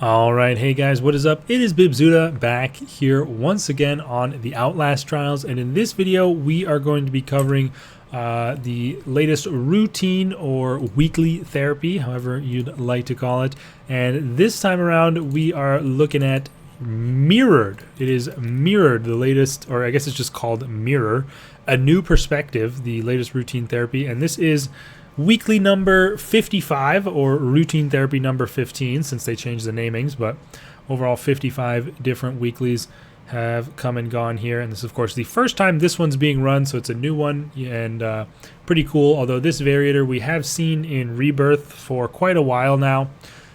Alright, hey guys, what is up? It is Bibzuda back here once again on the Outlast trials, and in this video we are going to be covering the latest routine or weekly therapy, however you'd like to call it. And this time around we are looking at Mirrored. It is Mirrored, the latest, or I guess it's just called Mirror, a new perspective, the latest routine therapy, and this is weekly number 55 or routine therapy number 15 since they changed the namings, but overall 55 different weeklies have come and gone here, and this is of course the first time this one's being run, so it's a new one and pretty cool. Although this variator we have seen in Rebirth for quite a while now,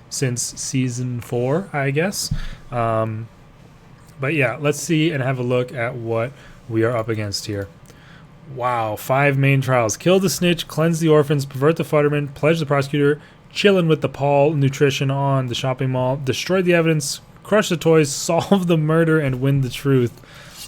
since season 4 I guess, but yeah, let's see and have a look at what we are up against here. Wow, 5 main trials. Kill the Snitch, cleanse the Orphans, pervert the Futterman, pledge the Prosecutor, chillin' with the Paul nutrition on the shopping mall, destroy the evidence, crush the toys, solve the murder, and win the truth.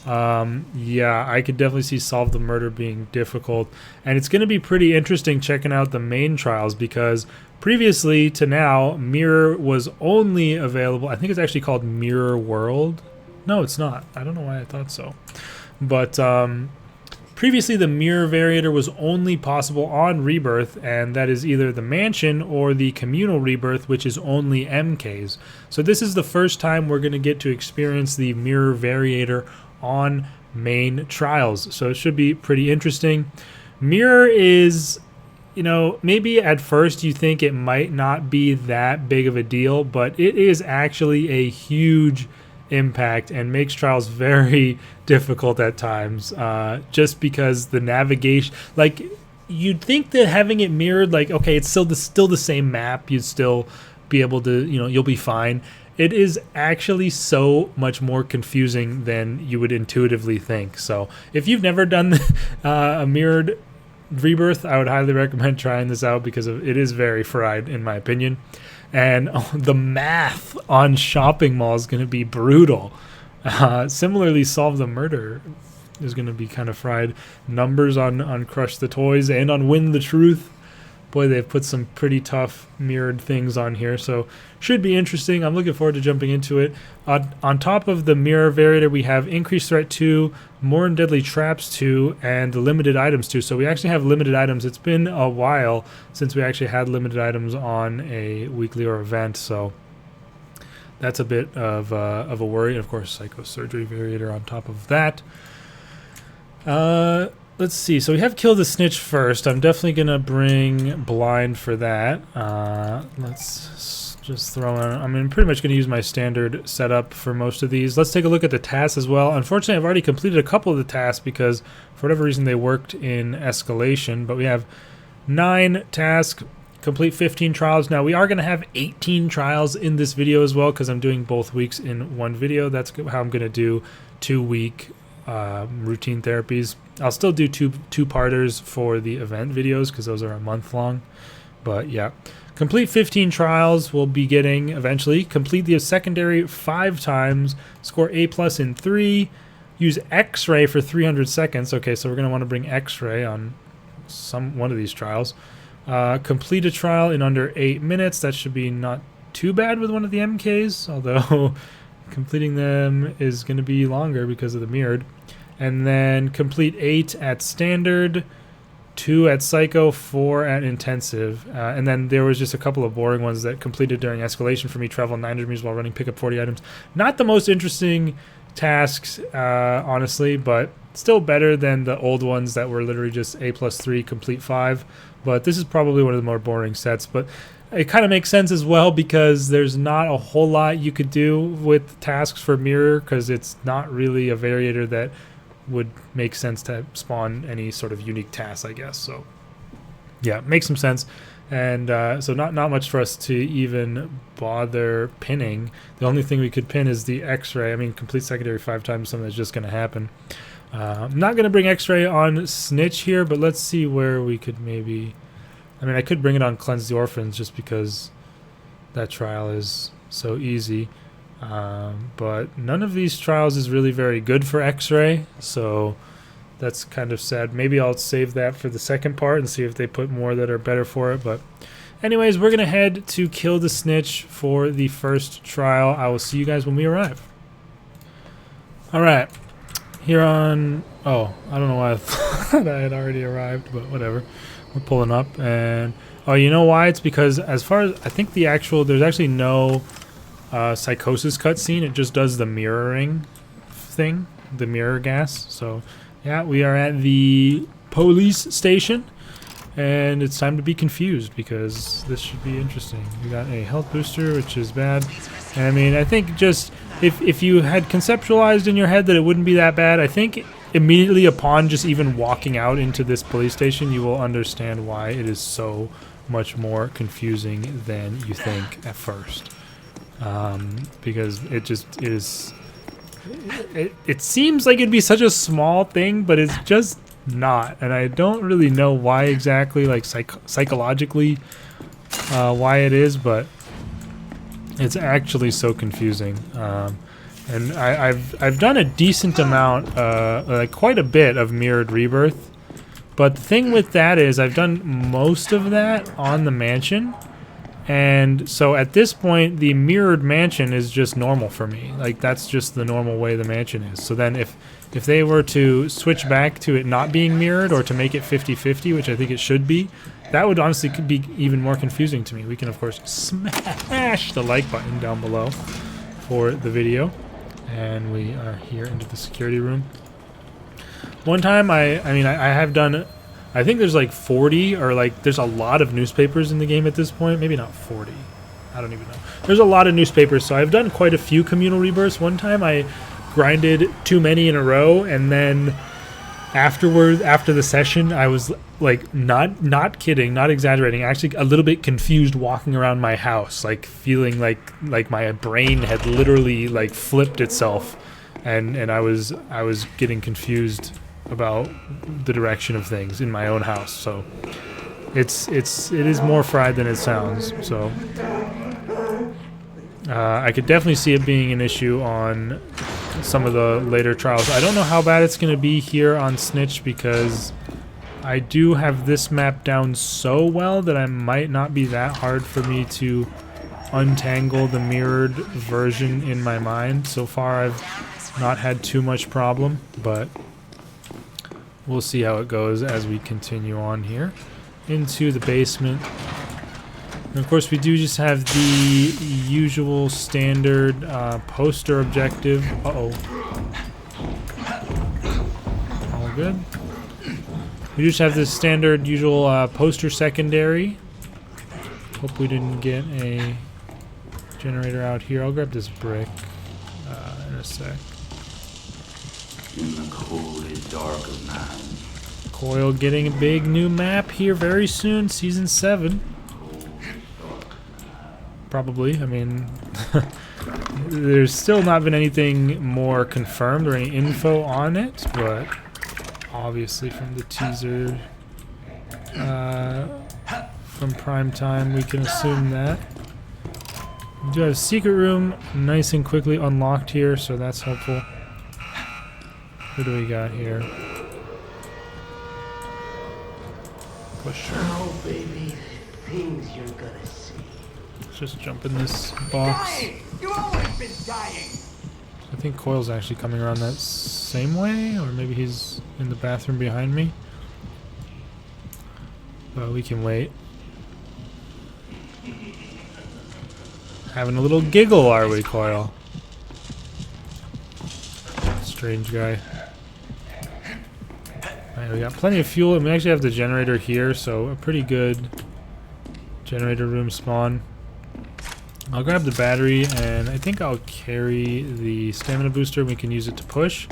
Yeah, I could definitely see solve the murder being difficult. And it's going to be pretty interesting checking out the main trials, because previously to now, Mirror was only available, I think it's actually called Mirror World. No, it's not. I don't know why I thought so. But, previously, the Mirror variator was only possible on Rebirth, and that is either the Mansion or the Communal Rebirth, which is only MKs. So this is the first time we're going to get to experience the Mirror variator on main trials. So it should be pretty interesting. Mirror is, you know, maybe at first you think it might not be that big of a deal, but it is actually a huge impact and makes trials very difficult at times, just because the navigation, like, you'd think that having it mirrored, like, okay, it's still the same map, you'd still be able to, you know, you'll be fine. It is actually so much more confusing than you would intuitively think. So if you've never done a mirrored Rebirth, I would highly recommend trying this out, because it is very fried in my opinion. And the math on shopping mall is going to be brutal. Similarly, solve the murder is going to be kind of fried. Numbers on crush the toys and on win the truth. Boy, they've put some pretty tough mirrored things on here, so should be interesting. I'm looking forward to jumping into it. On top of the Mirror variator, we have Increased Threat 2, More and Deadly Traps 2, and Limited Items 2. So we actually have limited items. It's been a while since we actually had limited items on a weekly or event, so that's a bit of a worry. And of course, Psychosurgery variator on top of that. Let's see. So we have Kill the Snitch first. I'm definitely going to bring Blind for that. Let's just throw in... I'm pretty much going to use my standard setup for most of these. Let's take a look at the tasks as well. Unfortunately, I've already completed a couple of the tasks because for whatever reason they worked in escalation. But we have 9 tasks, complete 15 trials. Now we are going to have 18 trials in this video as well, because I'm doing both weeks in one video. That's how I'm going to do 2-week routine therapies. I'll still do two-parters for the event videos, because those are a month long. But yeah, complete 15 trials we'll be getting eventually. Complete the secondary 5 times. Score A+ in 3. Use X-ray for 300 seconds. Okay, so we're going to want to bring X-ray on one of these trials. Complete a trial in under 8 minutes. That should be not too bad with one of the MKs, although completing them is going to be longer because of the mirrored. And then complete 8 at standard, 2 at psycho, 4 at intensive. And then there was just a couple of boring ones that completed during escalation for me. Travel 900 meters while running, pick up 40 items. Not the most interesting tasks, honestly, but still better than the old ones that were literally just A+3, complete 5. But this is probably one of the more boring sets. But it kind of makes sense as well, because there's not a whole lot you could do with tasks for Mirror, because it's not really a variator that would make sense to spawn any sort of unique tasks, I guess. So yeah, makes some sense. And so not much for us to even bother pinning. The only thing we could pin is the X-ray. I mean, complete secondary 5 times, something that's just going to happen. I'm not going to bring X-ray on Snitch here, but let's see where we could maybe... I mean, I could bring it on Cleanse the Orphans just because that trial is so easy. But none of these trials is really very good for X-ray, so that's kind of sad. Maybe I'll save that for the second part and see if they put more that are better for it. But Anyways, we're gonna head to kill the Snitch for the first trial. I will see you guys when we arrive. Alright, here on... Oh, I don't know why I thought I had already arrived, but whatever. We're pulling up, and... Oh, you know why? It's because as far as... I think the actual... There's actually no psychosis cutscene. It just does the mirroring thing. The mirror gas. So, yeah, we are at the police station. And it's time to be confused because this should be interesting. We got a health booster, which is bad. And I mean, I think just if you had conceptualized in your head that it wouldn't be that bad, I think immediately upon just even walking out into this police station, you will understand why it is so much more confusing than you think at first. Because it just is... It seems like it'd be such a small thing, but it's just... not, and I don't really know why exactly, like psychologically why it is, but it's actually so confusing. And I've done a decent amount, like quite a bit of mirrored Rebirth, but the thing with that is I've done most of that on the mansion, and so at this point the mirrored mansion is just normal for me. Like that's just the normal way the mansion is. So then if they were to switch back to it not being mirrored or to make it 50-50, which I think it should be, that would honestly be even more confusing to me. We can, of course, smash the like button down below for the video. And we are here into the security room. One time, I have done... I think there's like 40, or like there's a lot of newspapers in the game at this point. Maybe not 40. I don't even know. There's a lot of newspapers, so I've done quite a few communal rebirths. One time I grinded too many in a row, and then afterwards, after the session, I was like not kidding, not exaggerating, actually a little bit confused walking around my house, like feeling like my brain had literally like flipped itself, and I was getting confused about the direction of things in my own house. So it is more fried than it sounds. So I could definitely see it being an issue on some of the later trials. I don't know how bad it's going to be here on Snitch because I do have this map down so well that it might not be that hard for me to untangle the mirrored version in my mind. So far I've not had too much problem, but we'll see how it goes as we continue on here into the basement. And of course we do just have the usual standard poster objective. Uh-oh. All good. We just have this standard usual poster secondary. Hope we didn't get a generator out here. I'll grab this brick in a sec. In the cold and dark of night. Coil getting a big new map here very soon, Season 7. Probably. I mean, there's still not been anything more confirmed or any info on it, but obviously from the teaser from Prime Time, we can assume that. We do have a secret room nice and quickly unlocked here, so that's helpful. What do we got here? Pusher. Oh, baby, things you're gonna see. Let's just jump in this box. You've always been dying. I think Coil's actually coming around that same way, or maybe he's in the bathroom behind me. But we can wait. Having a little giggle, are we, Coil? Strange guy. Alright, we got plenty of fuel, and we actually have the generator here, so a pretty good generator room spawn. I'll grab the battery, and I think I'll carry the stamina booster. We can use it to push.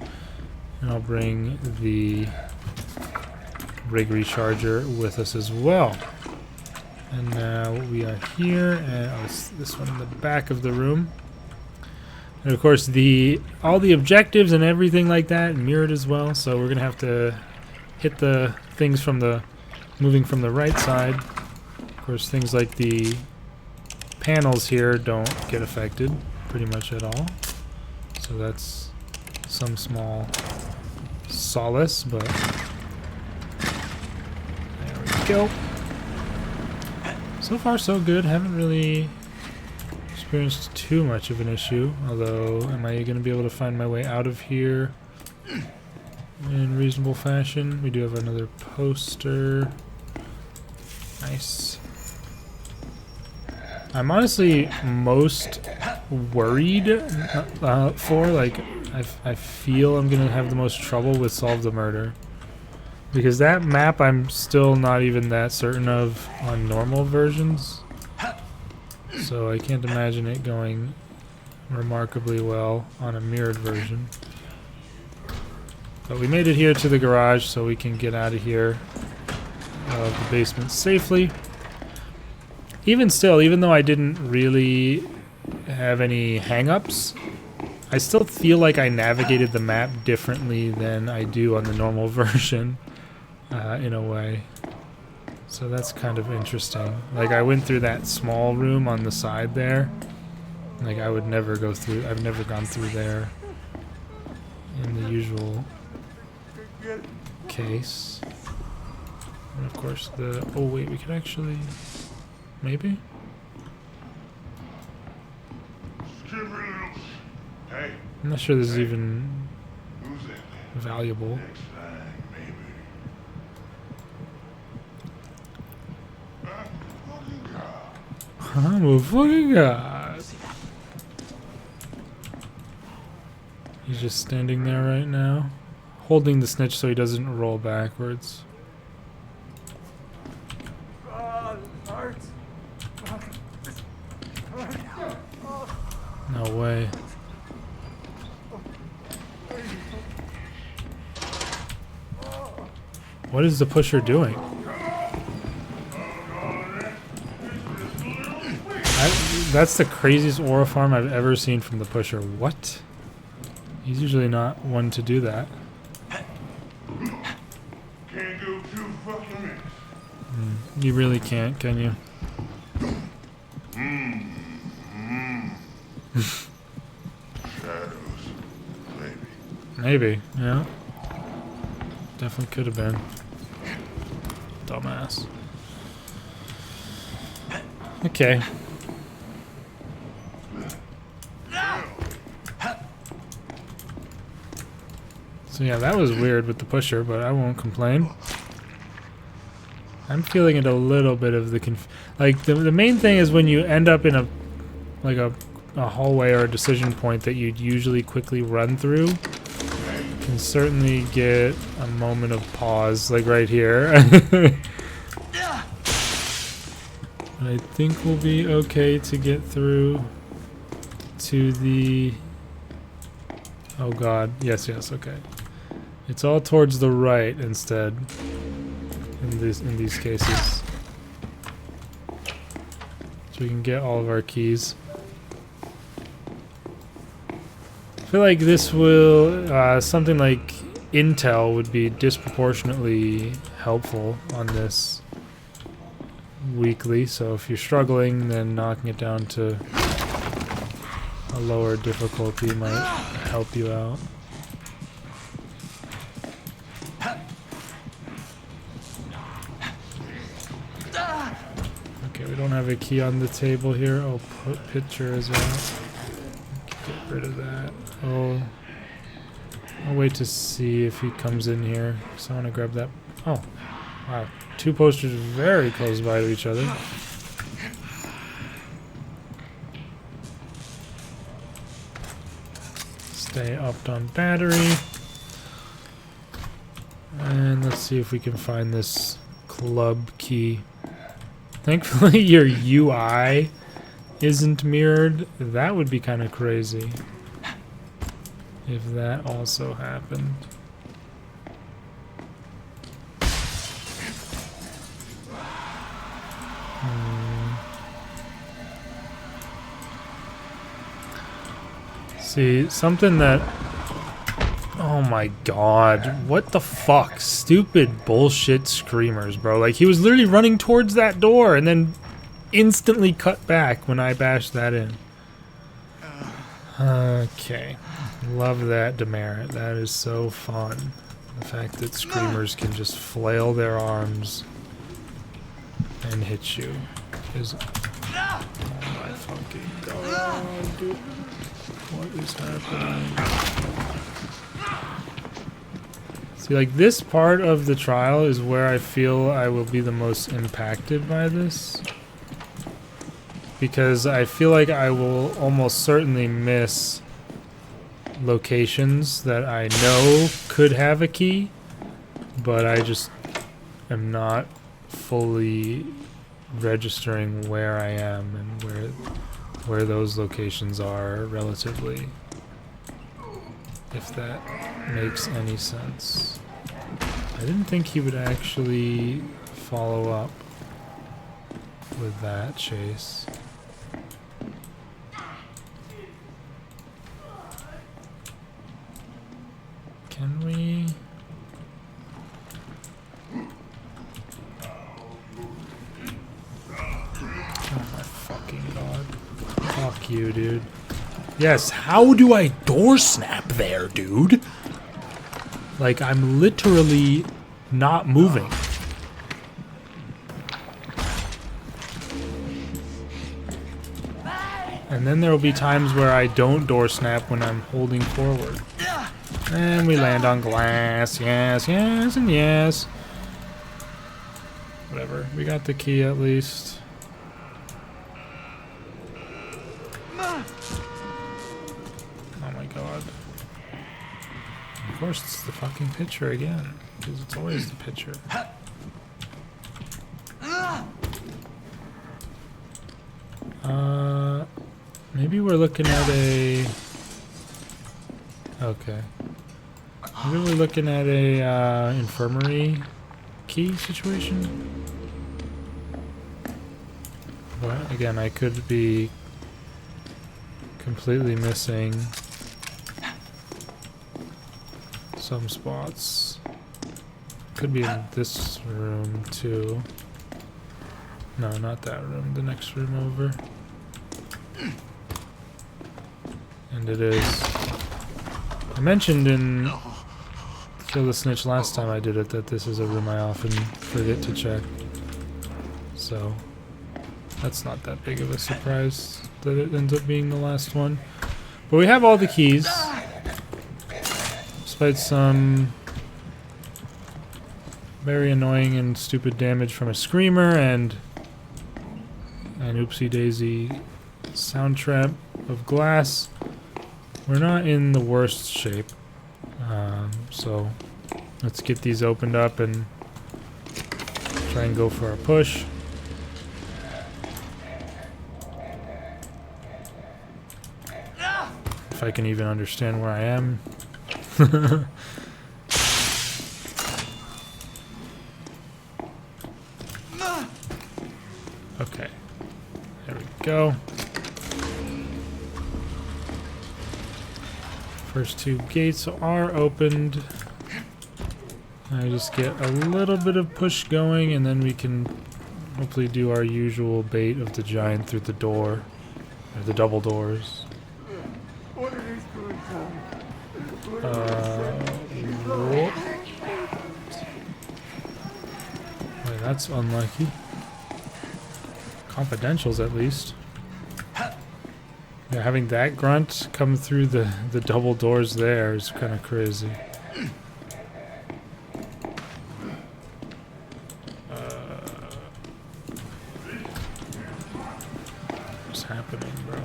And I'll bring the rig recharger with us as well. And now we are here, and it's this one in the back of the room. And of course, all the objectives and everything like that mirrored as well. So we're gonna have to hit the things moving from the right side. Of course, things like the panels here don't get affected pretty much at all. So that's some small solace, but there we go. So far so good. Haven't really experienced too much of an issue. Although, am I going to be able to find my way out of here in reasonable fashion? We do have another poster. Nice. I'm honestly most worried for, like, I feel I'm gonna have the most trouble with Solve the Murder. Because that map I'm still not even that certain of on normal versions. So I can't imagine it going remarkably well on a mirrored version. But we made it here to the garage so we can get out of here of the basement safely. Even still, even though I didn't really have any hang-ups, I still feel like I navigated the map differently than I do on the normal version, in a way. So that's kind of interesting. Like, I went through that small room on the side there. Like, I would never go through, I've never gone through there in the usual case. And of course the, oh wait, we can actually, maybe? Hey, I'm not sure this is even valuable. next time, maybe. I'm a fucking god. He's just standing there right now, holding the snitch so he doesn't roll backwards. No way. What is the pusher doing? That's the craziest aura farm I've ever seen from the pusher. What? He's usually not one to do that. Can't go too fucking minutes. You really can't, can you? Shadows, maybe. Maybe, yeah. Definitely could have been. Dumbass. Okay. So yeah, that was weird with the pusher, but I won't complain. I'm feeling it a little bit of the like the main thing is when you end up in a like a hallway or a decision point that you'd usually quickly run through, you can certainly get a moment of pause, like right here. I think we'll be okay to get through to the, oh god, yes, okay. It's all towards the right instead in these cases. So we can get all of our keys. I feel like this will, something like intel would be disproportionately helpful on this weekly, so if you're struggling, then knocking it down to a lower difficulty might help you out. Okay, we don't have a key on the table here. Oh, put picture as well. Get rid of that. Oh, I'll wait to see if he comes in here. So I want to grab that. Oh, wow. Two posters very close by to each other. Stay upped on battery. And let's see if we can find this club key. Thankfully your UI isn't mirrored. That would be kind of crazy if that also happened. See, something that... Oh my god. What the fuck? Stupid bullshit screamers, bro. Like, he was literally running towards that door and then instantly cut back when I bashed that in. Okay. Love that demerit. That is so fun. The fact that screamers can just flail their arms and hit you. is... Oh my fucking god, dude. What is happening? See, like, this part of the trial is where I feel I will be the most impacted by this. Because I feel like I will almost certainly miss locations that I know could have a key, but I just am not fully registering where I am and where those locations are relatively, if that makes any sense. I didn't think he would actually follow up with that chase. Can we? Oh my fucking god. Fuck you, dude. Yes, how do I door snap there, dude? Like, I'm literally not moving. And then there will be times where I don't door snap when I'm holding forward. And we land on glass. Yes, yes, and yes. Whatever. We got the key at least. Oh my god. Of course it's the fucking picture again. Because it's always the picture. Maybe we're looking at a... Okay. Maybe we're looking at a infirmary key situation. But again, I could be completely missing some spots. Could be in this room too. No, not that room. The next room over. And it is. I mentioned in Kill the Snitch last time I did it that this is a room I often forget to check. So that's not that big of a surprise that it ends up being the last one. But we have all the keys. Despite some very annoying and stupid damage from a screamer and an oopsie daisy sound trap of glass, we're not in the worst shape. So let's get these opened up and try and go for our push. If I can even understand where I am. Okay. There we go. First two gates are opened. I just get a little bit of push going and then we can hopefully do our usual bait of the giant through the door. Or the double doors. What are these doing? Whoop. Wait, that's unlucky. Confidentials at least. Yeah, having that grunt come through the double doors there is kind of crazy. What's happening, bro?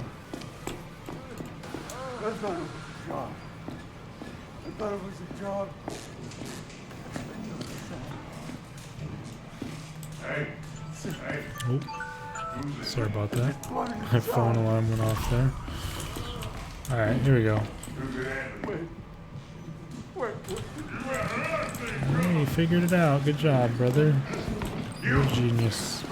I thought it was a job. I thought it was a job. Hey. Hey. Oh, sorry about that. My phone alarm went off there. Alright, here we go. Hey, you figured it out. Good job, brother. You're a genius.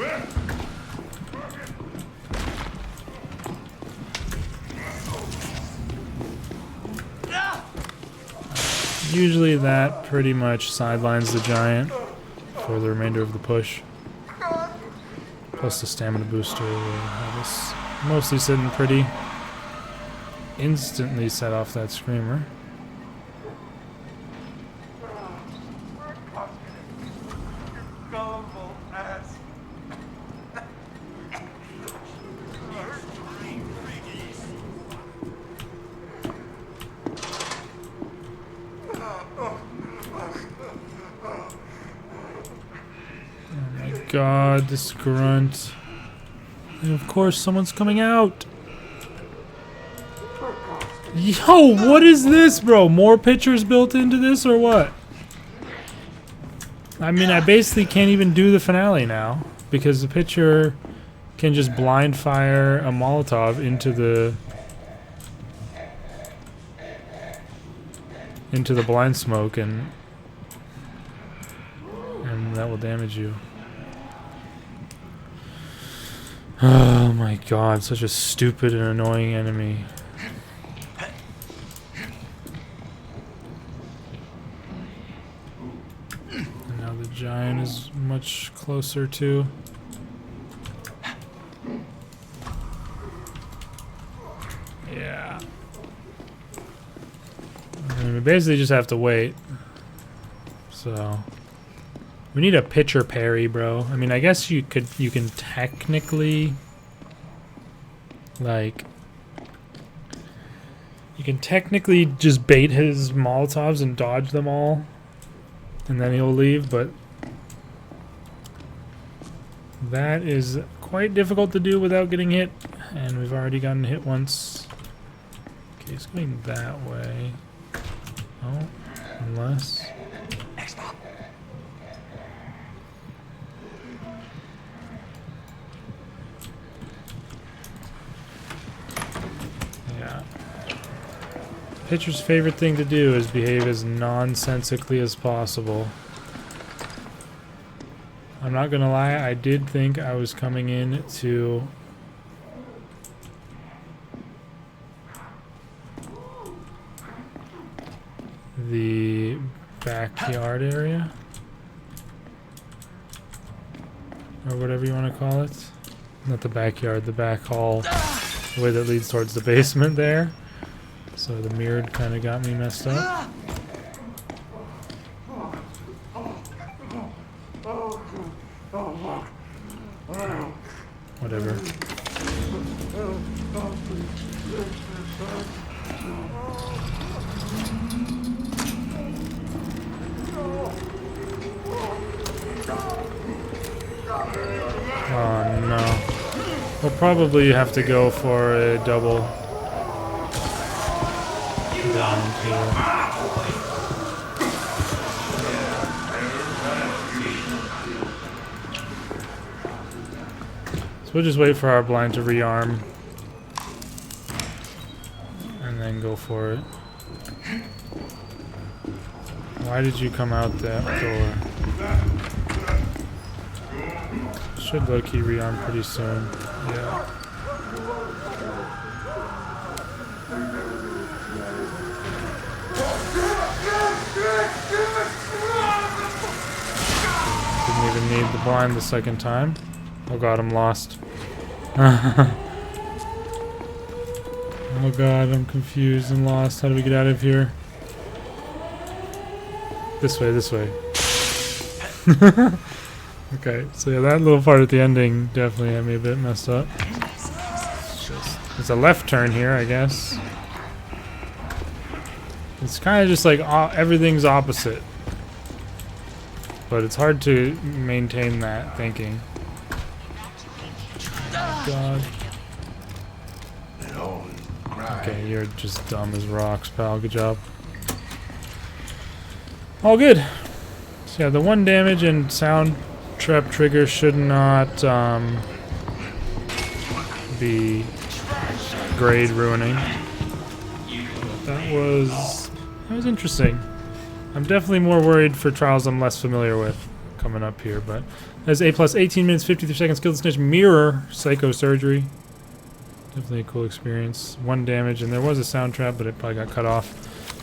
Usually that pretty much sidelines the giant for the remainder of the push. Plus the stamina booster will have us mostly sitting pretty. Instantly set off that screamer. Gullible ass. god, this grunt. And of course someone's coming out. Yo, what is this, bro? More pictures built into this or what? I mean, I basically can't even do the finale now because the pitcher can just blind fire a Molotov into the blind smoke and that will damage you. Oh my god, such a stupid and annoying enemy. And now the giant is much closer too. Yeah. And we basically just have to wait. So we need a pitcher parry, bro. I mean, I guess you can technically just bait his Molotovs and dodge them all and then he'll leave, but that is quite difficult to do without getting hit, and we've already gotten hit once. Okay, it's going that way. Oh, unless... Yeah. Pitcher's favorite thing to do is behave as nonsensically as possible. I'm not gonna lie, I did think I was coming in to... the backyard area, or whatever you want to call it. Not the backyard, the back hall, the way that leads towards the basement there. So the mirrored kind of got me messed up. Whatever. Oh no. We'll probably have to go for a double down here. So we'll just wait for our blind to rearm and then go for it. Why did you come out that door? Should low-key rearm pretty soon. Yeah. Didn't even need the blind the second time. Oh god, I'm lost. Oh god, I'm confused and lost. How do we get out of here? This way, this way. Okay, so yeah, that little part at the ending definitely had me a bit messed up. It's a left turn here, I guess. It's kind of just like everything's opposite. But it's hard to maintain that thinking. Oh god. Okay, you're just dumb as rocks, pal. Good job. All good. So yeah, the 1 damage and sound trap trigger should not be grade ruining. But that was interesting. I'm definitely more worried for trials I'm less familiar with coming up here, but as A plus 18 minutes 53 seconds, kill the snitch, mirror psycho surgery. Definitely a cool experience. 1 damage, and there was a sound trap, but it probably got cut off.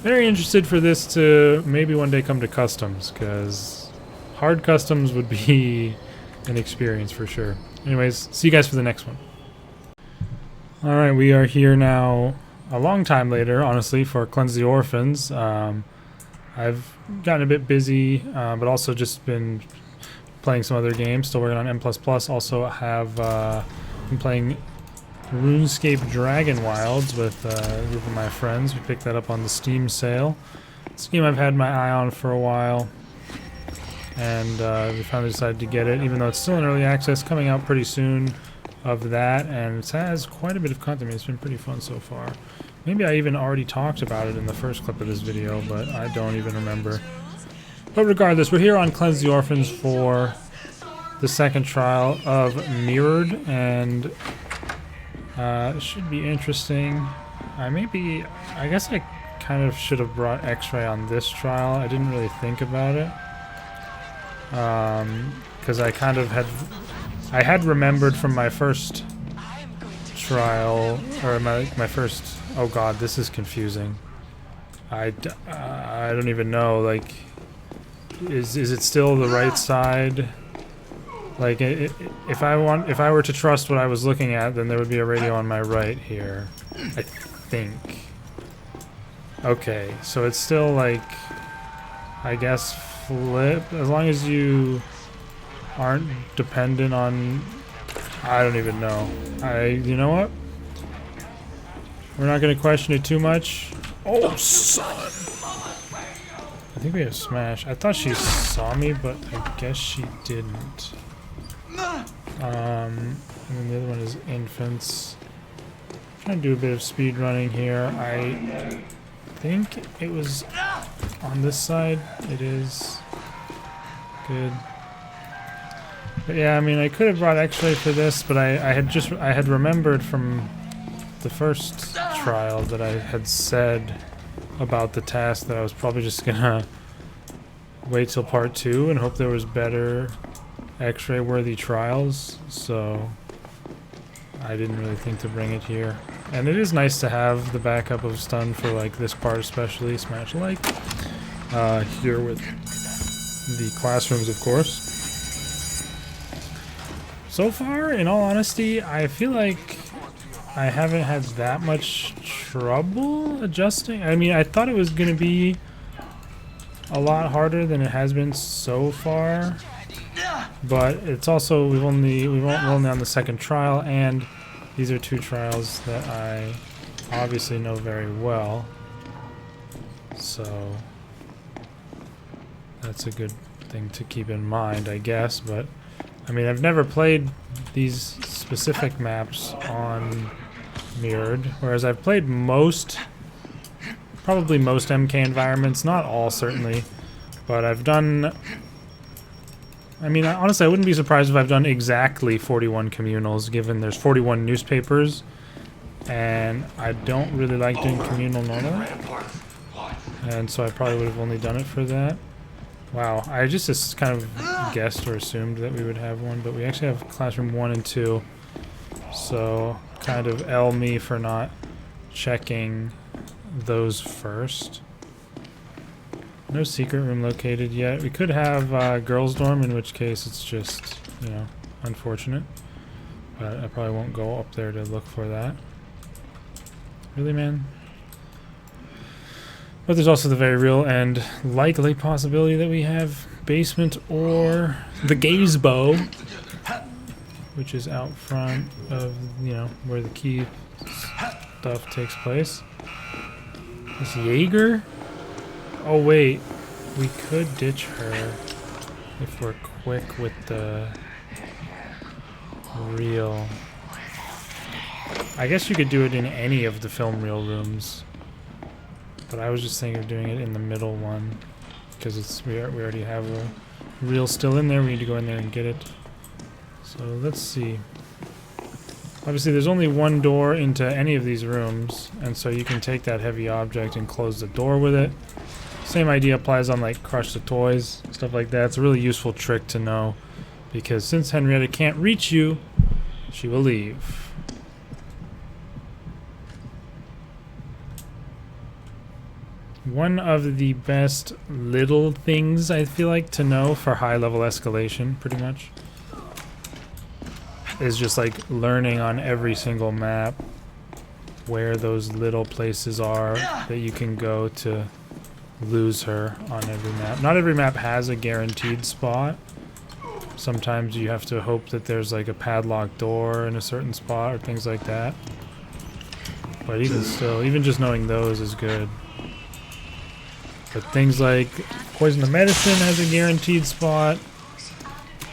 Very interested for this to maybe one day come to customs, because hard customs would be an experience for sure. Anyways, see you guys for the next one. Alright, we are here now a long time later, honestly, for Cleanse the Orphans. I've gotten a bit busy, but also just been playing some other games. Still working on M++. Also have been playing RuneScape Dragon Wilds with a group of my friends. We picked that up on the Steam sale. It's a game I've had my eye on for a while. and we finally decided to get it, even though it's still in early access, coming out pretty soon of that, and it has quite a bit of content. It's been pretty fun so far. Maybe I even already talked about it in the first clip of this video, but I don't even remember. But regardless, we're here on Cleanse the Orphans for the second trial of Mirrored, and it should be interesting. I guess I kind of should have brought X-ray on this trial. I didn't really think about it. Because I kind of had remembered from my first trial, or my first, oh god, this is confusing. I don't even know, like, is it still the right side? Like, if I were to trust what I was looking at, then there would be a radio on my right here, I think. Okay, so it's still like, I guess, flip, as long as you aren't dependent on, I don't even know. You know what? We're not going to question it too much. Oh, son! I think we have Smash. I thought she saw me, but I guess she didn't. And then the other one is Infants. I'm trying to do a bit of speed running here. I think it was on this side. It is. Good. But yeah, I mean, I could have brought X-ray for this, but I had remembered from the first trial that I had said about the task that I was probably just gonna wait till part 2 and hope there was better X-ray worthy trials, so I didn't really think to bring it here. And it is nice to have the backup of stun for like this part, especially Smash like here with the classrooms, of course. So far, in all honesty, I feel like I haven't had that much trouble adjusting. I mean, I thought it was going to be a lot harder than it has been so far, but it's also we're only on the second trial, and these are 2 trials that I obviously know very well, so that's a good thing to keep in mind, I guess. But I mean, I've never played these specific maps on Mirrored, whereas I've played probably most MK environments, not all certainly, but I've done, I mean, honestly, I wouldn't be surprised if I've done exactly 41 communals, given there's 41 newspapers, and I don't really like doing communal normally, and so I probably would have only done it for that. Wow, I just kind of guessed or assumed that we would have one, but we actually have classroom 1 and 2, so kind of L me for not checking those first. No secret room located yet. We could have girls' dorm, in which case it's just, you know, unfortunate, but I probably won't go up there to look for that. Really, man? But there's also the very real and likely possibility that we have basement or the gazebo, which is out front of, you know, where the key stuff takes place. This Jaeger? Oh wait, we could ditch her if we're quick with the reel. I guess you could do it in any of the film reel rooms, but I was just thinking of doing it in the middle one because we already have a reel still in there. We need to go in there and get it. So let's see. Obviously there's only one door into any of these rooms, and so you can take that heavy object and close the door with it. Same idea applies on like Crush the Toys, stuff like that. It's a really useful trick to know, because since Henrietta can't reach you, she will leave. One of the best little things I feel like to know for high level escalation, pretty much, is just like learning on every single map where those little places are that you can go to lose her on every map. Not every map has a guaranteed spot. Sometimes you have to hope that there's like a padlocked door in a certain spot or things like that. But even still, even just knowing those is good. But things like Poison the Medicine has a guaranteed spot.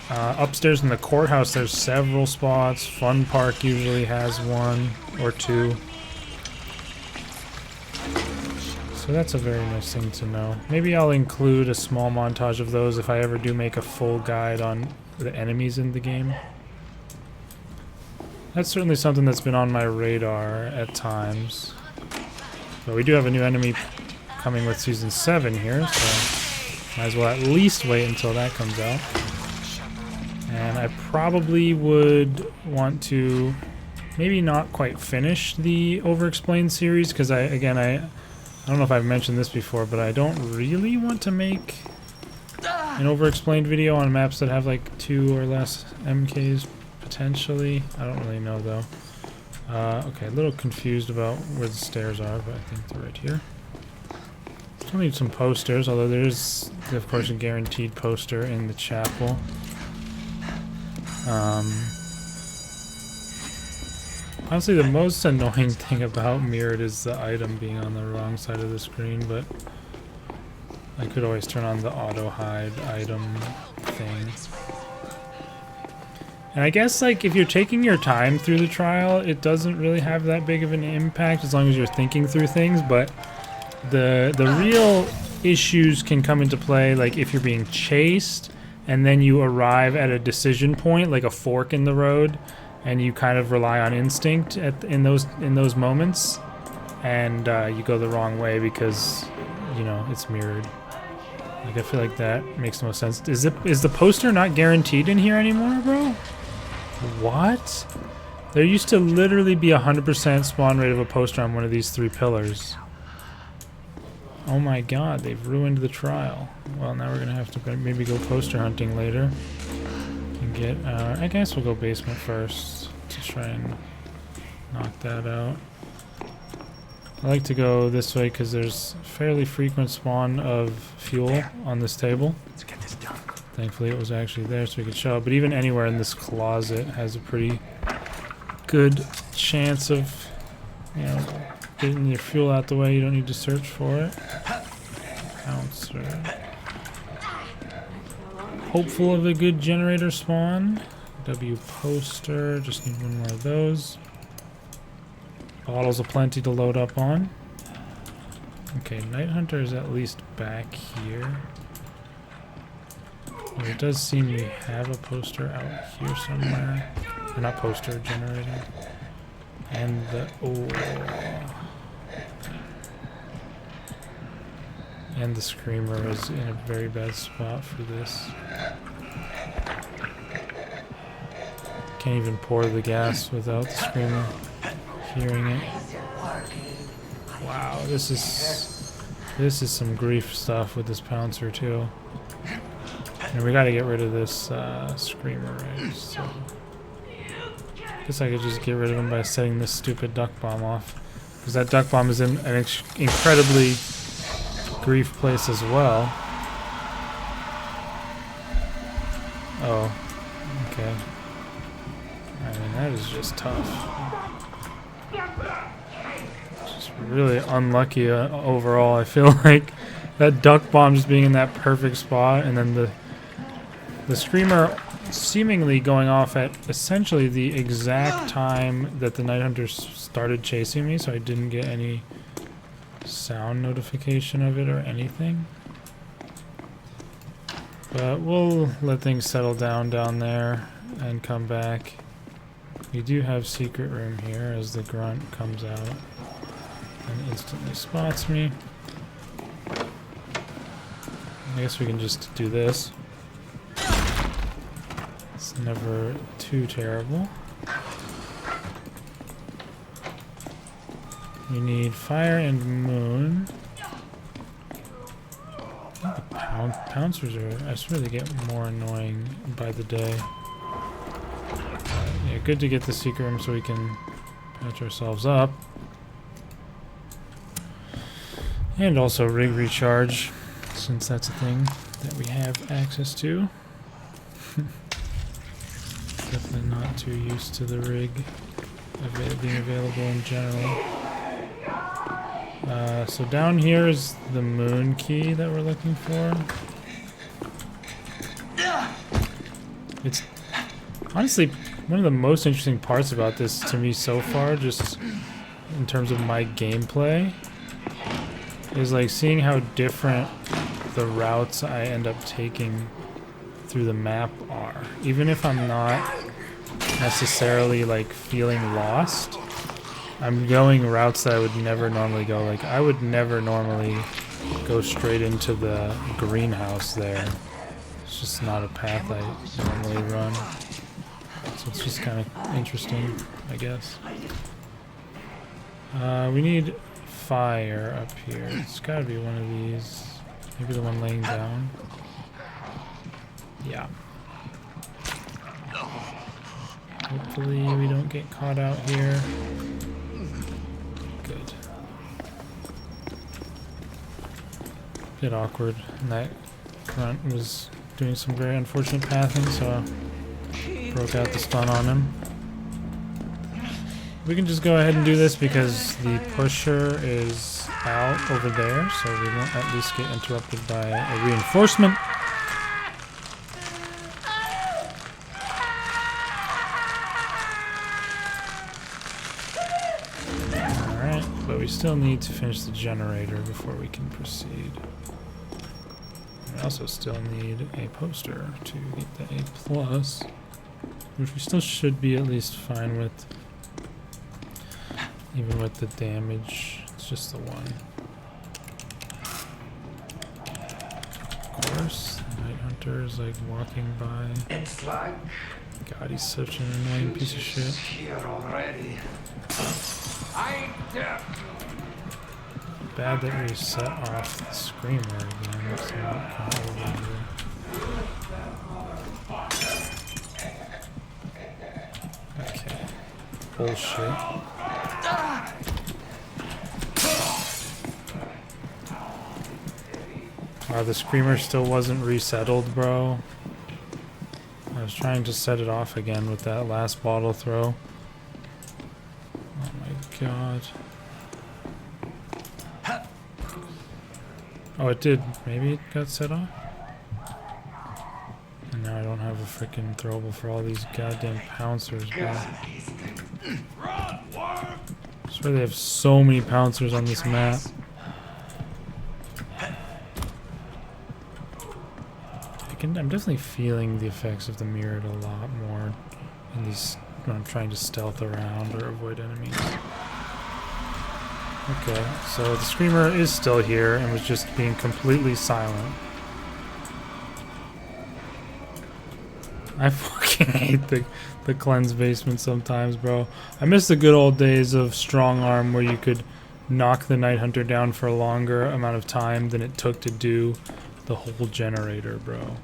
Upstairs in the courthouse, there's several spots. Fun Park usually has one or two. So that's a very nice thing to know. Maybe I'll include a small montage of those if I ever do make a full guide on the enemies in the game. That's certainly something that's been on my radar at times. But we do have a new enemy coming with Season 7 here, so might as well at least wait until that comes out. And I probably would want to maybe not quite finish the Overexplained series, because I don't know if I've mentioned this before, but I don't really want to make an Overexplained video on maps that have like 2 or less MKs, potentially. I don't really know though. Okay, a little confused about where the stairs are, but I think they're right here. Still need some posters, although there's, of course, a guaranteed poster in the chapel. Honestly, the most annoying thing about Mirrored is the item being on the wrong side of the screen, but I could always turn on the auto hide item thing. And I guess, like, if you're taking your time through the trial, it doesn't really have that big of an impact as long as you're thinking through things, but the real issues can come into play, like if you're being chased and then you arrive at a decision point, like a fork in the road, and you kind of rely on instinct in those moments, and you go the wrong way because, you know, it's mirrored. Like, I feel like that makes the most sense. Is the poster not guaranteed in here anymore, bro? What? There used to literally be 100% spawn rate of a poster on one of these 3 pillars. Oh my god, they've ruined the trial. Well, now we're gonna have to maybe go poster hunting later. And get, I guess we'll go basement first to try and knock that out. I like to go this way because there's fairly frequent spawn of fuel on this table. Let's get this done. Thankfully it was actually there so we could show it, but even anywhere in this closet has a pretty good chance of, you know, getting your fuel out the way. You don't need to search for it. Pouncer. Hopeful of a good generator spawn. W poster, just need one more of those. Bottles aplenty to load up on. Okay, Night Hunter is at least back here. Well, it does seem we have a poster out here somewhere. Or not poster, generator. And the and the screamer is in a very bad spot for this. Can't even pour the gas without the screamer hearing it. Wow, this is some grief stuff with this pouncer too. And we gotta get rid of this screamer, right? So guess I could just get rid of him by setting this stupid duck bomb off, because that duck bomb is in an incredibly grief place as well. Oh, okay. I mean, that is just tough. Just really unlucky overall. I feel like that duck bomb just being in that perfect spot, and then the screamer seemingly going off at essentially the exact time that the Night Hunters started chasing me, so I didn't get any sound notification of it or anything. But we'll let things settle down there and come back. We do have secret room here as the grunt comes out and instantly spots me. I guess we can just do this. It's never too terrible. We need fire and moon. The pouncers are, I swear they get more annoying by the day. Yeah, good to get the secret room so we can patch ourselves up. And also rig recharge, since that's a thing that we have access to. Definitely not too used to the rig being available in general. So down here is the moon key that we're looking for. It's honestly one of the most interesting parts about this to me so far, just in terms of my gameplay, is like seeing how different the routes I end up taking through the map are. Even if I'm not necessarily like feeling lost, I'm going routes that I would never normally go. Like I would never normally go straight into the greenhouse there. It's just not a path I normally run. So it's just kind of interesting, I guess. We need fire up here. It's gotta be one of these. Maybe the one laying down. Yeah. Hopefully we don't get caught out here. Good. Bit awkward. And that grunt was doing some very unfortunate pathing, so I broke out the stun on him. We can just go ahead and do this because the pusher is out over there, so we won't at least get interrupted by a reinforcement. Alright, but we still need to finish the generator before we can proceed. We also still need a poster to get the A+, which we still should be at least fine with. Even with the damage, it's just the one. Of course, the Night Hunter is like walking by. It's like God, he's such an annoying piece of shit. here already. I dare. Bad that we set off the screamer again. So not come over here. Okay. Bullshit. Wow, the screamer still wasn't resettled, bro. I was trying to set it off again with that last bottle throw. Oh my god. Oh, it did. Maybe it got set off? And now I don't have a freaking throwable for all these goddamn pouncers, bro. I swear they have so many pouncers on this map. I'm definitely feeling the effects of the mirrored a lot more in these when I'm trying to stealth around or avoid enemies. Okay, so the screamer is still here and was just being completely silent. I fucking hate the cleanse basement sometimes, bro. I miss the good old days of strong arm where you could knock the Night Hunter down for a longer amount of time than it took to do the whole generator, bro.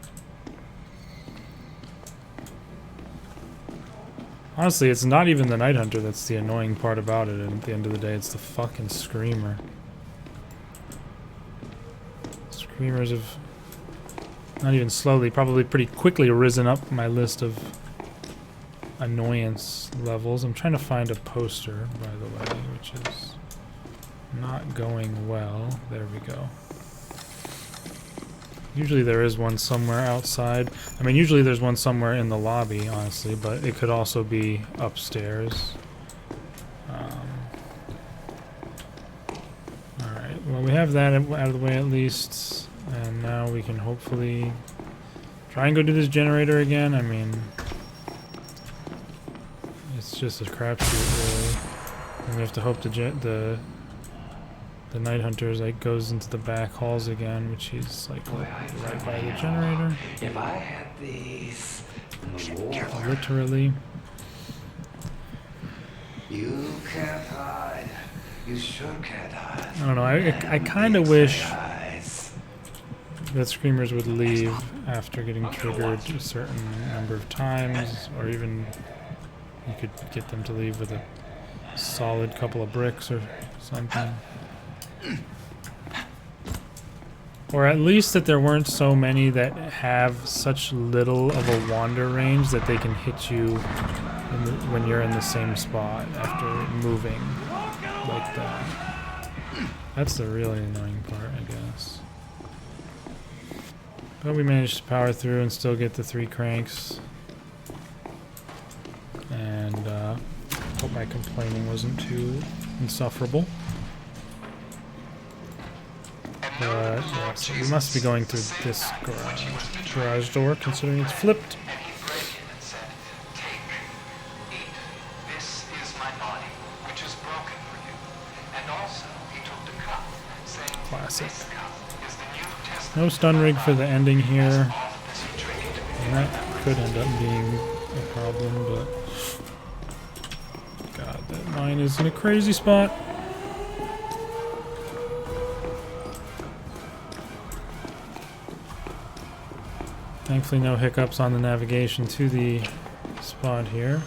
Honestly, it's not even the Night Hunter that's the annoying part about it, and at the end of the day, it's the fucking screamer. Screamers have not even slowly, probably pretty quickly risen up my list of annoyance levels. I'm trying to find a poster, by the way, which is not going well. There we go. Usually there is one somewhere outside. I mean, usually there's one somewhere in the lobby, honestly, but it could also be upstairs. Alright, well, we have that out of the way at least, and now we can hopefully try and go do this generator again. I mean, it's just a crapshoot, really. And we have to hope the Night Hunter like goes into the back halls again, which he's like right by the generator. If I had these in the war, Literally. you can't hide. You sure can't hide. I don't know. I kind of wish Guys. that screamers would leave after getting triggered a certain number of times, or even you could get them to leave with a solid couple of bricks or something. Or at least that there weren't so many that have such little of a wander range that they can hit you when you're in the same spot after moving like that. That's the really annoying part, I guess. But we managed to power through and still get the 3 cranks. And hope my complaining wasn't too insufferable. But yeah, so we must be going through this garage door, considering it's flipped. Classic. No stun rig for the ending here. And that could end up being a problem, but God, that mine is in a crazy spot. Thankfully no hiccups on the navigation to the spot here.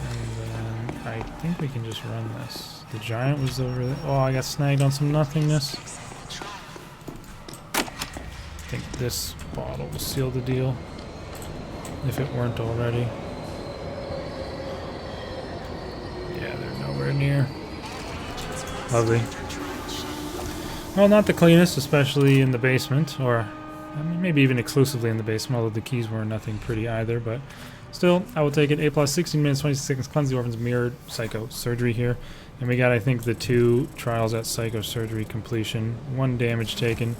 And then I think we can just run this. The giant was over there. Oh, I got snagged on some nothingness. I think this bottle will seal the deal, if it weren't already. Yeah, they're nowhere near. Lovely. Well, not the cleanest, especially in the basement, or I mean, maybe even exclusively in the basement, although the keys were nothing pretty either, but still, I will take it. A+, 16 minutes, 26 seconds, cleanse the Orphans, mirrored psycho surgery here. And we got, I think, the 2 trials at psycho surgery completion, 1 damage taken,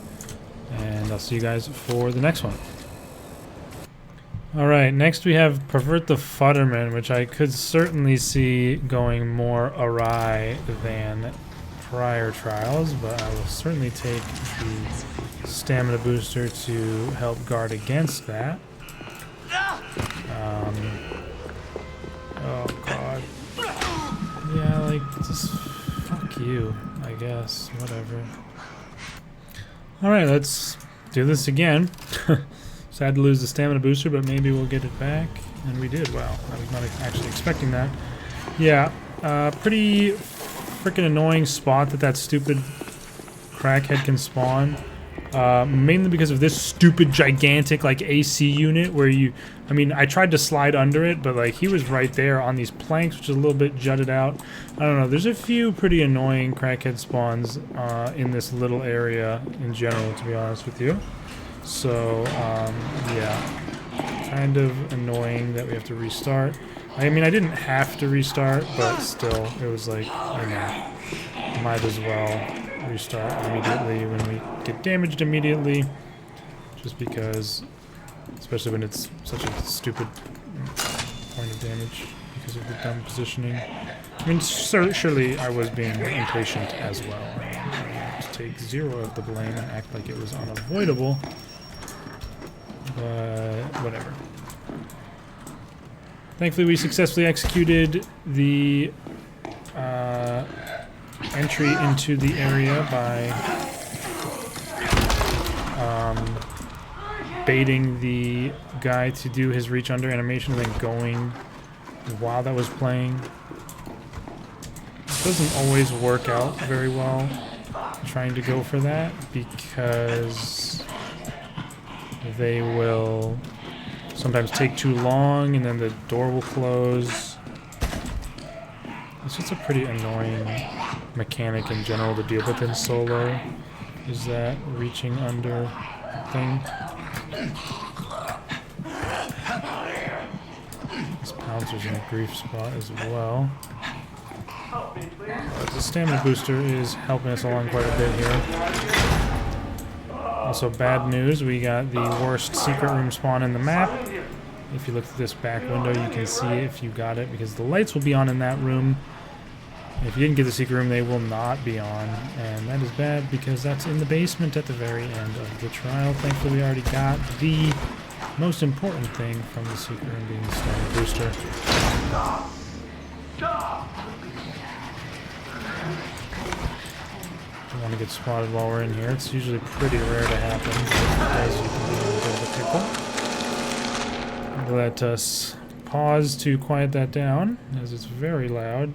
and I'll see you guys for the next one. Alright, next we have Pervert the Futterman, which I could certainly see going more awry than prior trials, but I will certainly take the stamina booster to help guard against that. Oh god. Yeah, like, just fuck you, I guess. Whatever. Alright, let's do this again. Sad to lose the stamina booster, but maybe we'll get it back. And we did. Wow, I was not actually expecting that. Yeah, pretty freaking annoying spot that stupid crackhead can spawn. Mainly because of this stupid gigantic like AC unit where I mean, I tried to slide under it, but like he was right there on these planks, which is a little bit jutted out. I don't know, there's a few pretty annoying crackhead spawns in this little area in general, to be honest with you. So, yeah, kind of annoying that we have to restart. I mean, I didn't have to restart, but still, it was like, you know, might as well restart immediately when we get damaged immediately, just because, especially when it's such a stupid point of damage because of the dumb positioning. I mean, surely I was being impatient as well. I have to take 0 of the blame and act like it was unavoidable, but whatever. Thankfully, we successfully executed the entry into the area by baiting the guy to do his reach under animation and then going while that was playing. It doesn't always work out very well trying to go for that because they will sometimes take too long and then the door will close. It's just a pretty annoying mechanic in general to deal with in solo, is that reaching under thing. This Pouncer's in a grief spot as well. The stamina booster is helping us along quite a bit here. Also, bad news, we got the worst secret room spawn in the map. If you look at this back window, you can see if you got it, because the lights will be on in that room. If you didn't get the secret room, they will not be on, and that is bad because that's in the basement at the very end of the trial. Thankfully, we already got the most important thing from the secret room, being the stamina booster. Don't want to get spotted while we're in here. It's usually pretty rare to happen, as you can be in a bit of a pickle. Let us pause to quiet that down, as it's very loud.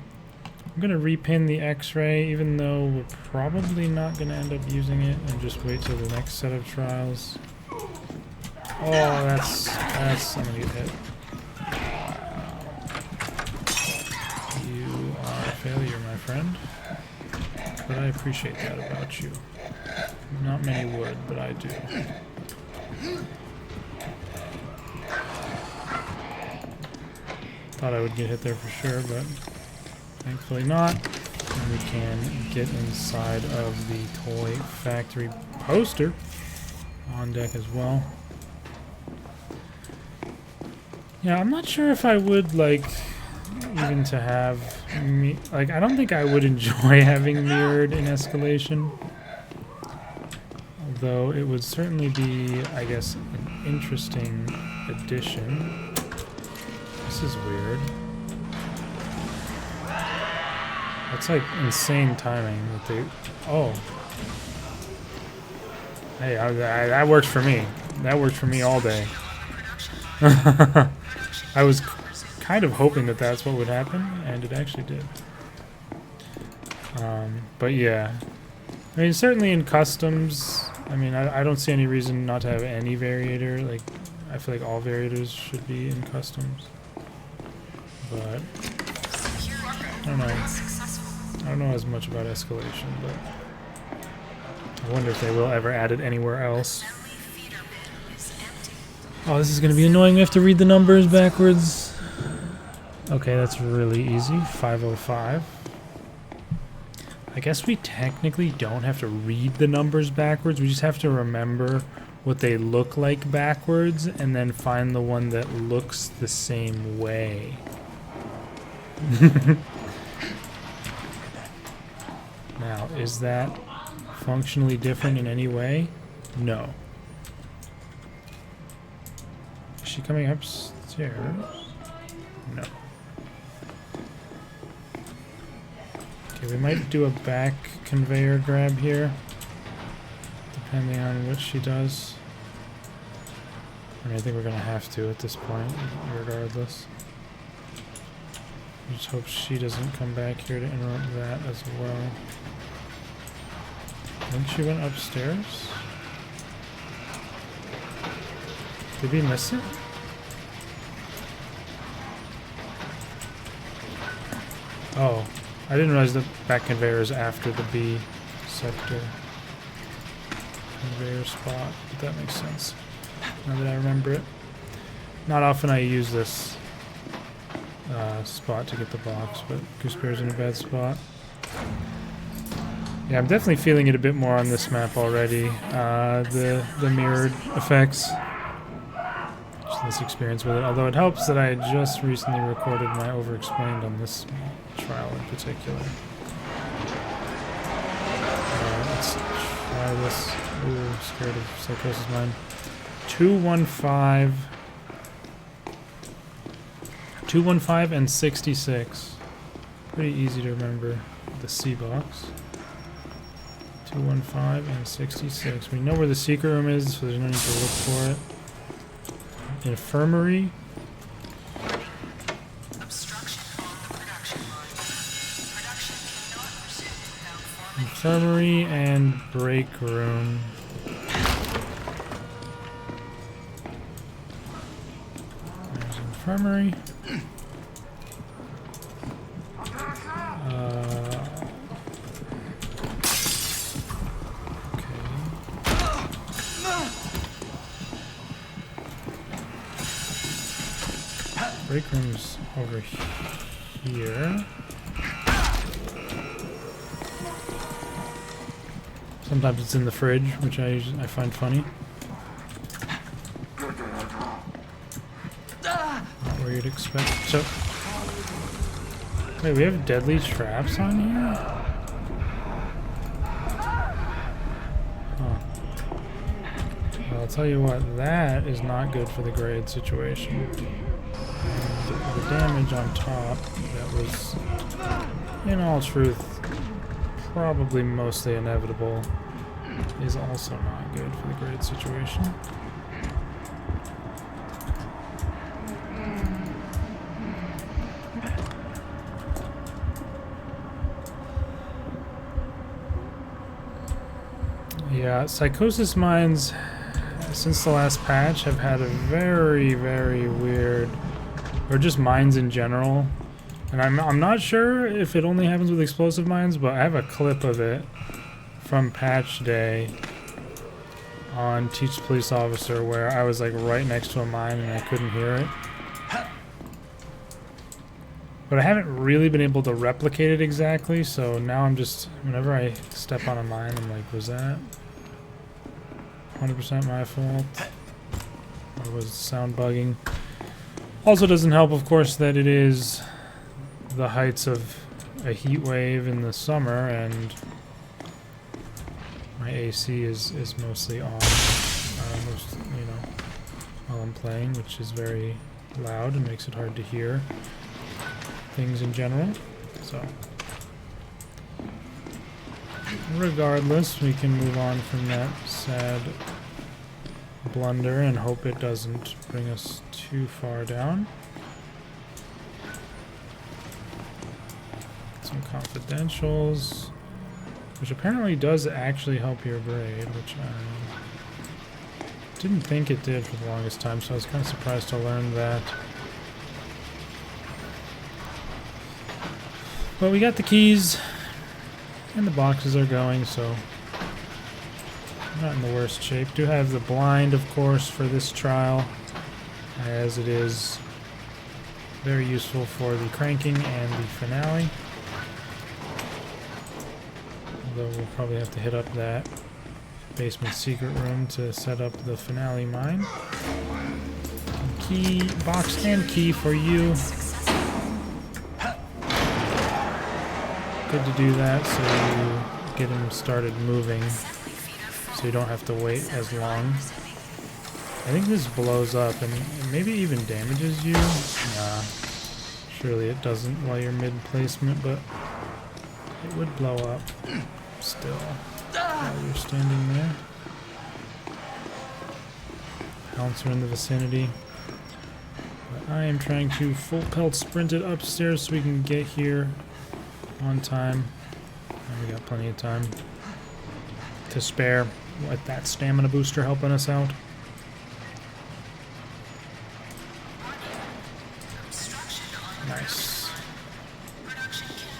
I'm going to repin the X-ray, even though we're probably not going to end up using it, and just wait till the next set of trials. Oh, that's I'm going to get hit. You are a failure, my friend. but I appreciate that about you. Not many would, but I do. Thought I would get hit there for sure, but thankfully not. And we can get inside of the toy factory poster on deck as well. Yeah, I'm not sure if I would like even to have me like I don't think I would enjoy having mirrored in escalation. Although it would certainly be, I guess, an interesting addition. This is weird. That's like insane timing that they. Oh. Hey, that works for me. That works for me all day. I was kind of hoping that that's what would happen, and it actually did. But yeah. I mean, certainly in customs, I mean, I don't see any reason not to have any variator. Like, I feel like all variators should be in customs. But I don't know. I don't know as much about escalation, but I wonder if they will ever add it anywhere else. Oh, this is going to be annoying. We have to read the numbers backwards. Okay, that's really easy. 505. I guess we technically don't have to read the numbers backwards. We just have to remember what they look like backwards and then find the one that looks the same way. Now, is that functionally different in any way? No. Is she coming upstairs? No. Okay, we might do a back conveyor grab here, depending on what she does. I mean, I think we're gonna have to at this point, regardless. I just hope she doesn't come back here to interrupt that as well. I think she went upstairs. Did we miss it? Oh, I didn't realize the back conveyor is after the B sector conveyor spot, but that makes sense now that I remember it. Not often I use this spot to get the box, but Gooseberry's in a bad spot. Yeah, I'm definitely feeling it a bit more on this map already. The mirrored effects. Just this experience with it. Although it helps that I just recently recorded my over-explained on this trial in particular. Let's try this. Ooh, scared of Psychosis Mine. 215. 215 and 66. Pretty easy to remember the C box. 215 and 66. We know where the secret room is, so there's no need to look for it. Infirmary. Infirmary and break room. There's infirmary. Break room's over here. Sometimes it's in the fridge, which I find funny. Not where you'd expect. So, wait, we have deadly traps on here? Huh. Well, I'll tell you what, that is not good for the grade situation. The damage on top, that was, in all truth, probably mostly inevitable, is also not good for the grade situation. Yeah, Psychosis Mines, since the last patch, have had a very, very weird, or just mines in general, And I'm not sure if it only happens with explosive mines, but I have a clip of it from patch day on Teach the Police Officer where I was like right next to a mine and I couldn't hear it. But I haven't really been able to replicate it exactly, so now I'm just, whenever I step on a mine, I'm like, was that 100% my fault? Or was sound bugging? Also doesn't help, of course, that it is the heights of a heat wave in the summer and my AC is mostly on, while I'm playing, which is very loud and makes it hard to hear things in general. So, regardless, we can move on from that sad blunder and hope it doesn't bring us too far down. Some confidentials, which apparently does actually help your grade, which I didn't think it did for the longest time, so I was kind of surprised to learn that. But we got the keys, and the boxes are going, so not in the worst shape. Do have the blind, of course, for this trial, as it is very useful for the cranking and the finale. Although we'll probably have to hit up that basement secret room to set up the finale mine. Key, box and key for you. Good to do that so you get him started moving so you don't have to wait as long. I think this blows up and maybe even damages you. Nah, surely it doesn't while you're mid-placement, but it would blow up still while you're standing there. Pouncer in the vicinity. But I am trying to full pelt sprint it upstairs so we can get here on time. And we got plenty of time to spare with that stamina booster helping us out. Nice.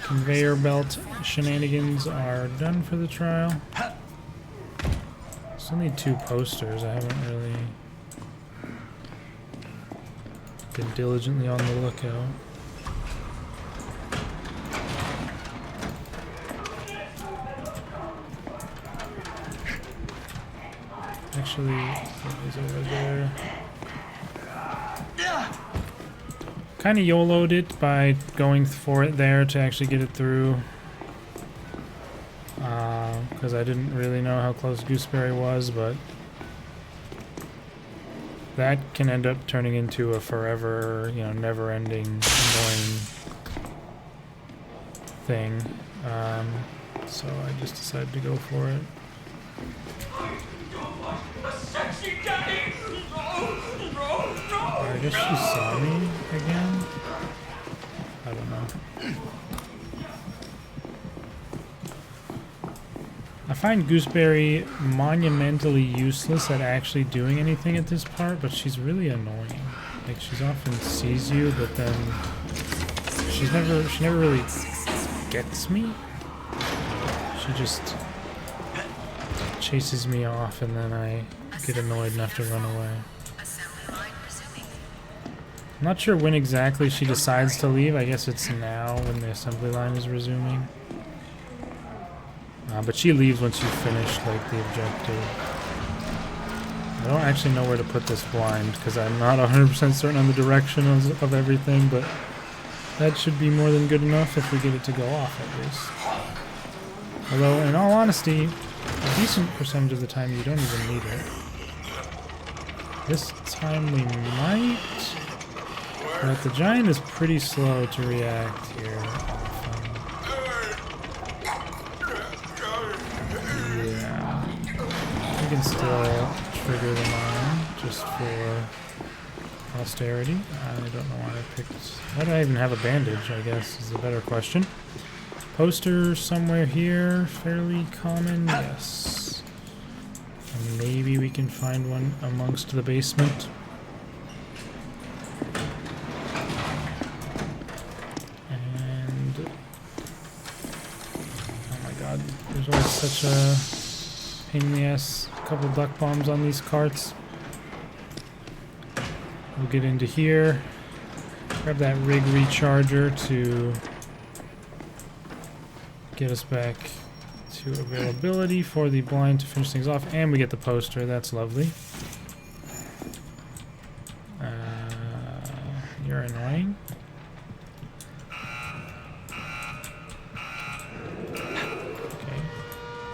Conveyor belt shenanigans are done for the trial. Still need 2 posters. I haven't really been diligently on the lookout. Actually, he's over there. Kind of YOLO'd it by going for it there to actually get it through. Because I didn't really know how close Gooseberry was, but that can end up turning into a forever, never-ending, annoying thing. So I just decided to go for it. I guess she saw me again? I don't know. I find Gooseberry monumentally useless at actually doing anything at this part, but she's really annoying. Like, she's often sees you, but then she never really gets me. She just chases me off and then I get annoyed enough to run away. I'm not sure when exactly she decides to leave. I guess it's now when the assembly line is resuming. But she leaves once you finish like the objective. I don't actually know where to put this blind because I'm not 100% certain on the direction of everything, but that should be more than good enough if we get it to go off at least. Although, in all honesty, a decent percentage of the time you don't even need it. This time we might, but the giant is pretty slow to react here often. Yeah, we can still trigger the mine just for posterity. I don't know why I picked. Why do I even have a bandage? I guess is a better question. Poster somewhere here, fairly common, yes. And maybe we can find one amongst the basement. There's always such a pain in the ass couple duck bombs on these carts. We'll get into here. Grab that rig recharger to get us back to availability for the blind to finish things off. And we get the poster. That's lovely. You're annoying. Okay.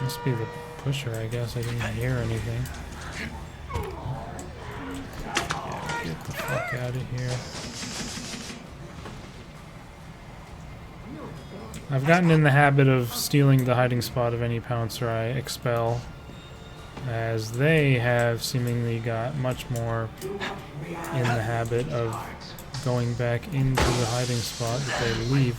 Must be the pusher, I guess. I didn't hear anything. Yeah, get the fuck out of here. I've gotten in the habit of stealing the hiding spot of any pouncer I expel, as they have seemingly got much more in the habit of going back into the hiding spot that they leave.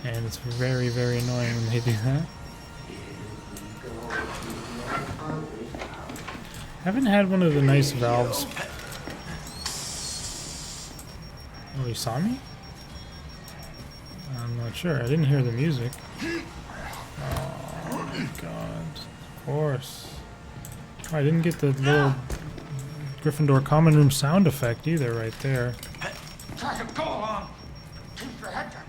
And it's very, very annoying when they do that. Haven't had one of the nice valves. Oh, you saw me? I'm not sure. I didn't hear the music. Oh my god. Of course. Oh, I didn't get the little Gryffindor common room sound effect either right there. Go along. Keep your head down.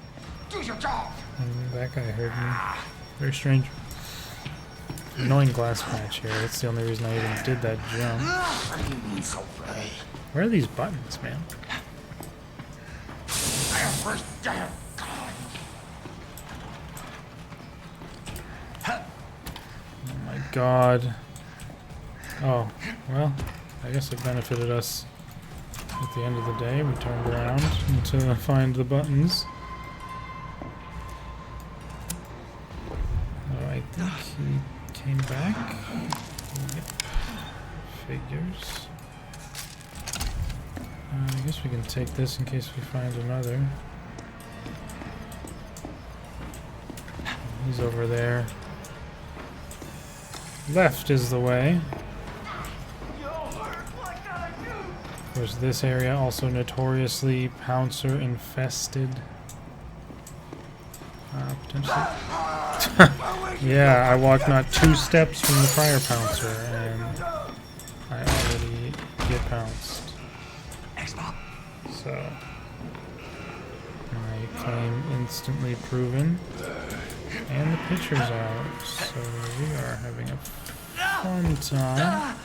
Do your job. And that guy heard me. Very strange. Annoying glass patch here. That's the only reason I even did that jump. Where are these buttons, man? Oh my god. Oh, well, I guess it benefited us at the end of the day. We turned around to find the buttons. Oh, I think he came back. Yep. Figures. I guess we can take this in case we find another. He's over there. Left is the way. Of course, this area also notoriously pouncer infested. Potentially. Yeah, I walked not 2 steps from the prior pouncer, and I already get pounced. So, my claim instantly proven. And the picture's out, so we are having a fun time.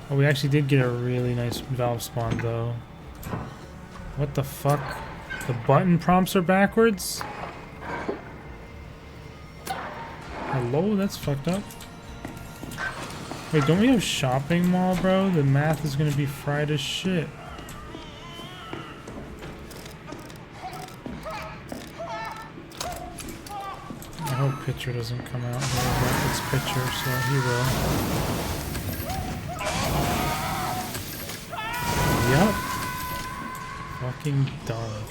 Oh, we actually did get a really nice valve spawn, though. What the fuck? The button prompts are backwards? Hello? That's fucked up. Wait, don't we have shopping mall, bro? The math is gonna be fried as shit. I hope Pitcher doesn't come out here, but it's Pitcher, so he will. Yup. Fucking done.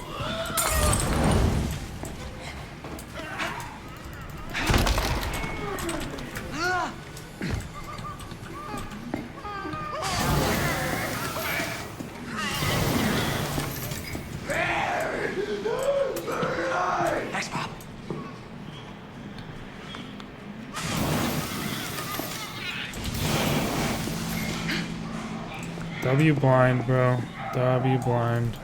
W blind, bro. W blind.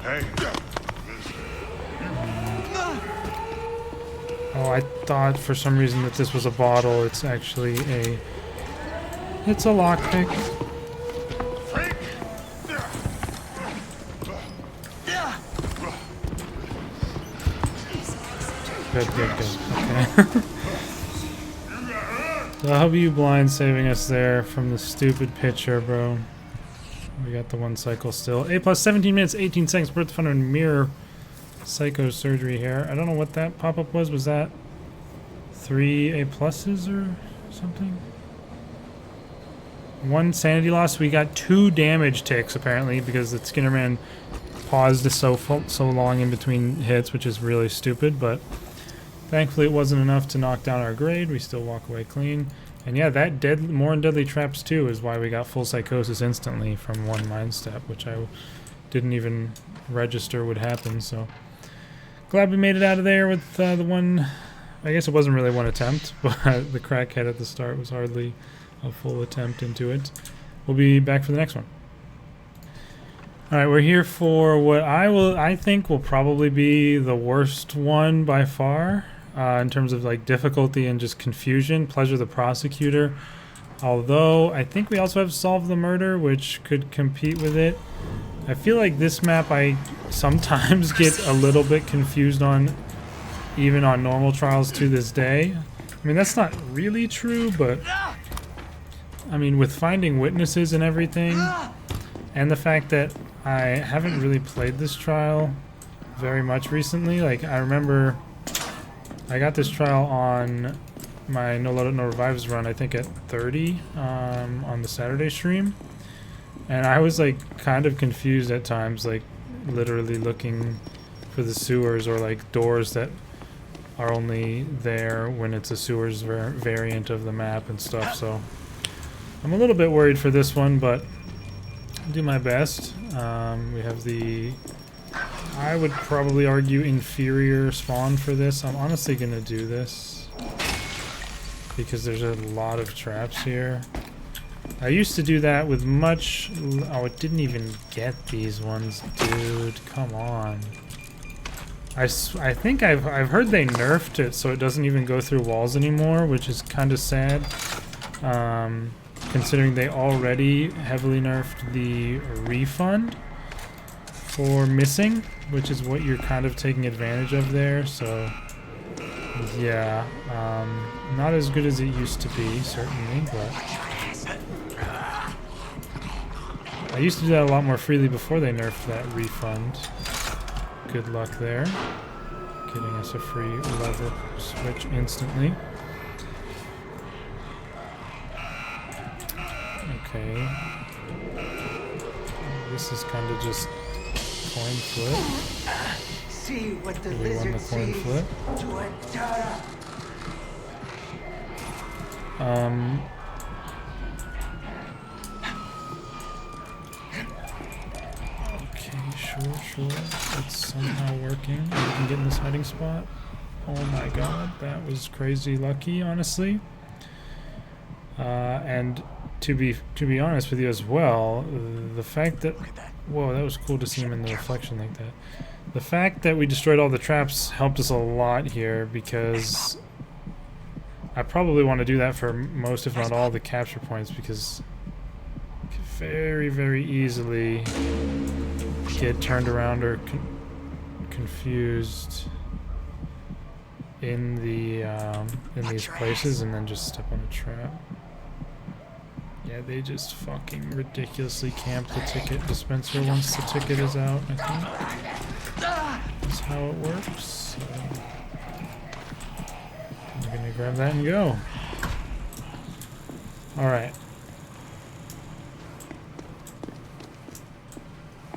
Hey. Oh, I thought for some reason that this was a bottle. It's actually a... It's a lockpick. Good, good, good. Okay. W blind saving us there from the stupid pitcher, bro. We got the 1 cycle still. A plus 17 minutes, 18 seconds. Pervert the Futterman mirror psycho surgery here. I don't know what that pop-up was. Was that 3 A pluses or something? 1 sanity loss. We got 2 damage ticks apparently because the Skinnerman paused so long in between hits, which is really stupid, but thankfully it wasn't enough to knock down our grade. We still walk away clean. And yeah, that more and deadly traps too is why we got full psychosis instantly from 1 mind step, which I didn't even register would happen. So glad we made it out of there with the one. I guess it wasn't really one attempt, but the crackhead at the start was hardly a full attempt into it. We'll be back for the next one. Alright, we're here for what I think will probably be the worst one by far, in terms of like difficulty and just confusion. Pleasure the Prosecutor. Although, I think we also have Solve the Murder, which could compete with it. I feel like this map I sometimes get a little bit confused on, even on normal trials to this day. I mean, that's not really true, but I mean, with finding witnesses and everything, and the fact that I haven't really played this trial very much recently. Like, I remember I got this trial on my No Loadout No Revives run, I think at 30 on the Saturday stream. And I was like kind of confused at times, like literally looking for the sewers or like doors that are only there when it's a sewers variant of the map and stuff. So I'm a little bit worried for this one, but I'll do my best. We have the, I would probably argue, inferior spawn for this. I'm honestly gonna do this because there's a lot of traps here. I used to do that with much... Oh, it didn't even get these ones, dude. Come on. I think I've heard they nerfed it so it doesn't even go through walls anymore, which is kind of sad. Considering they already heavily nerfed the refund for missing, which is what you're kind of taking advantage of there. So, yeah. Not as good as it used to be, certainly, but... I used to do that a lot more freely before they nerfed that refund. Good luck there. Getting us a free lever switch instantly. Okay. This is kind of just coin flip. See what the We won the lizard coin sees. flip. To a data. Sure. It's somehow working. We can get in this hiding spot. Oh my god, that was crazy lucky, honestly. And to be honest with you as well, the fact that... Whoa, that was cool to see him in the reflection like that. The fact that we destroyed all the traps helped us a lot here, because I probably want to do that for most, if not all, the capture points, because very, very easily get turned around or confused in the in these places and then just step on a trap. Yeah, they just fucking ridiculously camp the ticket dispenser once the ticket is out, I think. That's how it works. So I'm gonna grab that and go. Alright.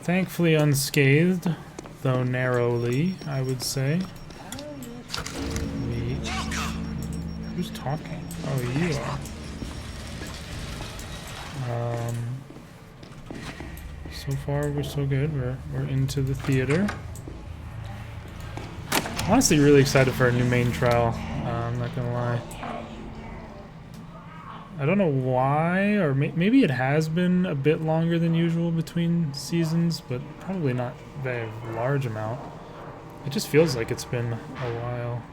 Thankfully unscathed, though narrowly, I would say. Who's talking? Oh, you are. So far, we're so good. We're into the theater. Honestly, really excited for our new main trial. I'm not gonna lie. I don't know why, or maybe it has been a bit longer than usual between seasons, but probably not a very large amount. It just feels like it's been a while.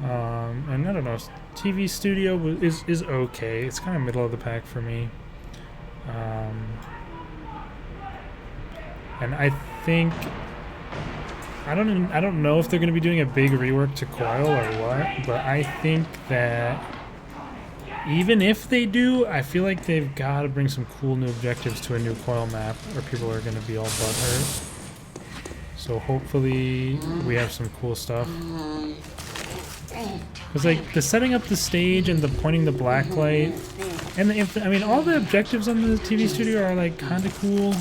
And I don't know, TV studio is okay. It's kind of middle of the pack for me. And I think I don't know if they're going to be doing a big rework to Coil or what, but I think that even if they do, I feel like they've got to bring some cool new objectives to a new Coil map, or people are going to be all butthurt. So hopefully we have some cool stuff. Because like the setting up the stage and the pointing the blacklight, and I mean all the objectives on the TV studio are like kind of cool.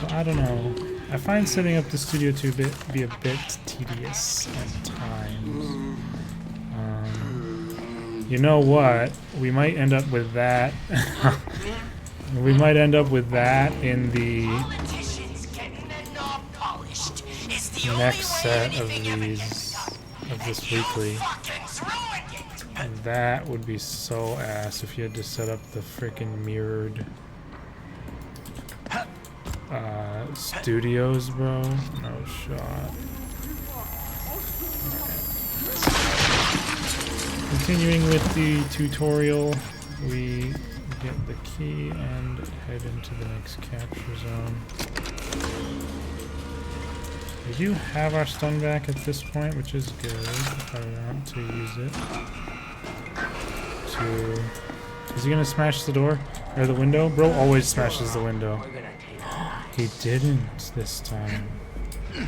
But I don't know. I find setting up the studio to be a bit tedious at times. You know what? We might end up with that We might end up with that in the next set of these, of this weekly. And that would be so ass if you had to set up the freaking mirrored studios, bro. No shot. Continuing with the tutorial, we get the key and head into the next capture zone. We do have our stun back at this point, which is good if I want to use it. Is he gonna smash the door? Or the window? Bro always smashes the window. He didn't this time. I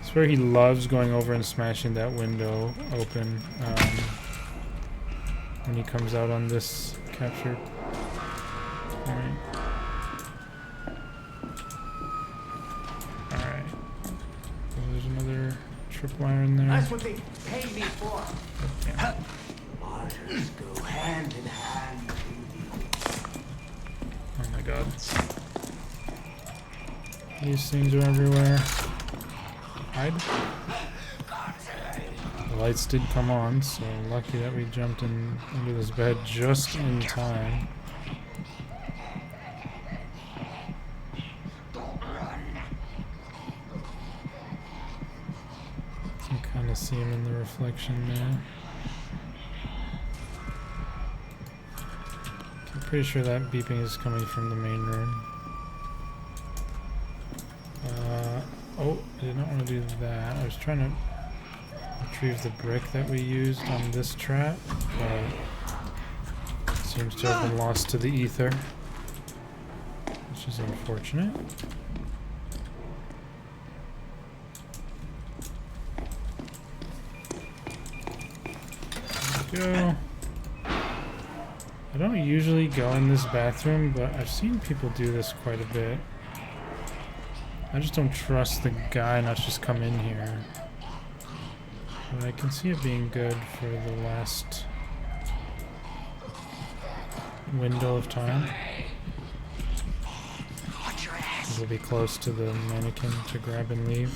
swear he loves going over and smashing that window open when he comes out on this capture. Alright. Alright. So there's another tripwire in there. That's what they pay me for. Yeah. Martyrs go hand in hand, baby. Oh my god. These things are everywhere. Hide. The lights did come on, so lucky that we jumped into this bed just in time. You can kind of see him in the reflection there. I'm pretty sure that beeping is coming from the main room. Oh, I did not want to do that. I was trying to retrieve the brick that we used on this trap, but it seems to have been lost to the ether, which is unfortunate. There we go. I don't usually go in this bathroom, but I've seen people do this quite a bit. I just don't trust the guy not just come in here. But I can see it being good for the last window of time. We'll be close to the mannequin to grab and leave.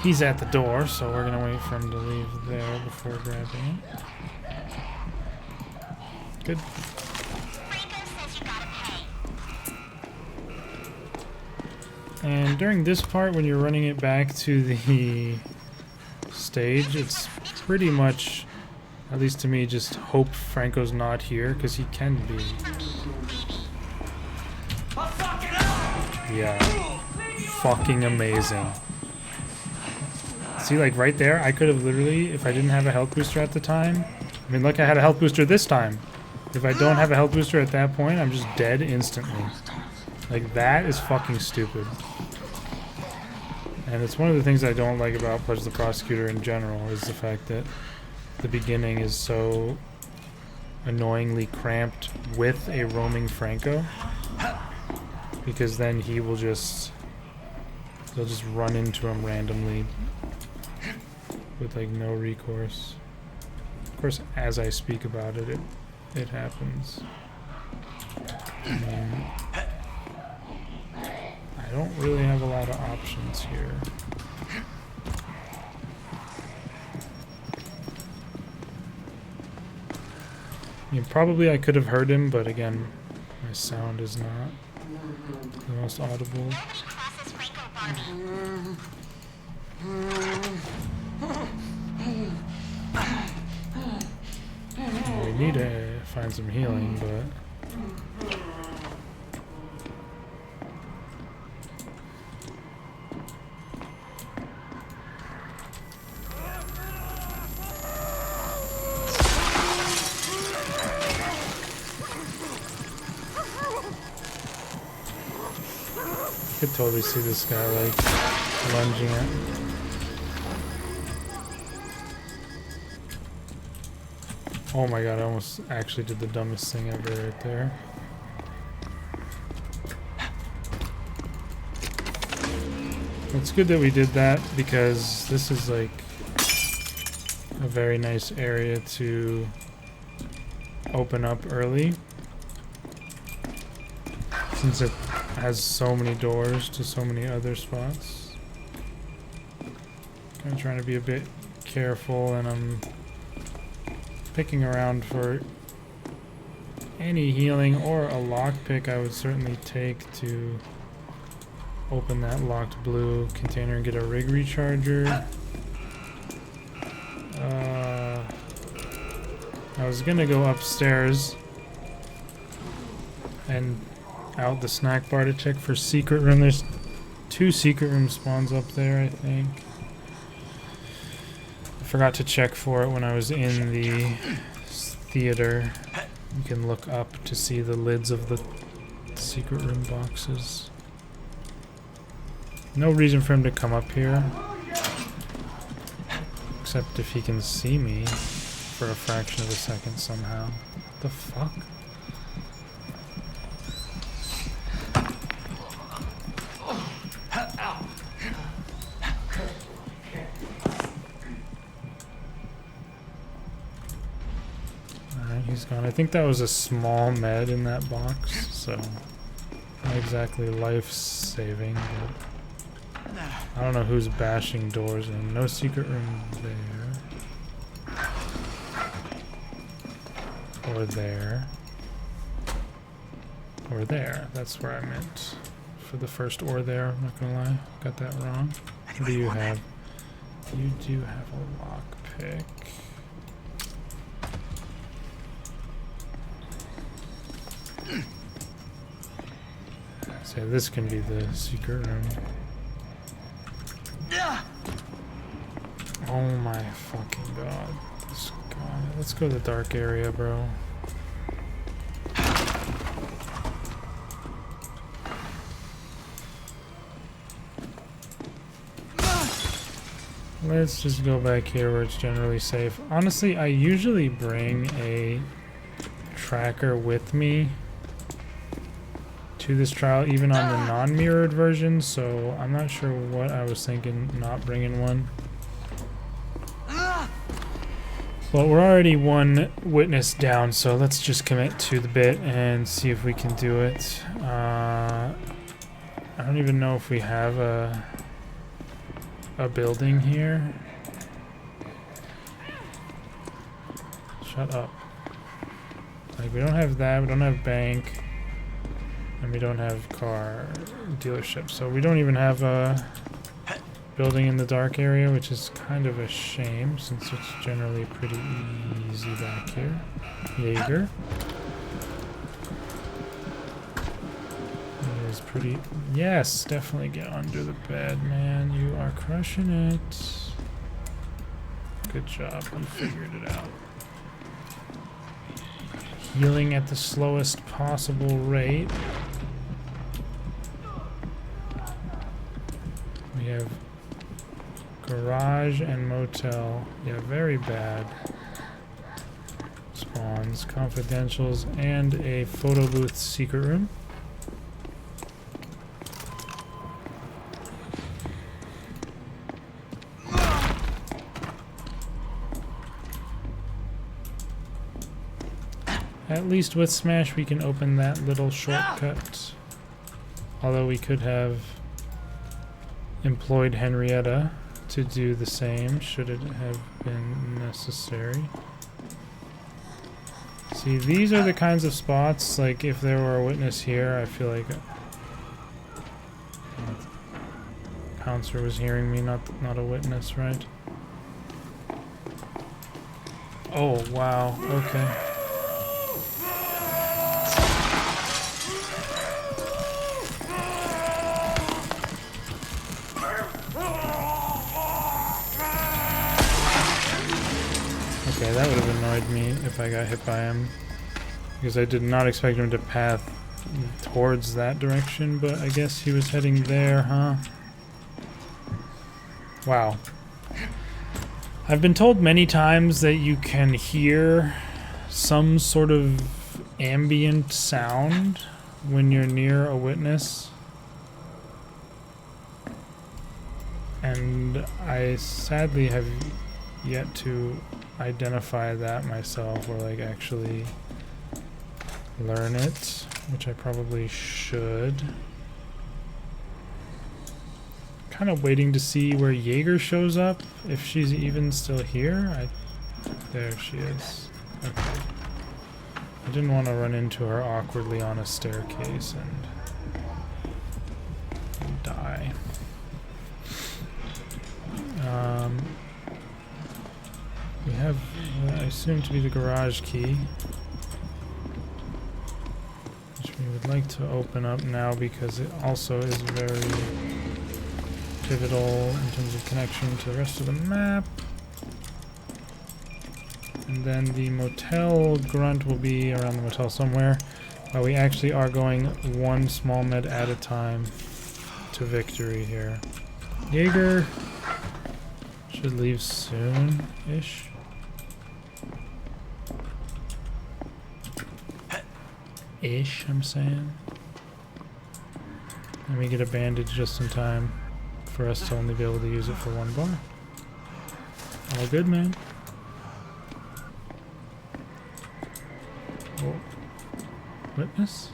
He's at the door, so we're gonna wait for him to leave there before grabbing it. Good. And during this part, when you're running it back to the stage, it's pretty much, at least to me, just hope Franco's not here, because he can be. Yeah. Fucking amazing. See, like right there, I could have literally, if I didn't have a health booster at the time, I mean, look, I had a health booster this time. If I don't have a health booster at that point, I'm just dead instantly. Like, that is fucking stupid. And it's one of the things I don't like about Pervert the Prosecutor in general, is the fact that the beginning is so annoyingly cramped with a roaming Franco. Because then he will just... they'll just run into him randomly with, like, no recourse. Of course, as I speak about it, it happens. I mean... I don't really have a lot of options here. I mean, probably I could have heard him, but again, my sound is not the most audible. Well, we need to find some healing, but... I could totally see this guy like lunging it. Oh my god, I almost actually did the dumbest thing ever right there. It's good that we did that because this is like a very nice area to open up early, since it has so many doors to so many other spots. I'm trying to be a bit careful, and I'm picking around for any healing or a lockpick I would certainly take to open that locked blue container and get a rig recharger. I was gonna go upstairs and out the snack bar to check for secret room. There's 2 secret room spawns up there, I think. I forgot to check for it when I was in the theater. You can look up to see the lids of the secret room boxes. No reason for him to come up here, except if he can see me for a fraction of a second somehow. What the fuck? Alright, he's gone. I think that was a small med in that box, so not exactly life-saving, but I don't know who's bashing doors in. No secret room there. Or there. Or there. That's where I meant for the first or there. I'm not gonna lie. Got that wrong. What do you have? You do have a lockpick. So this can be the secret room. Oh my fucking god. This guy. Let's go to the dark area, bro. Let's just go back here where it's generally safe. Honestly, I usually bring a tracker with me to this trial, even on the non-mirrored version, so I'm not sure what I was thinking not bringing one. Well, we're already 1 witness down, so let's just commit to the bit and see if we can do it. I don't even know if we have a building here. Shut up. Like, we don't have that, we don't have bank, and we don't have car dealership, so we don't even have a building in the dark area, which is kind of a shame since it's generally pretty easy back here. Jaeger. It is pretty... Yes, definitely get under the bed, man. You are crushing it. Good job. You figured it out. Healing at the slowest possible rate. We have garage and motel. Yeah, very bad. Spawns, confidentials, and a photo booth secret room. At least with Smash we can open that little shortcut. Although we could have employed Henrietta to do the same, should it have been necessary. See, these are the kinds of spots, like if there were a witness here, I feel like Pouncer was hearing me, not a witness, right? Oh, wow, okay. Okay, that would have annoyed me if I got hit by him, because I did not expect him to path towards that direction, but I guess he was heading there, huh? Wow. I've been told many times that you can hear some sort of ambient sound when you're near a witness, and I sadly have yet to identify that myself or like actually learn it, which I probably should. Kind of waiting to see where Jaeger shows up, if she's even still here. There she is. Okay. I didn't want to run into her awkwardly on a staircase and die. We have what I assume to be the garage key, which we would like to open up now because it also is very pivotal in terms of connection to the rest of the map. And then the motel grunt will be around the motel somewhere. We actually are going one small med at a time to victory here. Jaeger should leave soon-ish. I'm saying. Let me get a bandage just in time for us to only be able to use it for one bar. All good, man. Oh. Witness?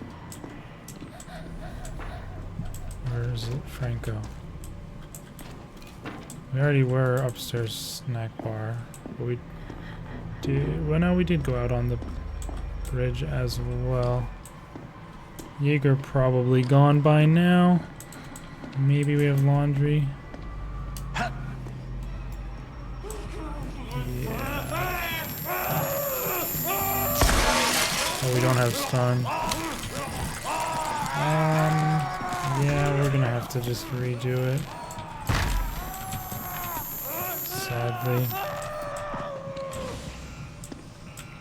Where is it? Franco. We already were upstairs snack bar, but we did. Well, no, we did go out on the bridge as well. Jaeger probably gone by now. Maybe we have laundry. Yeah. Oh, we don't have stun. Yeah, we're gonna have to just redo it. Sadly.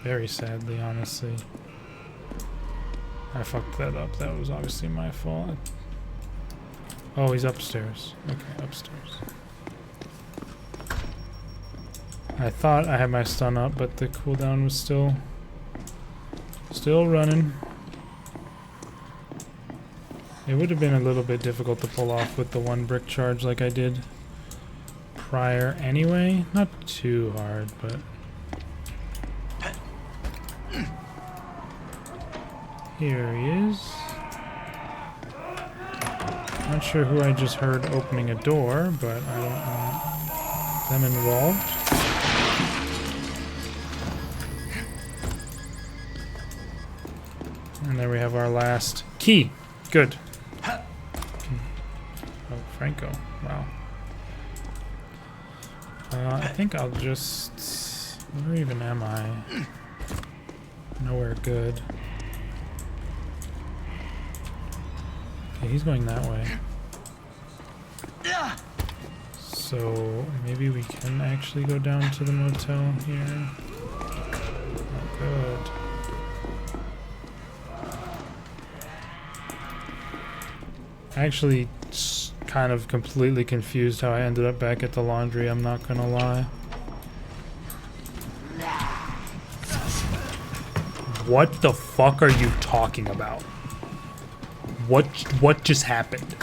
Very sadly, honestly. I fucked that up. That was obviously my fault. Oh, he's upstairs. Okay, upstairs. I thought I had my stun up, but the cooldown was still running. It would have been a little bit difficult to pull off with the one brick charge like I did prior anyway. Not too hard, but... Here he is. Not sure who I just heard opening a door, but I don't want them involved. And there we have our last key. Good. Oh, Franco. Wow. I think I'll just... Where even am I? Nowhere good. Okay, he's going that way. So maybe we can actually go down to the motel here. Oh, good. Actually, kind of completely confused how I ended up back at the laundry, I'm not gonna lie. What the fuck are you talking about? What just happened?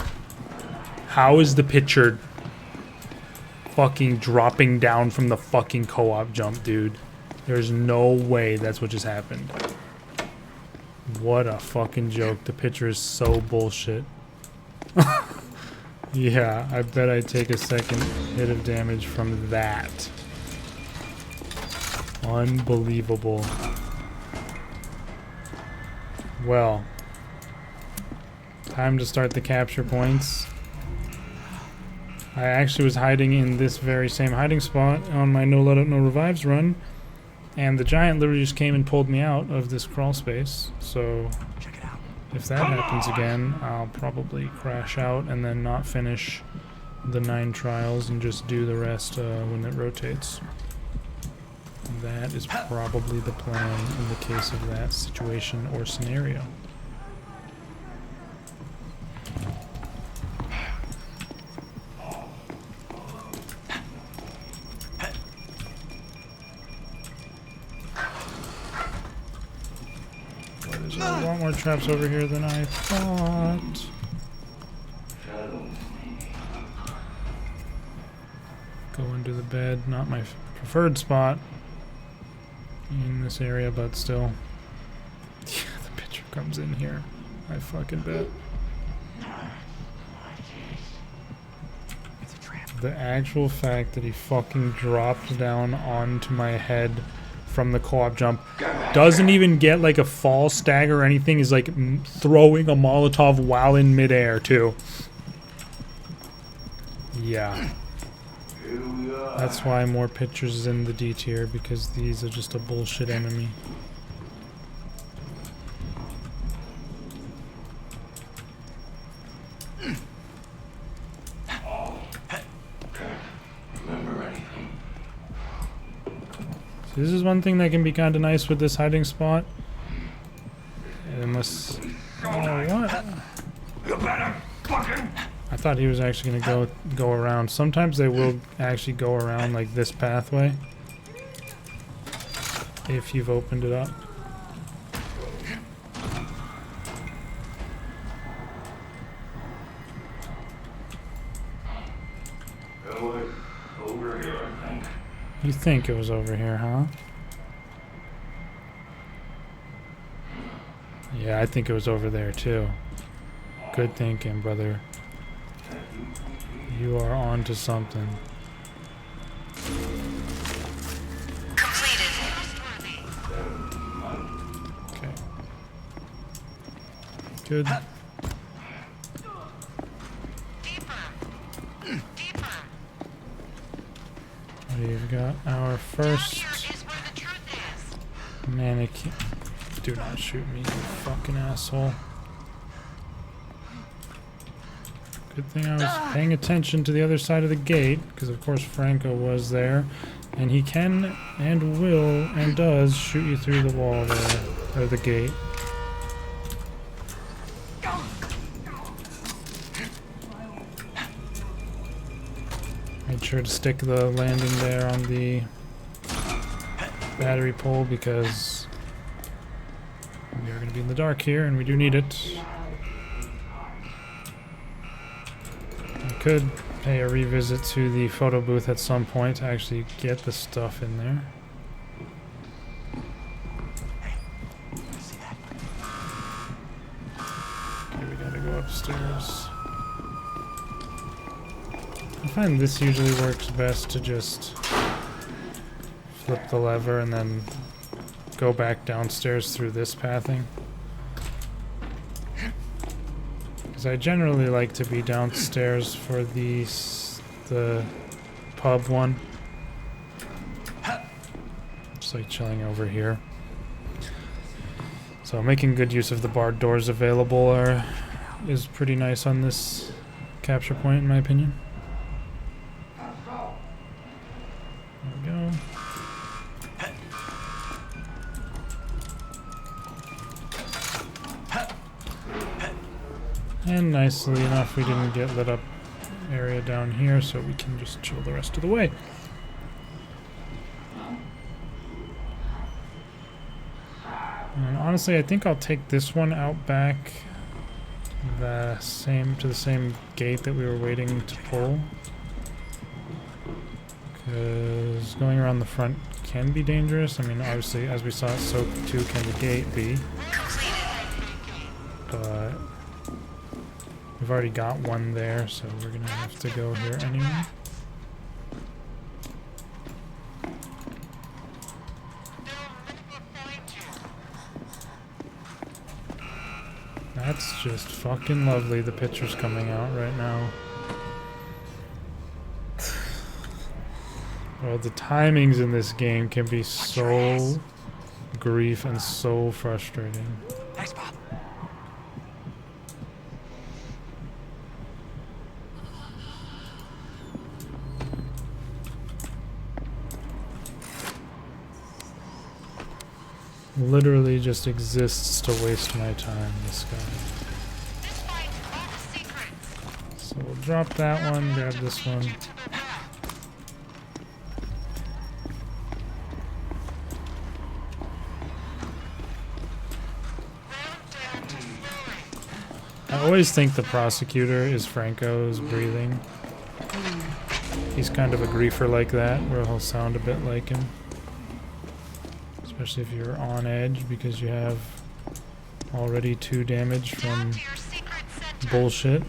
How is the picture fucking dropping down from the fucking co-op jump, dude? There's no way that's what just happened. What a fucking joke. The picture is so bullshit. Yeah, I bet I'd take a second hit of damage from that. Unbelievable. Well, time to start the capture points. I actually was hiding in this very same hiding spot on my no let up no revives run, and the giant literally just came and pulled me out of this crawl space. So if that happens again, I'll probably crash out and then not finish the 9 trials and just do the rest when it rotates. That is probably the plan in the case of that situation or scenario. There's a lot more traps over here than I thought. Go into the bed, not my preferred spot in this area, but still. Yeah, the picture comes in here. I fucking bet. The actual fact that he fucking dropped down onto my head from the co-op jump, doesn't even get like a fall stagger or anything, is like throwing a Molotov while in midair too. Yeah. That's why more pictures is in the D tier, because these are just a bullshit enemy. So this is one thing that can be kind of nice with this hiding spot. Unless... Oh, what? You better fucking... I thought he was actually going to go around. Sometimes they will actually go around like this pathway. If you've opened it up. Over here, I think. You think it was over here, huh? Yeah, I think it was over there too. Good thinking, brother. You are on to something. Okay. Good. We've got our first mannequin. Do not shoot me, you fucking asshole. Good thing I was paying attention to the other side of the gate, because of course Franco was there, and he can and will and does shoot you through the wall there, or the gate. Made sure to stick the landing there on the battery pole, because we are going to be in the dark here and we do need it. I could pay a revisit to the photo booth at some point to actually get the stuff in there. Okay, we gotta go upstairs. I find this usually works best to just flip the lever and then go back downstairs through this pathing. Because I generally like to be downstairs for the pub one. Just like chilling over here. So making good use of the barred doors available is pretty nice on this capture point, in my opinion. There we go. And nicely enough, we didn't get lit up area down here, so we can just chill the rest of the way. And honestly, I think I'll take this one out back to the same gate that we were waiting to pull. Because going around the front can be dangerous. I mean, obviously, as we saw, so too can the gate be. But we've already got one there, so we're gonna have to go here anyway. That's just fucking lovely, the pictures coming out right now. Well, the timings in this game can be so grief and so frustrating. Thanks, Bob. Literally just exists to waste my time, this guy. So we'll drop that one, grab this one. I always think the Prosecutor is Franco's breathing. He's kind of a griefer like that, where he'll sound a bit like him. Especially if you're on edge, because you have already 2 damage from bullshit.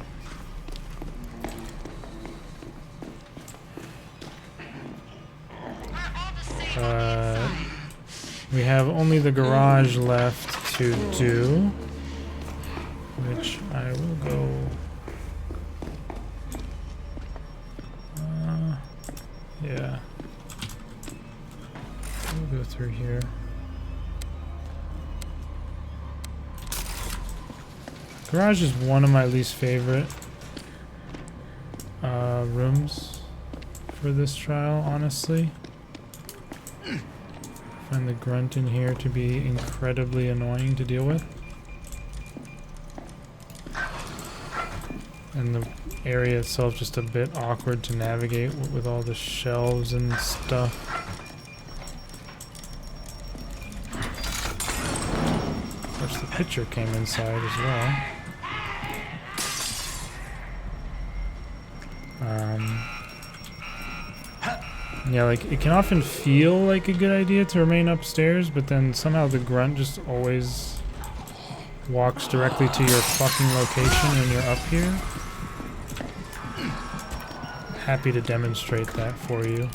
We have only the garage left to do, which I will go... yeah. We'll go through here. Garage is one of my least favorite rooms for this trial, honestly. I find the grunt in here to be incredibly annoying to deal with. And the area itself just a bit awkward to navigate with all the shelves and stuff. Of course, the picture came inside as well. Yeah, like, it can often feel like a good idea to remain upstairs, but then somehow the grunt just always walks directly to your fucking location when you're up here. Happy to demonstrate that for you.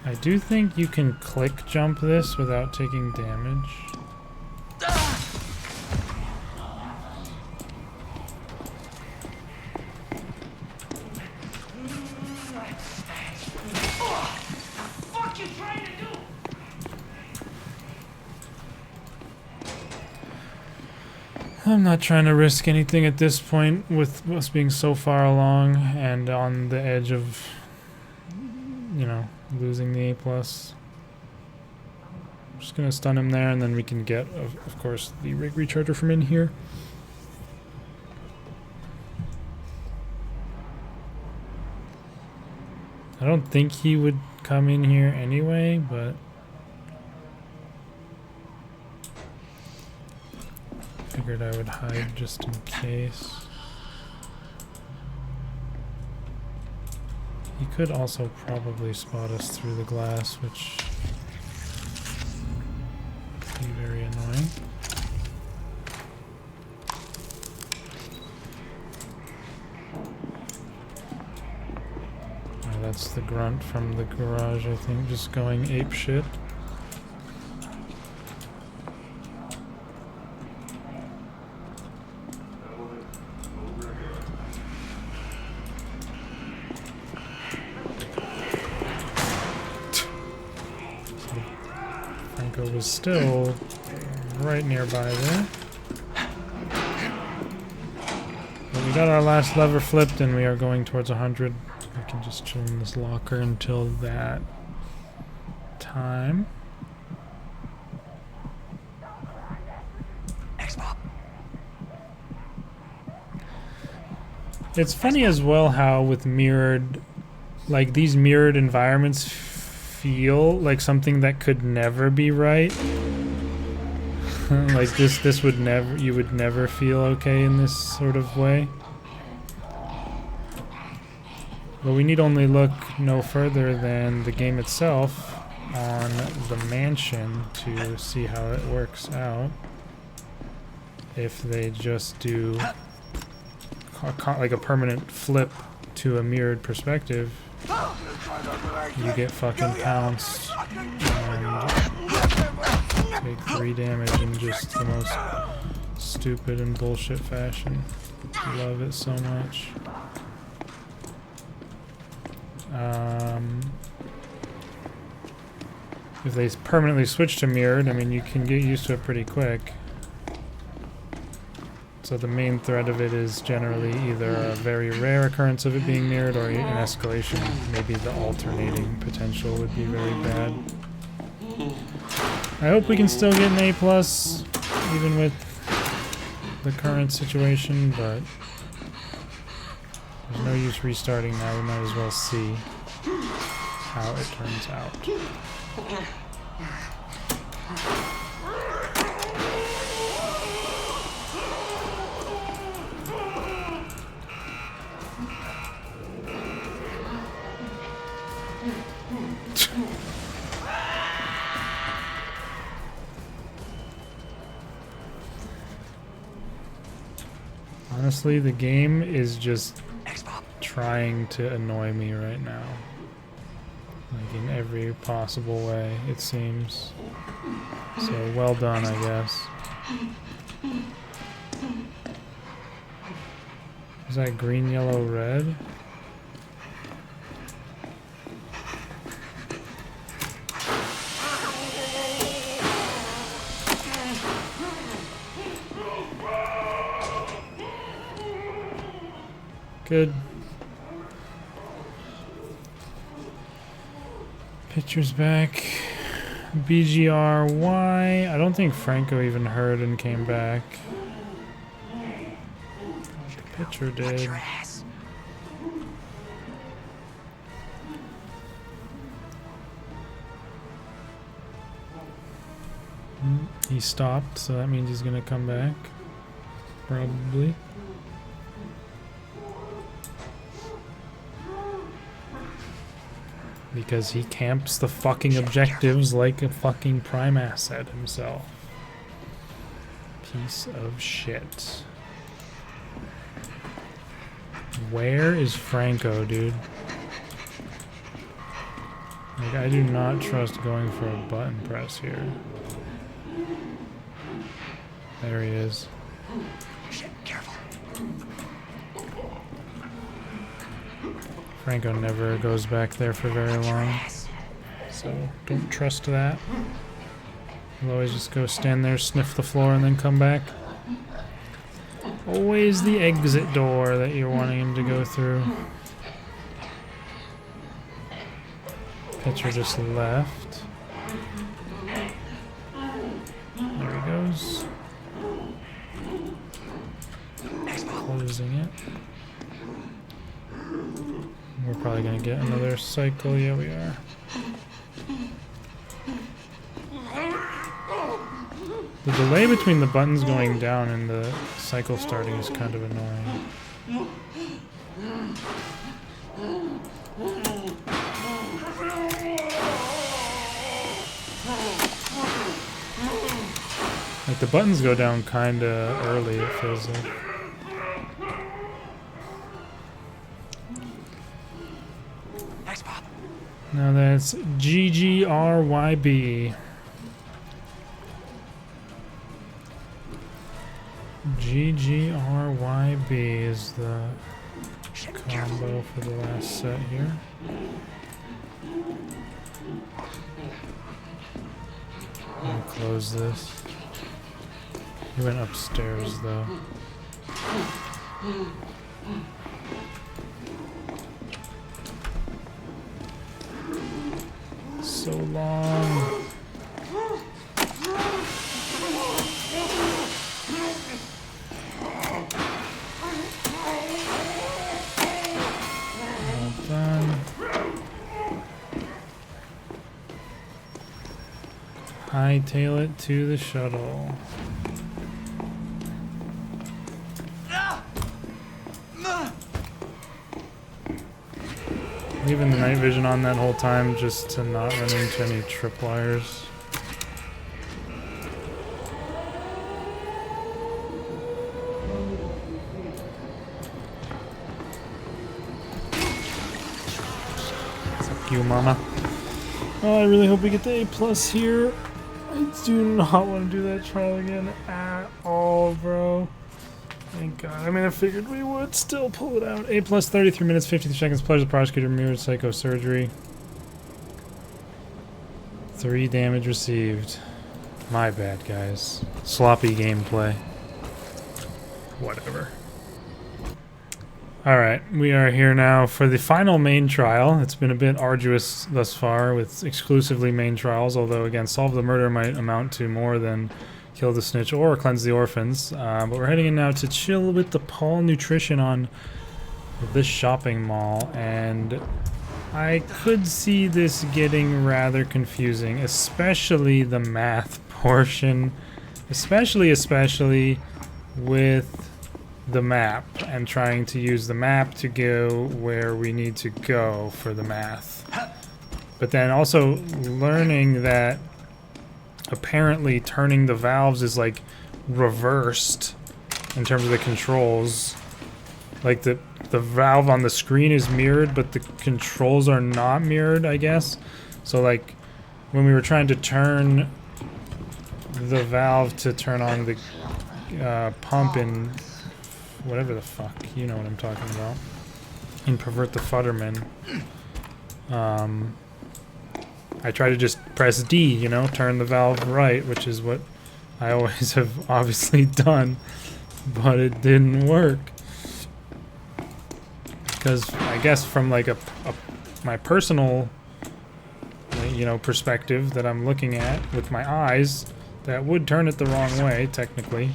I do think you can click jump this without taking damage. What you trying to do? I'm not trying to risk anything at this point with us being so far along and on the edge of, you know, losing the A+. I'm just gonna stun him there, and then we can get, of course, the rig recharger from in here. I don't think he would come in here anyway, but figured I would hide just in case. He could also probably spot us through the glass, which would be very annoying. Oh, that's the grunt from the garage, I think, just going apeshit. Was still right nearby there. But we got our last lever flipped and we are going towards 100. We can just chill in this locker until that time. It's funny as well how with mirrored, like these mirrored environments feel like something that could never be right. Like this would never, you would never feel okay in this sort of way. But we need only look no further than the game itself on the mansion to see how it works out. If they just do like a permanent flip to a mirrored perspective, you get fucking pounced and take 3 damage in just the most stupid and bullshit fashion. Love it so much. If they permanently switch to mirrored, I mean, you can get used to it pretty quick. So the main threat of it is generally either a very rare occurrence of it being mirrored or an escalation. Maybe the alternating potential would be very bad. I hope we can still get an A+, even with the current situation, but there's no use restarting now. We might as well see how it turns out. Honestly, the game is just trying to annoy me right now. Like in every possible way, it seems. So well done, I guess. Is that green, yellow, red? Good. Picture's back. BGRY. I don't think Franco even heard and came back. The picture did. He stopped, so that means he's gonna come back. Probably. Because he camps the fucking objectives like a fucking prime asset himself. Piece of shit. Where is Franco, dude? Like, I do not trust going for a button press here. There he is. Shit, careful. Franco never goes back there for very long, so don't trust that. He'll always just go stand there, sniff the floor, and then come back. Always the exit door that you're wanting him to go through. Pitcher just left. There he goes. Closing it. We're probably gonna get another cycle. Yeah, we are. The delay between the buttons going down and the cycle starting is kind of annoying. Like, the buttons go down kinda early, it feels like. Now that's GGRYB. GGRYB is the combo for the last set here. I'll close this. He went upstairs though. So long. All done. Hightail it to the shuttle. Leaving the night vision on that whole time just to not run into any tripwires. Fuck you, mama. Oh, I really hope we get the A+ here. I do not want to do that trial again at all, bro. Thank God. I mean, I figured we would still pull it out. A+, 33 minutes, 53 seconds. Pleasure, Prosecutor, mirrored psychosurgery. 3 damage received. My bad, guys. Sloppy gameplay. Whatever. Alright, we are here now for the final main trial. It's been a bit arduous thus far with exclusively main trials, although again, solve the murder might amount to more than kill the snitch or cleanse the orphans. But we're heading in now to chill with the Paul Nutrition on this shopping mall, and I could see this getting rather confusing, especially the math portion, especially with the map and trying to use the map to go where we need to go for the math. But then also learning that apparently turning the valves is like reversed in terms of the controls. Like the valve on the screen is mirrored, but the controls are not mirrored, I guess. So like when we were trying to turn the valve to turn on the pump in whatever the fuck, you know what I'm talking about, in Pervert the Futterman, I try to just press D, you know, turn the valve right, which is what I always have obviously done, but it didn't work. Because I guess from like my personal, you know, perspective that I'm looking at with my eyes, that would turn it the wrong way, technically.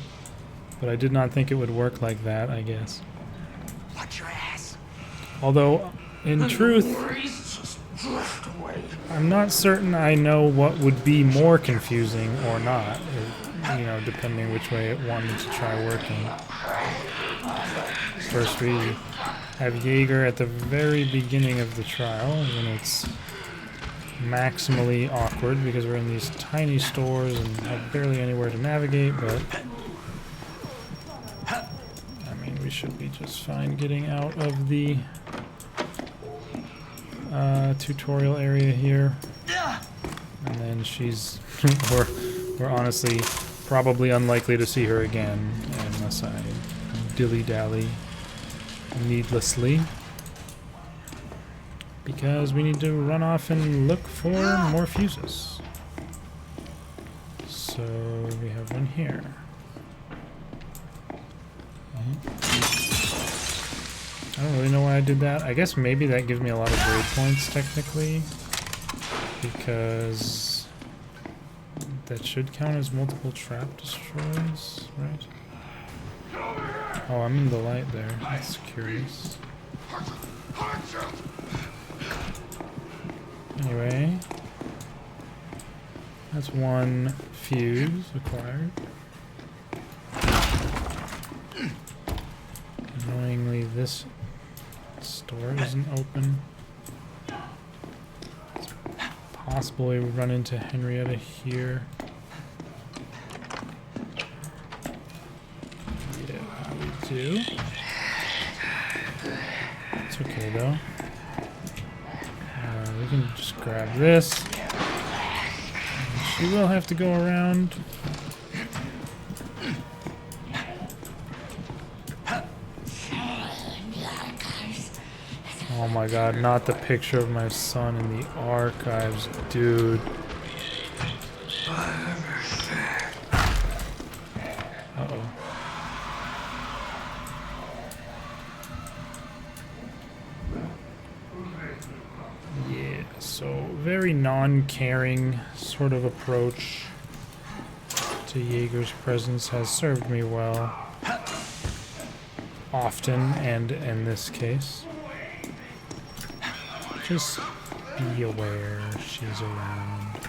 But I did not think it would work like that, I guess. Watch your ass. Although, in truth, I'm not certain I know what would be more confusing or not, you know, depending which way it wanted to try working. First we have Jaeger at the very beginning of the trial, and it's maximally awkward because we're in these tiny stores and have barely anywhere to navigate, but we should be just fine getting out of the tutorial area here. And then she's... we're honestly probably unlikely to see her again unless I dilly-dally needlessly. Because we need to run off and look for more fuses. So we have one here. I don't really know why I did that. I guess maybe that gives me a lot of grade points, technically. Because that should count as multiple trap destroys, right? Oh, I'm in the light there. That's curious. Anyway. That's one fuse acquired. Annoyingly, this store isn't open. It's possible we would run into Henrietta here. Yeah, we do. It's okay though. We can just grab this. She will have to go around. Oh my god, not the picture of my son in the archives, dude. Uh-oh. Yeah, so very non-caring sort of approach to Jaeger's presence has served me well. Often, and in this case. Just be aware she's around.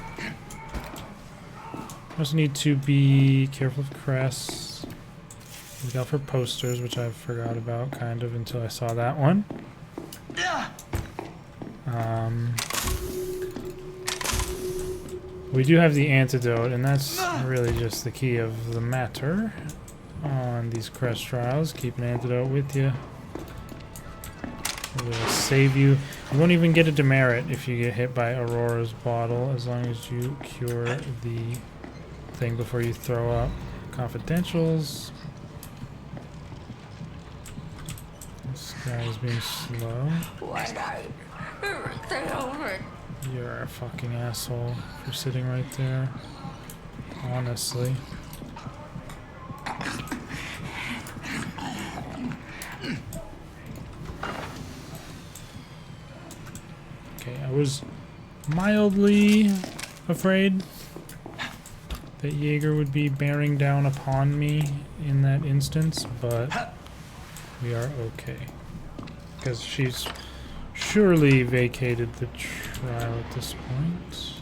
Also need to be careful of crests. Look out for posters, which I forgot about kind of until I saw that one. We do have the antidote, and that's really just the key of the matter on these crest trials. Keep an antidote with you. It will save you. You won't even get a demerit if you get hit by Aurora's bottle, as long as you cure the thing before you throw up. Confidentials. This guy is being slow. You're a fucking asshole for sitting right there. Honestly. was mildly afraid that Jaeger would be bearing down upon me in that instance, but we are okay. Because she's surely vacated the trial at this point.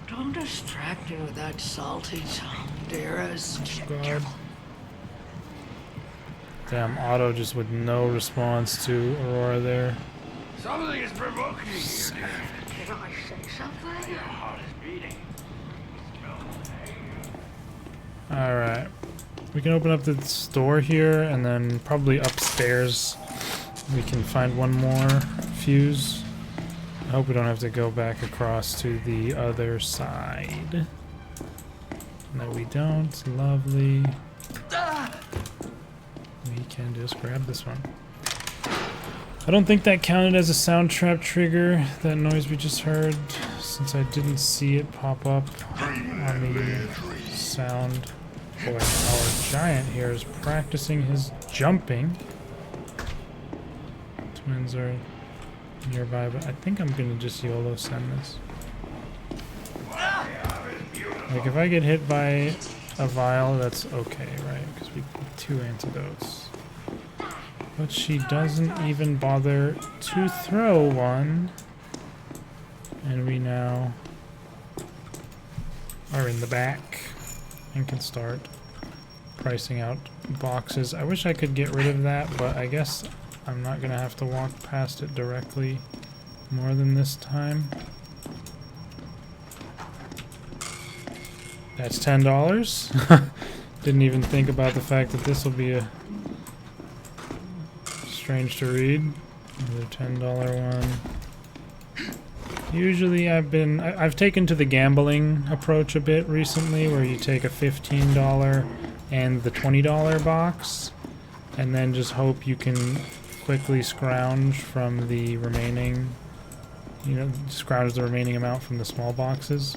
Don't distract me with that salty tongue, dearest. God. Damn, Otto just with no response to Aurora there. Something is provoking you. Can I say something? Your heart is beating. Alright. We can open up the store here, and then probably upstairs we can find one more fuse. I hope we don't have to go back across to the other side. No, we don't. Lovely. We can just grab this one. I don't think that counted as a sound trap trigger, that noise we just heard, since I didn't see it pop up on the sound. Boy, our giant here is practicing his jumping. Twins are nearby, but I think I'm gonna just YOLO send this. Like, if I get hit by a vial, that's okay, right? Because we get 2 antidotes. But she doesn't even bother to throw one. And we now are in the back and can start pricing out boxes. I wish I could get rid of that, but I guess I'm not gonna have to walk past it directly more than this time. That's $10. Didn't even think about the fact that this will be a strange to read. Another $10 one. Usually I've taken to the gambling approach a bit recently, where you take a $15 and the $20 box, and then just hope you can quickly scrounge from the remaining, scrounge the remaining amount from the small boxes.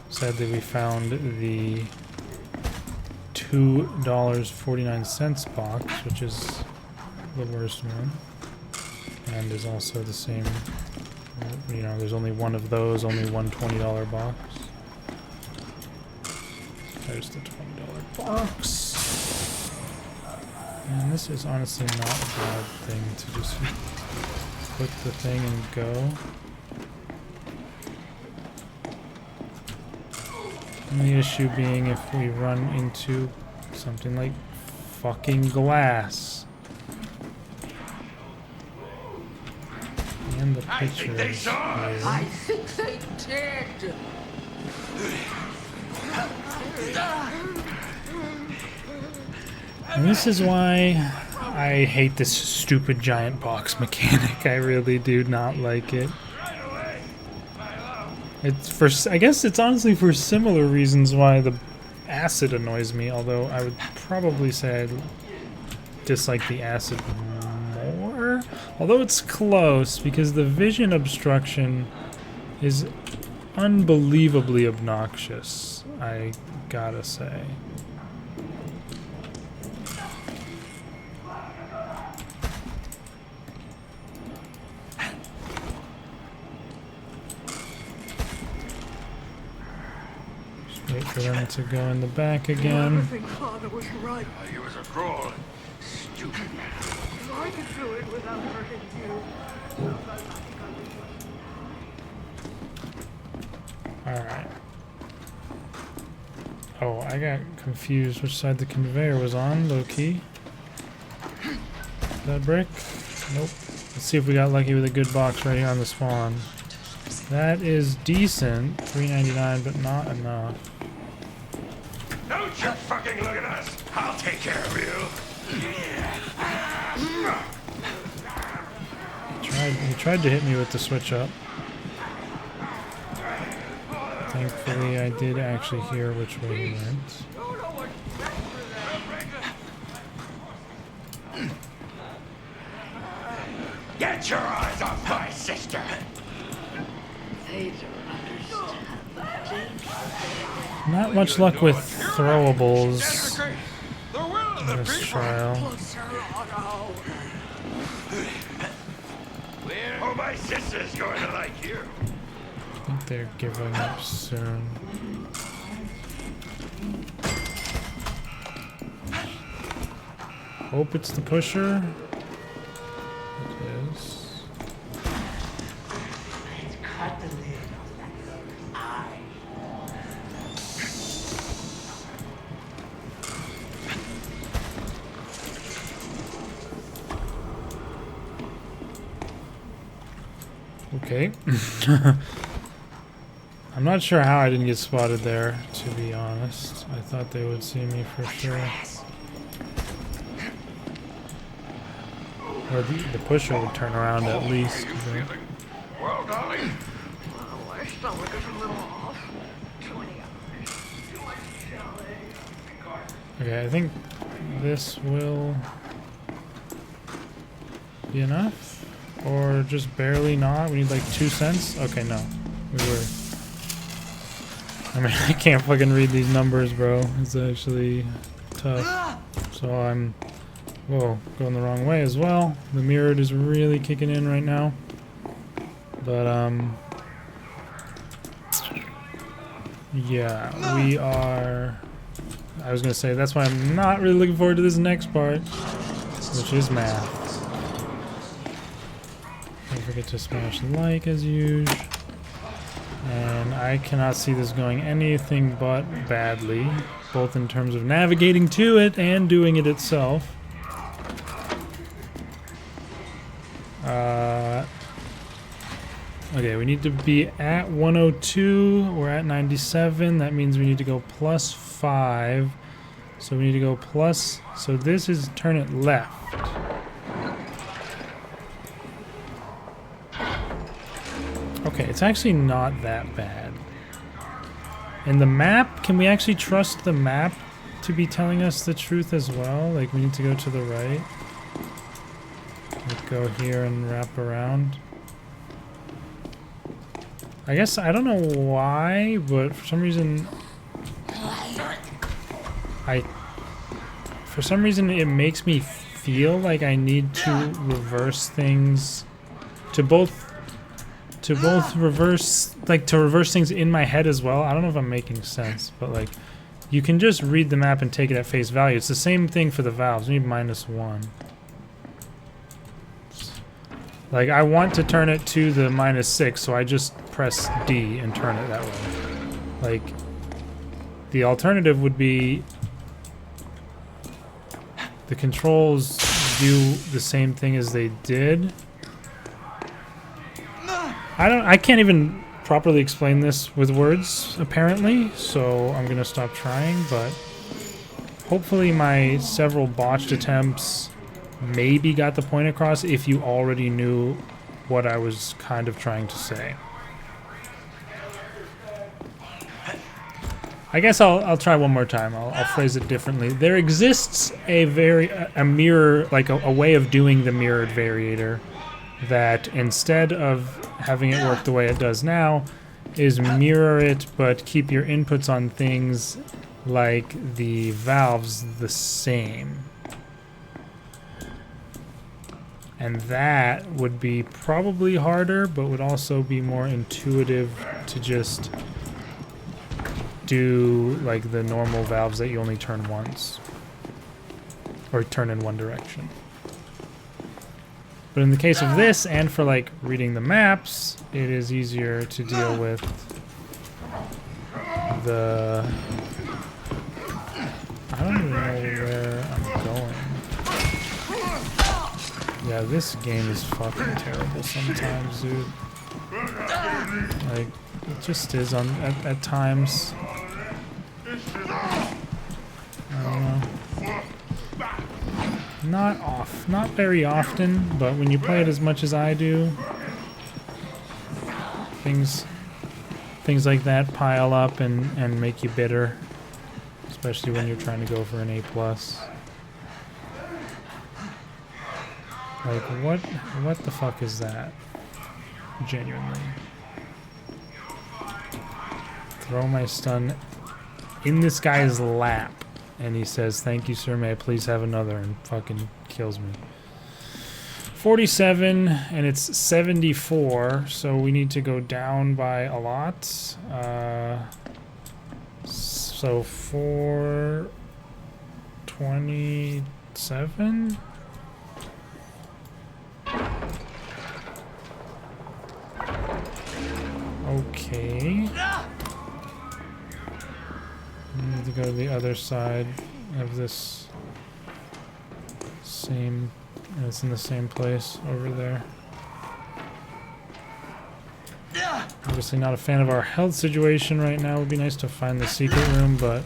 Sadly, we found the $2.49 box, which is the worst one, and is also the same. There's only one of those, only one $20 box. There's the $20 box. And this is honestly not a bad thing to just click the thing and go. And the issue being if we run into something like fucking glass. And the pictures. I think they did. And this is why I hate this stupid giant box mechanic. I really do not like it. I guess it's honestly for similar reasons why the acid annoys me, although I would probably say I dislike the acid more. Although it's close, because the vision obstruction is unbelievably obnoxious, I gotta say. Wait for them to go in the back again. I think Father was right. He was a crawl. Stupid man. I could do it without hurting you. Alright. Oh, I got confused which side the conveyor was on, low key. Is that brick? Nope. Let's see if we got lucky with a good box right here on the spawn. That is decent, $3.99, but not enough. Don't you fucking look at us! I'll take care of you! He tried to hit me with the switch up. Thankfully, I did actually hear which way he went. Get your eyes off my sister! They don't understand. Not much luck with throwables in this trial. Closer, Otto. Oh, my sister's going to like you. I think they're giving up soon. Hope it's the pusher. It is. Cut the lid off that eye. Okay. I'm not sure how I didn't get spotted there, to be honest. I thought they would see me for sure. Or the pusher would turn around at least. But... Well, darling. Oh, my stomach is a little off. 20 hours. Okay, I think this will be enough. Or just barely not. We need like 2 cents. Okay, no. We were... I mean, I can't fucking read these numbers, bro. It's actually tough. So I'm... Whoa, going the wrong way as well. The mirrored is really kicking in right now. But, yeah, we are... I was gonna say, that's why I'm not really looking forward to this next part, which is math. Don't forget to smash like as usual. And I cannot see this going anything but badly, both in terms of navigating to it and doing it itself. Okay, we need to be at 102. We're at 97. That means we need to go plus 5. So we need to go plus... So this is turn it left. Okay, it's actually not that bad. And the map, can we actually trust the map to be telling us the truth as well? Like, we need to go to the right. Like, go here and wrap around. I guess, I don't know why, but for some reason... For some reason, it makes me feel like I need to reverse things... To both reverse, like, to reverse things in my head as well. I don't know if I'm making sense, but, like, you can just read the map and take it at face value. It's the same thing for the valves. We need -1. Like, I want to turn it to the -6, so I just press D and turn it that way. Like, the alternative would be the controls do the same thing as they did. I can't even properly explain this with words, apparently, so I'm gonna stop trying, but hopefully my several botched attempts maybe got the point across if you already knew what I was kind of trying to say. I guess I'll try one more time. I'll phrase it differently. There exists a mirror, like a way of doing the mirrored variator that instead of having it work the way it does now is mirror it but keep your inputs on things like the valves the same. And that would be probably harder, but would also be more intuitive to just do like the normal valves that you only turn once. Or turn in one direction. But in the case of this, and for like reading the maps, it is easier to deal with the... I don't even know where I'm going. Yeah, this game is fucking terrible sometimes, dude. Like, it just is at times. I don't know. Not very often, but when you play it as much as I do, things like that pile up and make you bitter, especially when you're trying to go for an A+. Like, what the fuck is that? Genuinely. Throw my stun in this guy's lap. And he says, "Thank you, sir. May I please have another?" And fucking kills me. 47 and it's 74, so we need to go down by a lot. So 427. Okay. I need to go to the other side of this same. It's in the same place over there. Obviously not a fan of our health situation right now. It would be nice to find the secret room, but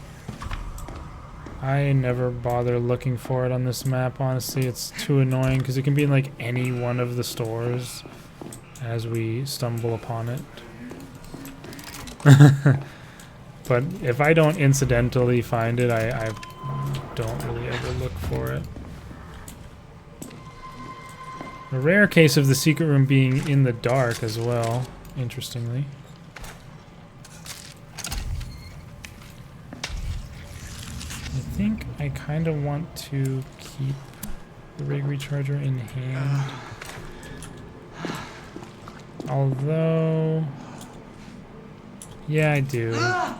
I never bother looking for it on this map, honestly. It's too annoying because it can be in like any one of the stores as we stumble upon it. But if I don't incidentally find it, I don't really ever look for it. A rare case of the secret room being in the dark as well, interestingly. I think I kind of want to keep the rig recharger in hand. Although, yeah, I do. I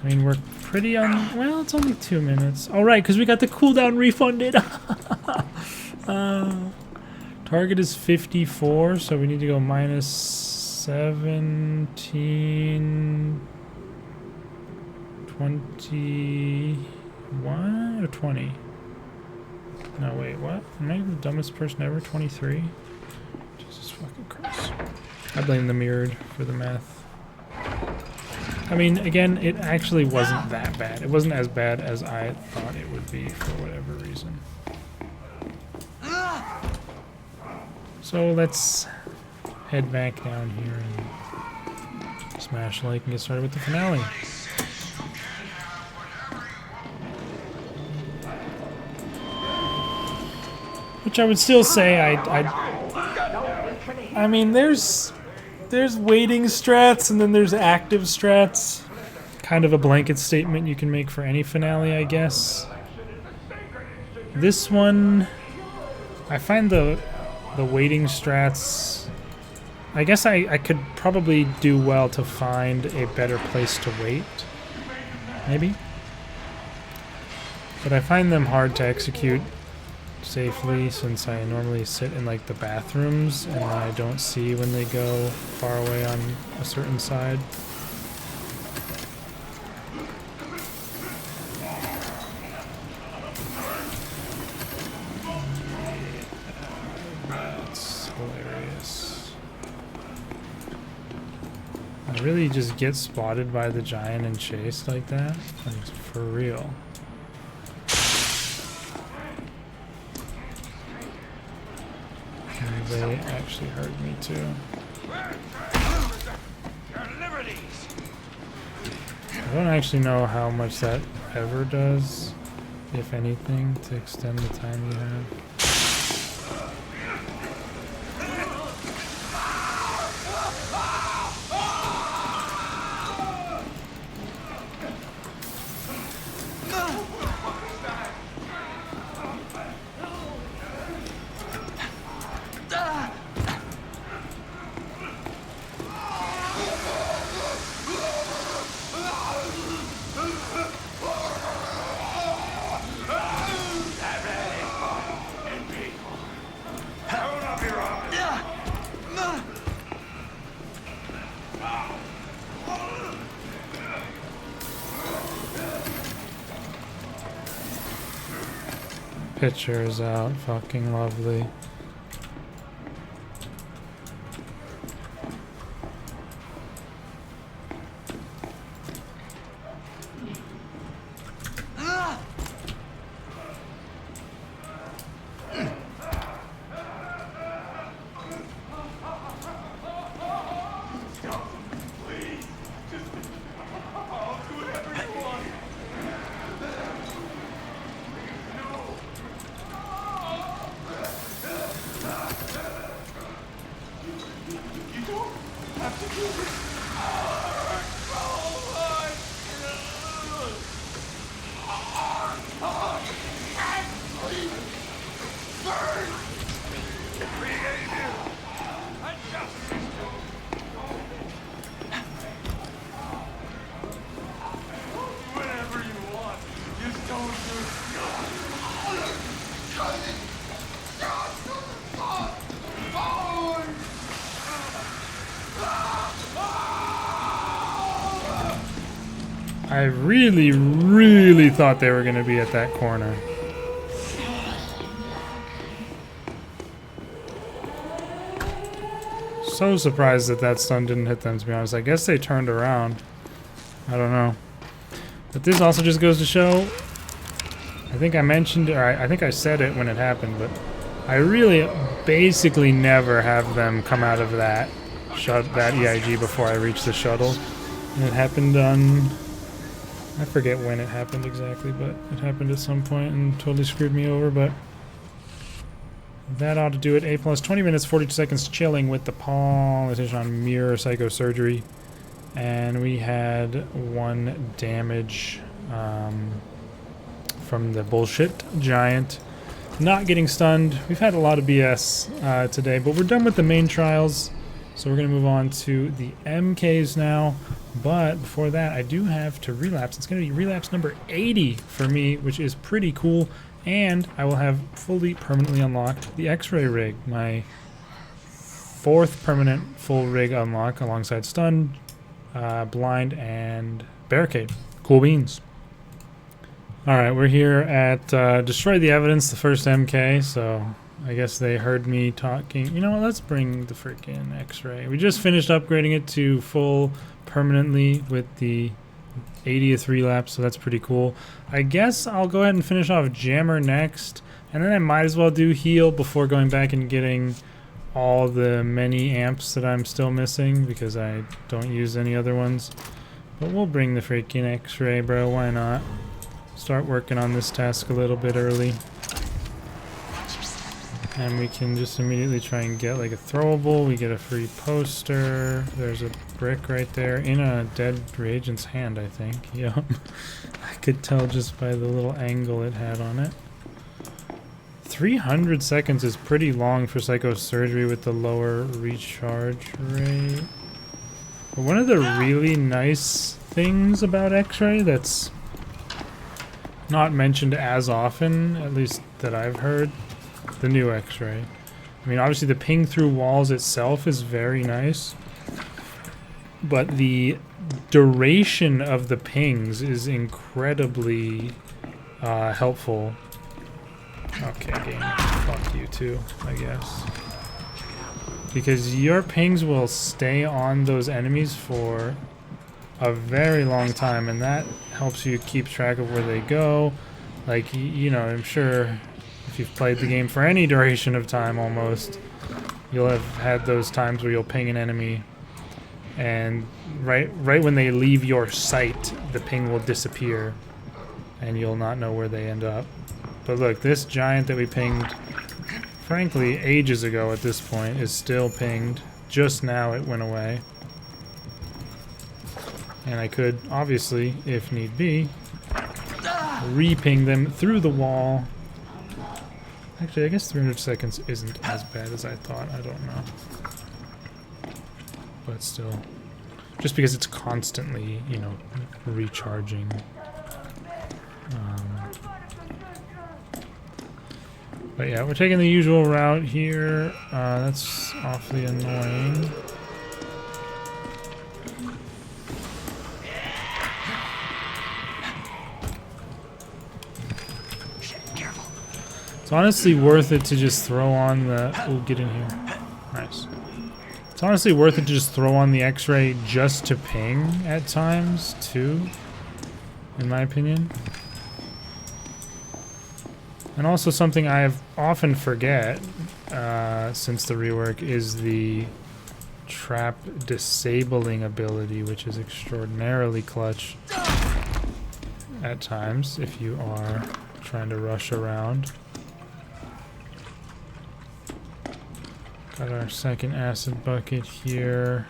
mean, we're pretty on, well, it's only 2 minutes. All right, because we got the cooldown refunded. Target is 54, so we need to go minus 17, 21 or 20? No, wait, what? Am I the dumbest person ever? 23? Jesus fucking Christ. I blame the mirrored for the math. I mean, again, it actually wasn't that bad. It wasn't as bad as I thought it would be for whatever reason. So let's head back down here and smash like and get started with the finale. Which I would still say I mean, there's waiting strats and then there's active strats. Kind of a blanket statement you can make for any finale, I guess. This one, I find the waiting strats, I guess I could probably do well to find a better place to wait, maybe. But I find them hard to execute safely since I normally sit in like the bathrooms and I don't see when they go far away on a certain side. Really just get spotted by the giant and chased like that? Like, for real. And they actually hurt me too. I don't actually know how much that ever does, if anything, to extend the time you have. Picture is out, fucking lovely. I really, really thought they were going to be at that corner. So surprised that that stun didn't hit them, to be honest. I guess they turned around. I don't know. But this also just goes to show, I think I mentioned, or I think I said it when it happened, but I really basically never have them come out of that EIG before I reach the shuttle. And it happened on, I forget when it happened exactly, but it happened at some point and totally screwed me over, but that ought to do it. A plus 20 minutes, 42 seconds chilling with the politician on mirror psychosurgery. And we had 1 damage from the bullshit giant. Not getting stunned. We've had a lot of BS today, but we're done with the main trials. So we're going to move on to the MKs now. But before that, I do have to relapse. It's going to be relapse number 80 for me, which is pretty cool. And I will have fully permanently unlocked the X-ray rig, my 4th permanent full rig unlock alongside stun, blind, and barricade. Cool beans. Alright, we're here at Destroy the Evidence, the first MK, so I guess they heard me talking. You know what, let's bring the freaking X-ray. We just finished upgrading it to full permanently with the 80th relapse, so that's pretty cool. I guess I'll go ahead and finish off Jammer next, and then I might as well do heal before going back and getting all the many amps that I'm still missing, because I don't use any other ones. But we'll bring the freaking X-ray, bro, why not? Start working on this task a little bit early. And we can just immediately try and get like a throwable. We get a free poster. There's a brick right there in a dead reagent's hand, I think. Yep. I could tell just by the little angle it had on it. 300 seconds is pretty long for psychosurgery with the lower recharge rate. But one of the really nice things about X-ray that's not mentioned as often, at least that I've heard, the new X-ray. I mean, obviously the ping through walls itself is very nice, but the duration of the pings is incredibly helpful. Okay, game. Fuck you too, I guess. Because your pings will stay on those enemies for a very long time, and that helps you keep track of where they go. Like, you know, I'm sure if you've played the game for any duration of time almost, you'll have had those times where you'll ping an enemy and right when they leave your sight, the ping will disappear and you'll not know where they end up. But look, this giant that we pinged, frankly, ages ago at this point, is still pinged. Just now it went away. And I could, obviously, if need be, re-ping them through the wall. Actually, I guess 300 seconds isn't as bad as I thought. I don't know. But still. Just because it's constantly, you know, recharging. But yeah, we're taking the usual route here. That's awfully annoying. It's honestly worth it to just throw on the... Oh, get in here. Nice. It's honestly worth it to just throw on the X-ray just to ping at times, too. In my opinion. And also something I have often forget since the rework is the trap disabling ability, which is extraordinarily clutch at times if you are trying to rush around. Got our second acid bucket here.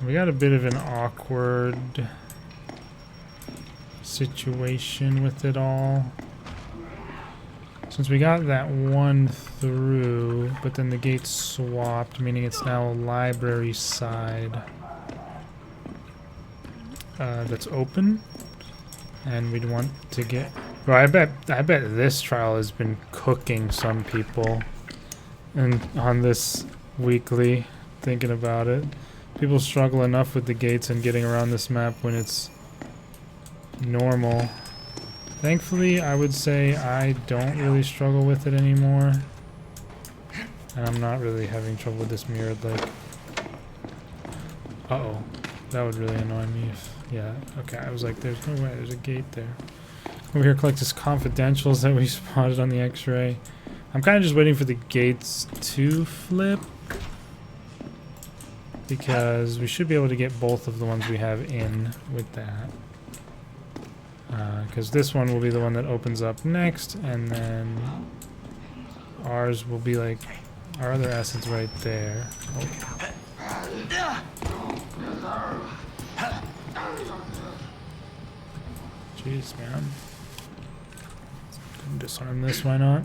We got a bit of an awkward situation with it all. Since we got that one through, but then the gate swapped, meaning it's now a library side that's open. And we'd want to get... Bro, I bet this trial has been cooking some people. And on this weekly, thinking about it, people struggle enough with the gates and getting around this map when it's normal. Thankfully, I would say I don't really struggle with it anymore. And I'm not really having trouble with this mirrored leg. Uh-oh. That would really annoy me if... Yeah, okay, I was like, there's no way, there's a gate there. Over here, collect his confidentials that we spotted on the x-ray. I'm kind of just waiting for the gates to flip. Because we should be able to get both of the ones we have in with that. Because this one will be the one that opens up next, and then ours will be like our other asset's right there. Oh. Jeez, man. Couldn't disarm this, why not?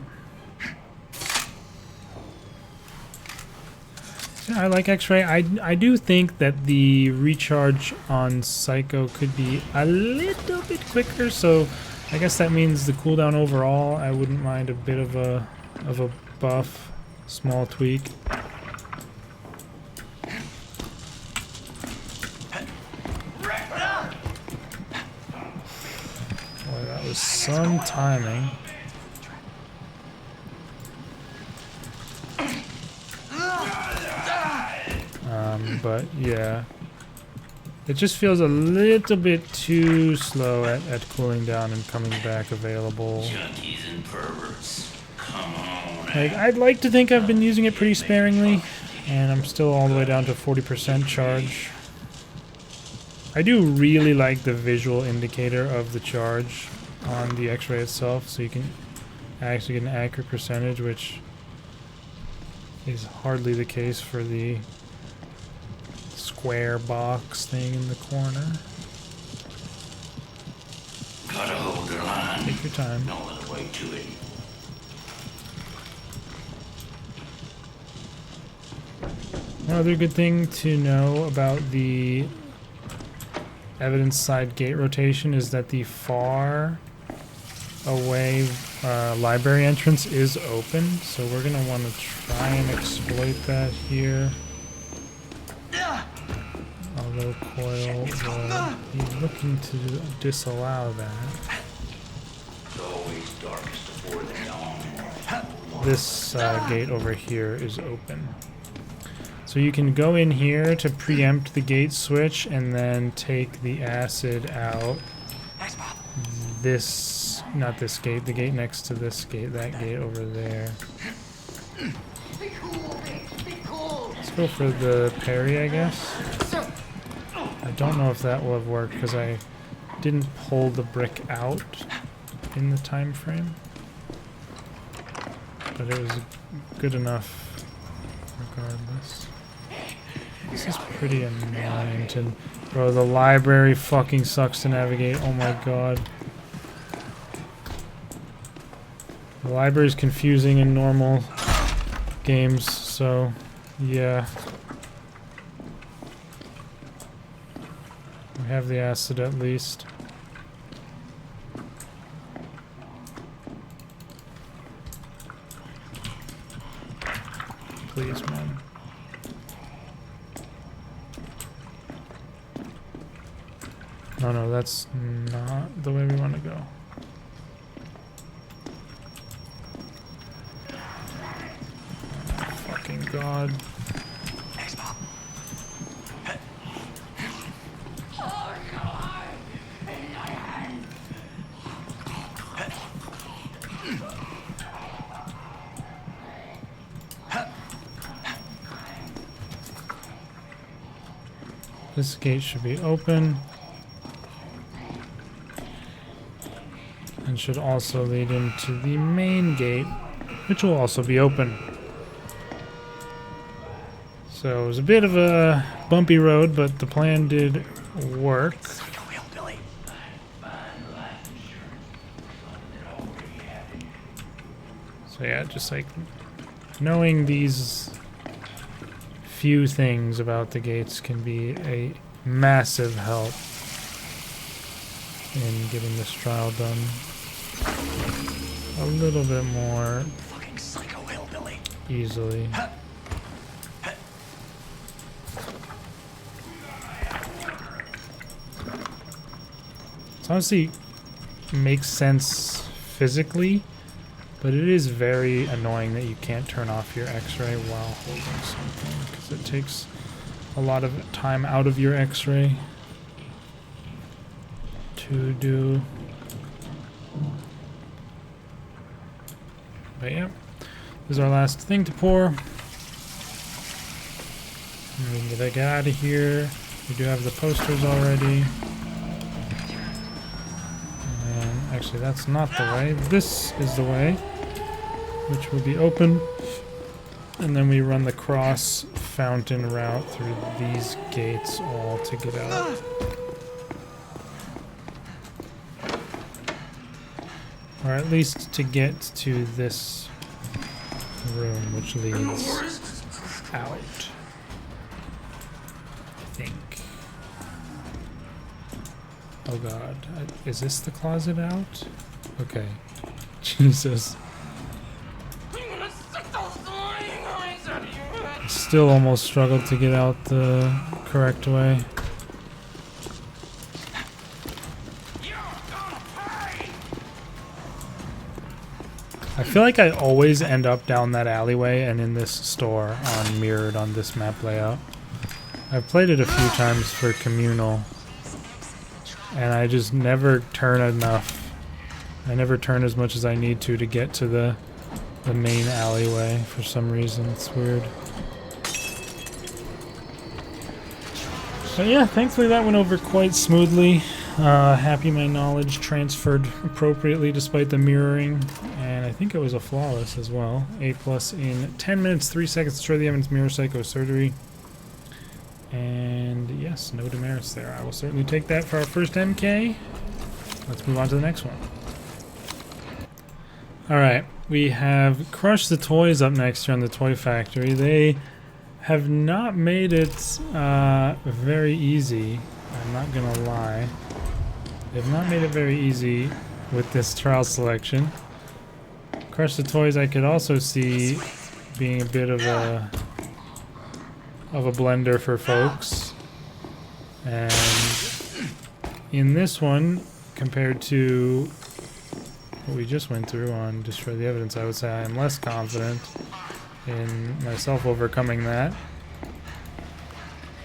Yeah, I like X-Ray. I do think that the recharge on Psycho could be a little bit quicker, so I guess that means the cooldown overall, I wouldn't mind a bit of a buff, small tweak. Boy, that was some timing. But yeah, it just feels a little bit too slow at cooling down and coming back available. Junkies and perverts. Come on. Like, I'd like to think I've been using it pretty sparingly, and I'm still all the way down to 40% charge. I do really like the visual indicator of the charge on the X-ray itself, so you can actually get an accurate percentage, which is hardly the case for the square box thing in the corner. Gotta hold their line. Take your time. No other way to it. Another good thing to know about the evidence side gate rotation is that the far away library entrance is open, so we're gonna want to try and exploit that here. Although Coil will be looking to disallow that. This gate over here is open. So you can go in here to preempt the gate switch and then take the acid out. This, not this gate, the gate next to this gate, that gate over there. Let's go for the parry, I guess. I don't know if that will have worked because I didn't pull the brick out in the time frame. But it was good enough regardless. This is pretty annoying to... Bro, the library fucking sucks to navigate. Oh my god. The library is confusing in normal games, so yeah. We have the acid at least. Please, man. No, that's not the way we want to go. Oh, fucking god. This gate should be open. And should also lead into the main gate, which will also be open. So it was a bit of a bumpy road, but the plan did work. So yeah, just like knowing these few things about the gates can be a massive help in getting this trial done a little bit more easily. It's honestly makes sense physically, but it is very annoying that you can't turn off your X-ray while holding something, because it takes a lot of time out of your X-ray to do. But yeah, this is our last thing to pour. And we can get out of here. We do have the posters already. And actually, that's not the way. This is the way, which will be open. And then we run the cross fountain route through these gates all to get out. Or at least to get to this room, which leads out. I think. Oh god. Is this the closet out? Okay. Jesus. I still almost struggled to get out the correct way. I feel like I always end up down that alleyway and in this store on mirrored on this map layout. I've played it a few times for communal, and I just never turn enough. I never turn as much as I need to get to the main alleyway for some reason. It's weird. But yeah, thankfully that went over quite smoothly. Happy my knowledge transferred appropriately despite the mirroring, and I think it was a flawless as well. A+ in 10 minutes, 3 seconds. Destroy the evidence, mirror psycho surgery. And yes, no demerits there. I will certainly take that for our first MK. Let's move on to the next one. Alright, we have Crush the Toys up next here on the Toy Factory. They have not made it very easy. I'm not gonna lie. They've not made it very easy with this trial selection. Crush the Toys I could also see being a bit of a blender for folks. And in this one, compared to what we just went through on Destroy the Evidence, I would say I am less confident in myself overcoming that.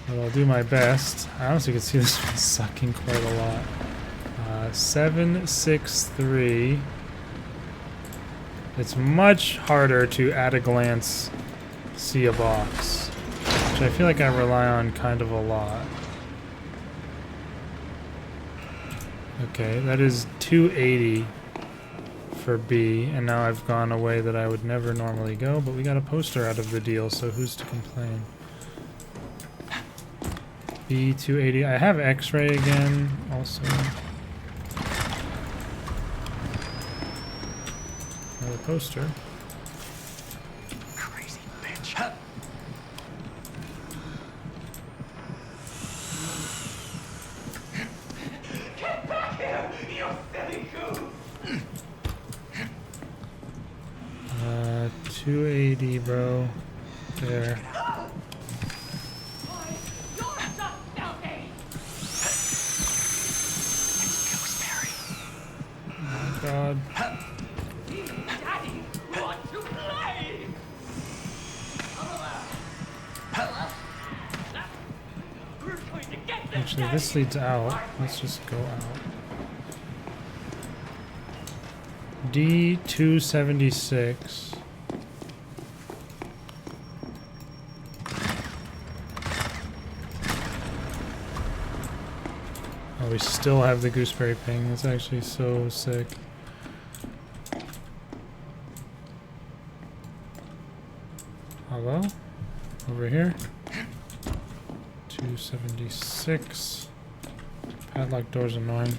But I'll do my best. I honestly can see this one sucking quite a lot. 763. It's much harder to at a glance see a box, which I feel like I rely on kind of a lot. Okay, that is 280 for B, and now I've gone a way that I would never normally go, but we got a poster out of the deal, so who's to complain? B 280. I have X-ray again, also. Another poster. Crazy bitch. Get back here, you silly goose! 280, bro. There. Oh god. Daddy, want to play? We're going to get this. Actually, this leads out. Let's just go out. D276. Oh, we still have the gooseberry ping. That's actually so sick. Hello? Over here. 276. Padlock door's annoying.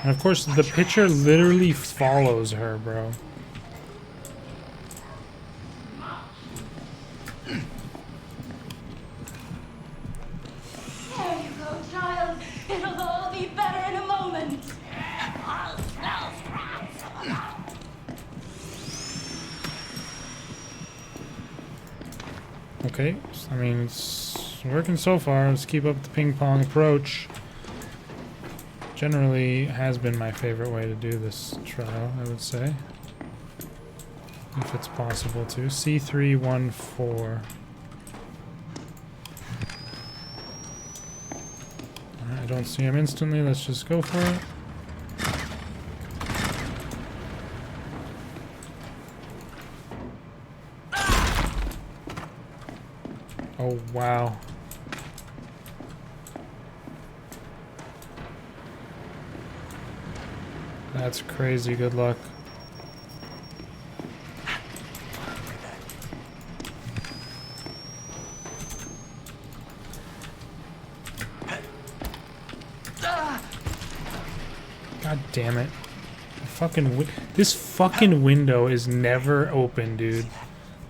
And of course, the picture literally follows her, bro. There you go, child. It'll all be better in a moment. I'll smell scraps. Okay, I mean, it's It's working so far. Let's keep up the ping pong approach. Generally has been my favorite way to do this trial, I would say. If it's possible to. C314. I don't see him instantly. Let's just go for it. Oh, wow. That's crazy. Good luck. God damn it. This fucking window is never open, dude.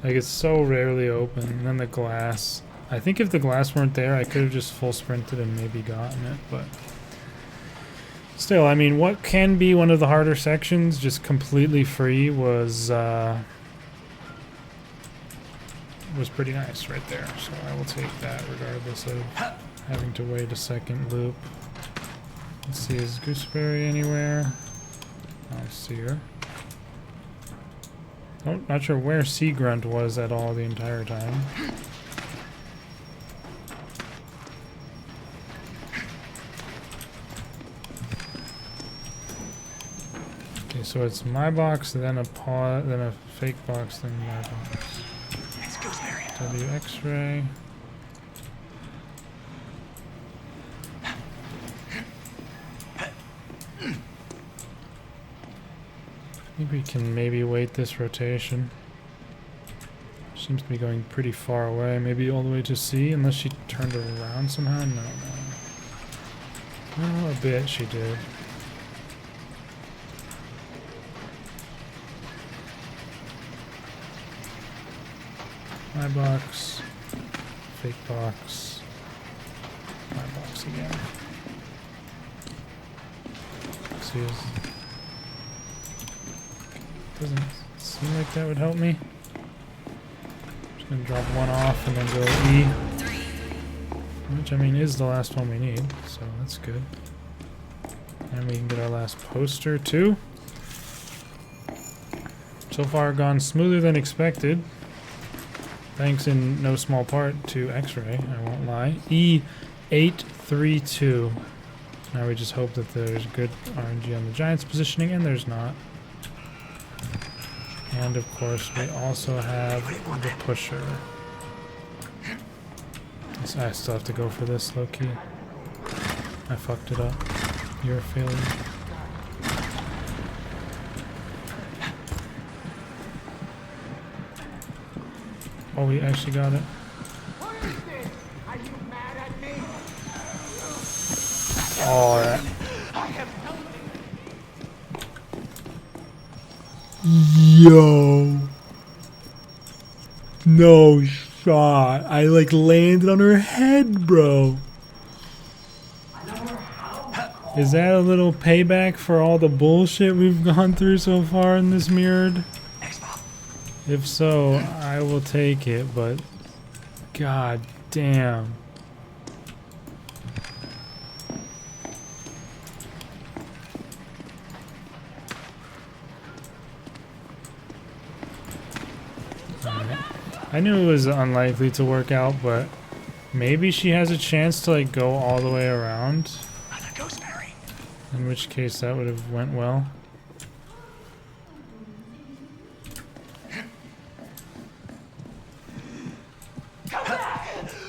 Like, it's so rarely open. And then the glass. I think if the glass weren't there, I could have just full sprinted and maybe gotten it, but... Still, I mean, what can be one of the harder sections, just completely free, was pretty nice right there. So I will take that regardless of having to wait a second loop. Let's see, is Gooseberry anywhere? I don't see her. Oh, not sure where Sea Grunt was at all the entire time. Okay, so it's my box, then a paw, then a fake box, then my box. W X-ray. I think we can maybe wait this rotation. Seems to be going pretty far away, maybe all the way to C, unless she turned around somehow. No. Oh, a bit she did. My box, fake box, my box again. See, doesn't seem like that would help me. Just gonna drop one off and then go E, which I mean is the last one we need, so that's good. And we can get our last poster too. So far gone smoother than expected. Thanks in no small part to X-ray, I won't lie. E832. Now we just hope that there's good RNG on the Giants positioning, and there's not. And of course we also have the pusher. I still have to go for this, low-key. I fucked it up. You're a failure. Oh, we actually got it. What is this? Are you mad at me? Oh, that. I have Yo. No shot. I like landed on her head, bro. Is that a little payback for all the bullshit we've gone through so far in this mirrored? If so, I will take it, but god damn. Alright. I knew it was unlikely to work out, but maybe she has a chance to like go all the way around. In which case that would have went well.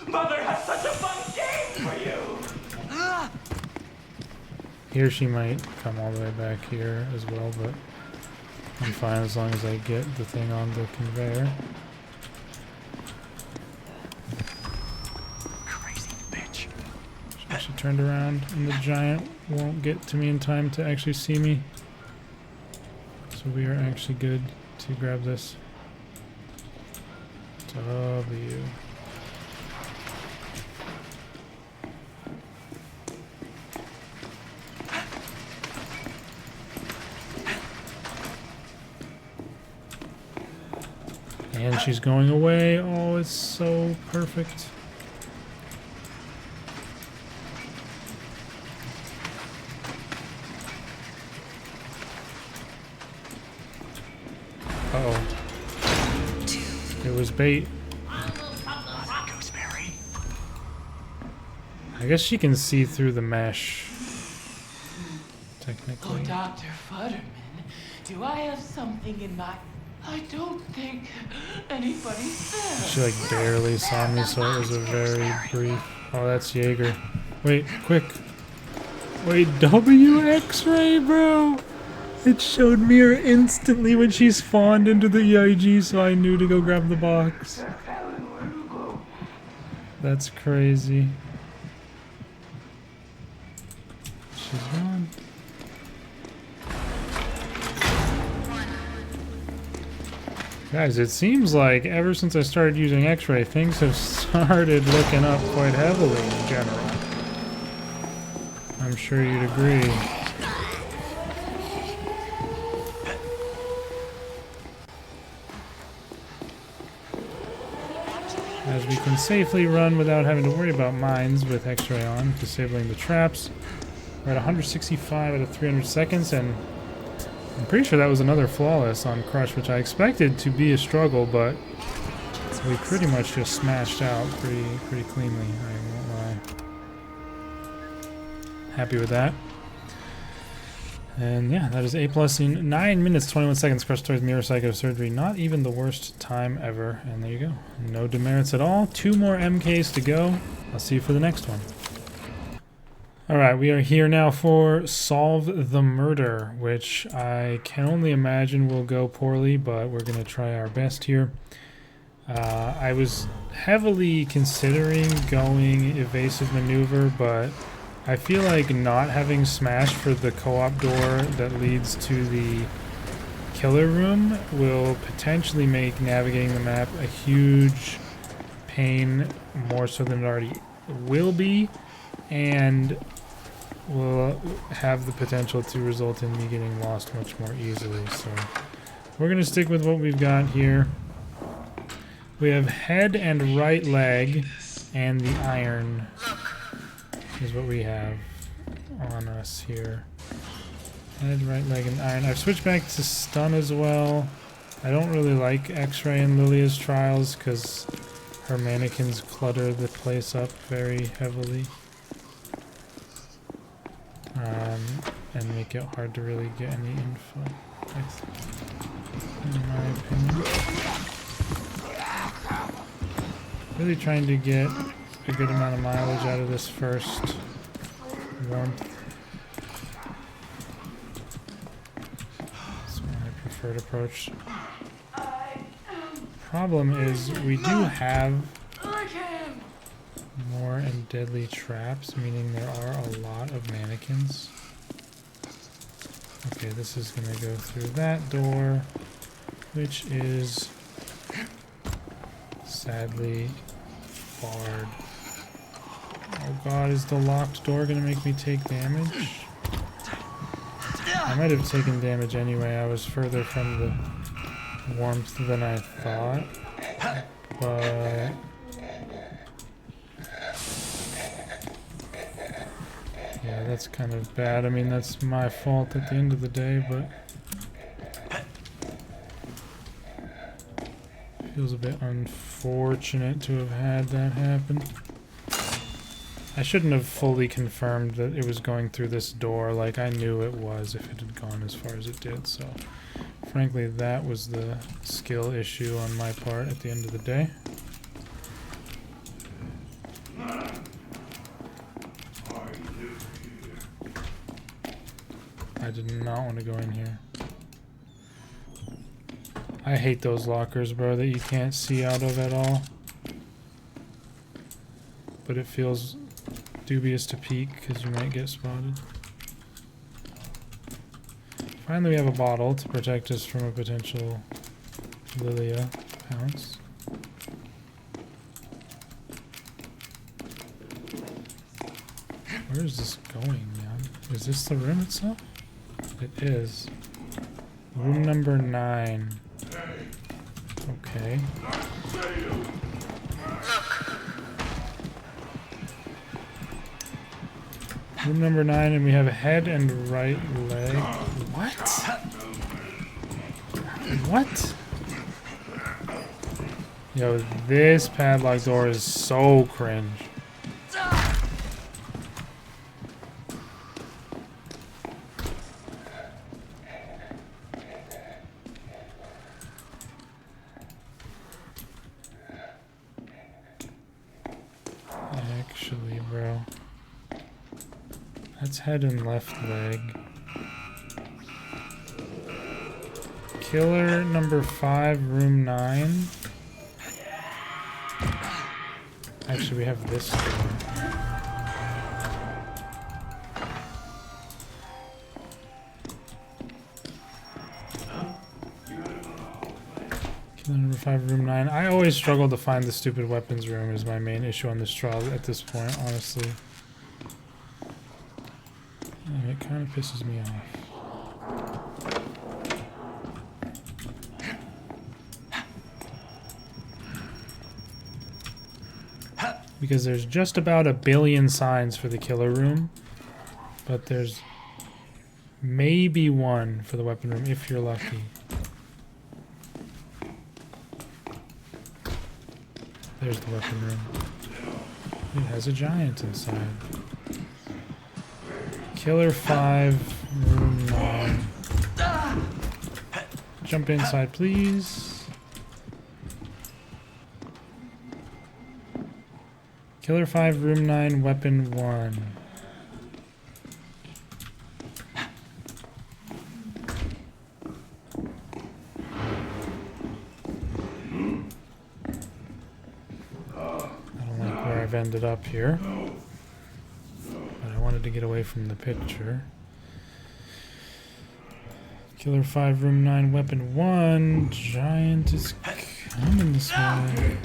Mother has such a fun game for you! Here she might come all the way back here as well, but I'm fine as long as I get the thing on the conveyor. Crazy bitch. She turned around and the giant won't get to me in time to actually see me. So we are actually good to grab this. W. And she's going away. Oh, it's so perfect. was bait. Gooseberry. I guess she can see through the mesh. Technically. Oh, Dr. Futterman, do I have something in my... I don't think anybody's there. She like barely saw me, so it was a very brief... Oh, that's Jaeger. Wait, quick. Wait, W X-ray, bro! It showed me her instantly when she spawned into the EIG, so I knew to go grab the box. That's crazy. She's gone. Guys, it seems like ever since I started using X-ray, things have started looking up quite heavily in general. I'm sure you'd agree. As we can safely run without having to worry about mines with X-ray on, disabling the traps. We're at 165 out of 300 seconds, and I'm pretty sure that was another flawless on Crush, which I expected to be a struggle, but we pretty much just smashed out pretty cleanly, I won't lie. Happy with that. And yeah, that is A+ in 9 minutes, 21 seconds. Crush towards Mirror Psycho Surgery. Not even the worst time ever. And there you go. No demerits at all. 2 more MKs to go. I'll see you for the next one. Alright, we are here now for Solve the Murder, which I can only imagine will go poorly, but we're going to try our best here. I was heavily considering going evasive maneuver, but I feel like not having smash for the co-op door that leads to the killer room will potentially make navigating the map a huge pain, more so than it already will be, and will have the potential to result in me getting lost much more easily. So we're going to stick with what we've got here. We have head and right leg, and the iron is what we have on us here. Head, right leg, and iron. I've switched back to stun as well. I don't really like X-ray in Lilia's trials because her mannequins clutter the place up very heavily. And make it hard to really get any info, in my opinion. Really trying to get a good amount of mileage out of this first warmth. That's my preferred approach. Problem is, we do have more and deadly traps, meaning there are a lot of mannequins. Okay, this is gonna go through that door, which is sadly barred. Oh god, is the locked door gonna make me take damage? I might have taken damage anyway. I was further from the warmth than I thought, but yeah, that's kind of bad. I mean, that's my fault at the end of the day, but feels a bit unfortunate to have had that happen. I shouldn't have fully confirmed that it was going through this door. Like, I knew it was if it had gone as far as it did, so frankly, that was the skill issue on my part at the end of the day. I did not want to go in here. I hate those lockers, bro, that you can't see out of at all. But it feels dubious to peek because you might get spotted. Finally, we have a bottle to protect us from a potential Lilia pounce. Where is this going, man? Is this the room itself? It is. Room number 9. Okay. Room number 9, and we have a head and right leg. What? What? Yo, this padlock door is so cringe. Actually, bro. That's head and left leg. Killer number 5, room 9. Actually, we have this door. Killer number 5, room 9. I always struggle to find the stupid weapons room is my main issue on this trial at this point, honestly. And it kind of pisses me off. Because there's just about a billion signs for the killer room, but there's maybe one for the weapon room if you're lucky. There's the weapon room. It has a giant inside. Killer 5, room 9. Jump inside, please. Killer 5, room 9, weapon 1. I don't like where I've ended up here. But I wanted to get away from the picture. Killer 5, room 9, weapon 1. Giant is coming this way.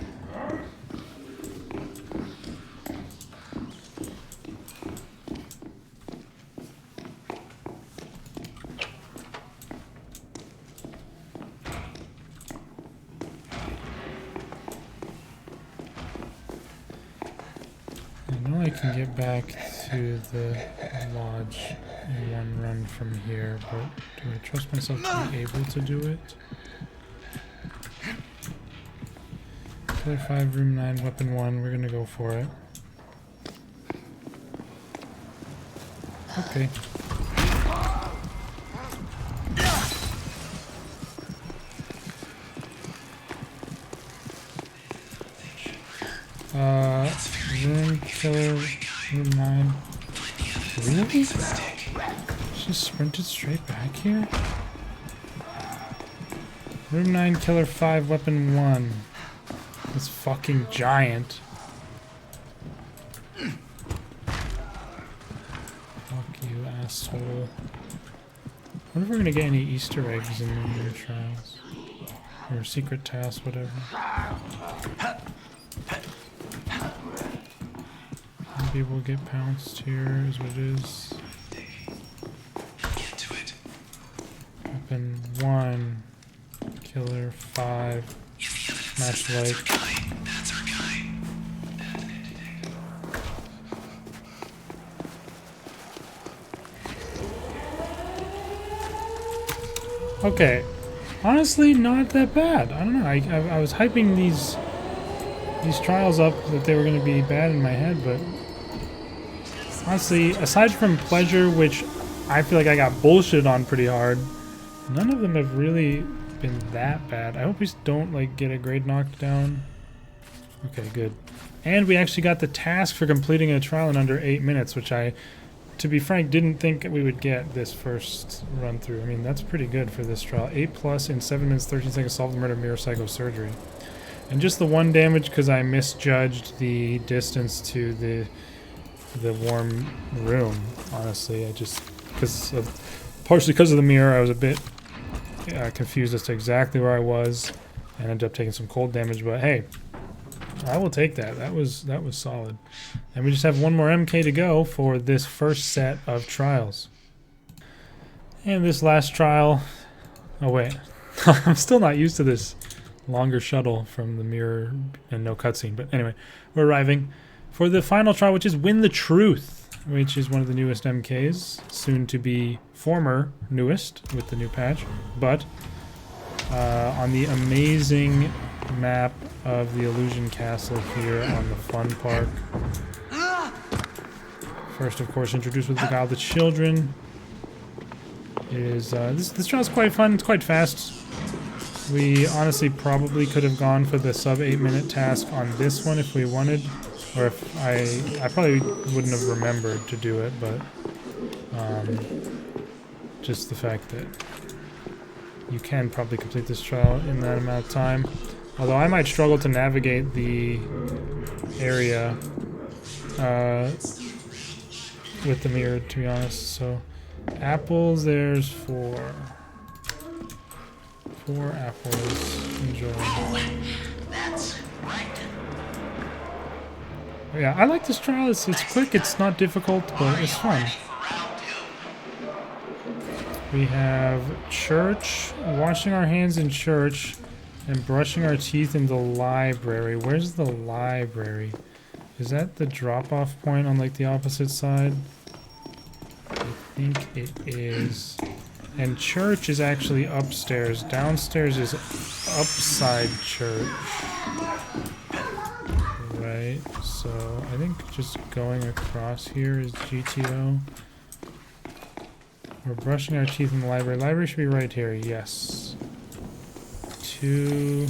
I can get back to the lodge in one run from here, but do I trust myself to be able to do it? Killer 5, room 9, weapon 1, we're gonna go for it. Okay. Room killer, room 9. Really? She sprinted straight back here? Room 9, killer 5, weapon 1. This fucking giant. Fuck you, asshole. I wonder if we're gonna get any Easter eggs in the new trials. Or secret tasks, whatever. Maybe we'll get pounced here, is what it is. Get to it. Weapon 1, killer 5, match light. That's our guy. Okay, honestly, not that bad. I don't know. I was hyping these trials up that they were going to be bad in my head, but honestly, aside from pleasure, which I feel like I got bullshit on pretty hard, none of them have really been that bad. I hope we don't like get a grade knocked down. Okay, good. And we actually got the task for completing a trial in under 8 minutes, which I, to be frank, didn't think we would get this first run through. I mean, that's pretty good for this trial. 8+ in 7 minutes 13 seconds, solve the murder of mirror psychosurgery. And just the 1 damage because I misjudged the distance to the warm room. Honestly, I just partially because of the mirror, I was a bit confused as to exactly where I was, and ended up taking some cold damage. But hey, I will take that. That was solid. And we just have 1 more MK to go for this first set of trials. And this last trial. Oh wait, I'm still not used to this longer shuttle from the mirror and no cutscene. But anyway, we're arriving for the final trial, which is Win the Truth, which is one of the newest MKs, soon to be former newest with the new patch, but on the amazing map of the Illusion Castle here on the fun park. First, of course, introduced with the Beguile the Children. It is this trial is quite fun. It's quite fast. We honestly probably could have gone for the sub 8-minute task on this one if we wanted, or if I probably wouldn't have remembered to do it, but just the fact that you can probably complete this trial in that amount of time. Although I might struggle to navigate the area with the mirror, to be honest. So, apples, there's 4. 4 apples. Enjoy. That's right. Yeah, I like this trial. It's quick, it's not difficult, but it's fun. We have church, washing our hands in church, and brushing our teeth in the library. Where's the library? Is that the drop-off point on like the opposite side? I think it is. And church is actually upstairs. Downstairs is upside church. Right, so I think just going across here is GTO. We're brushing our teeth in the library. Library should be right here, yes. 2,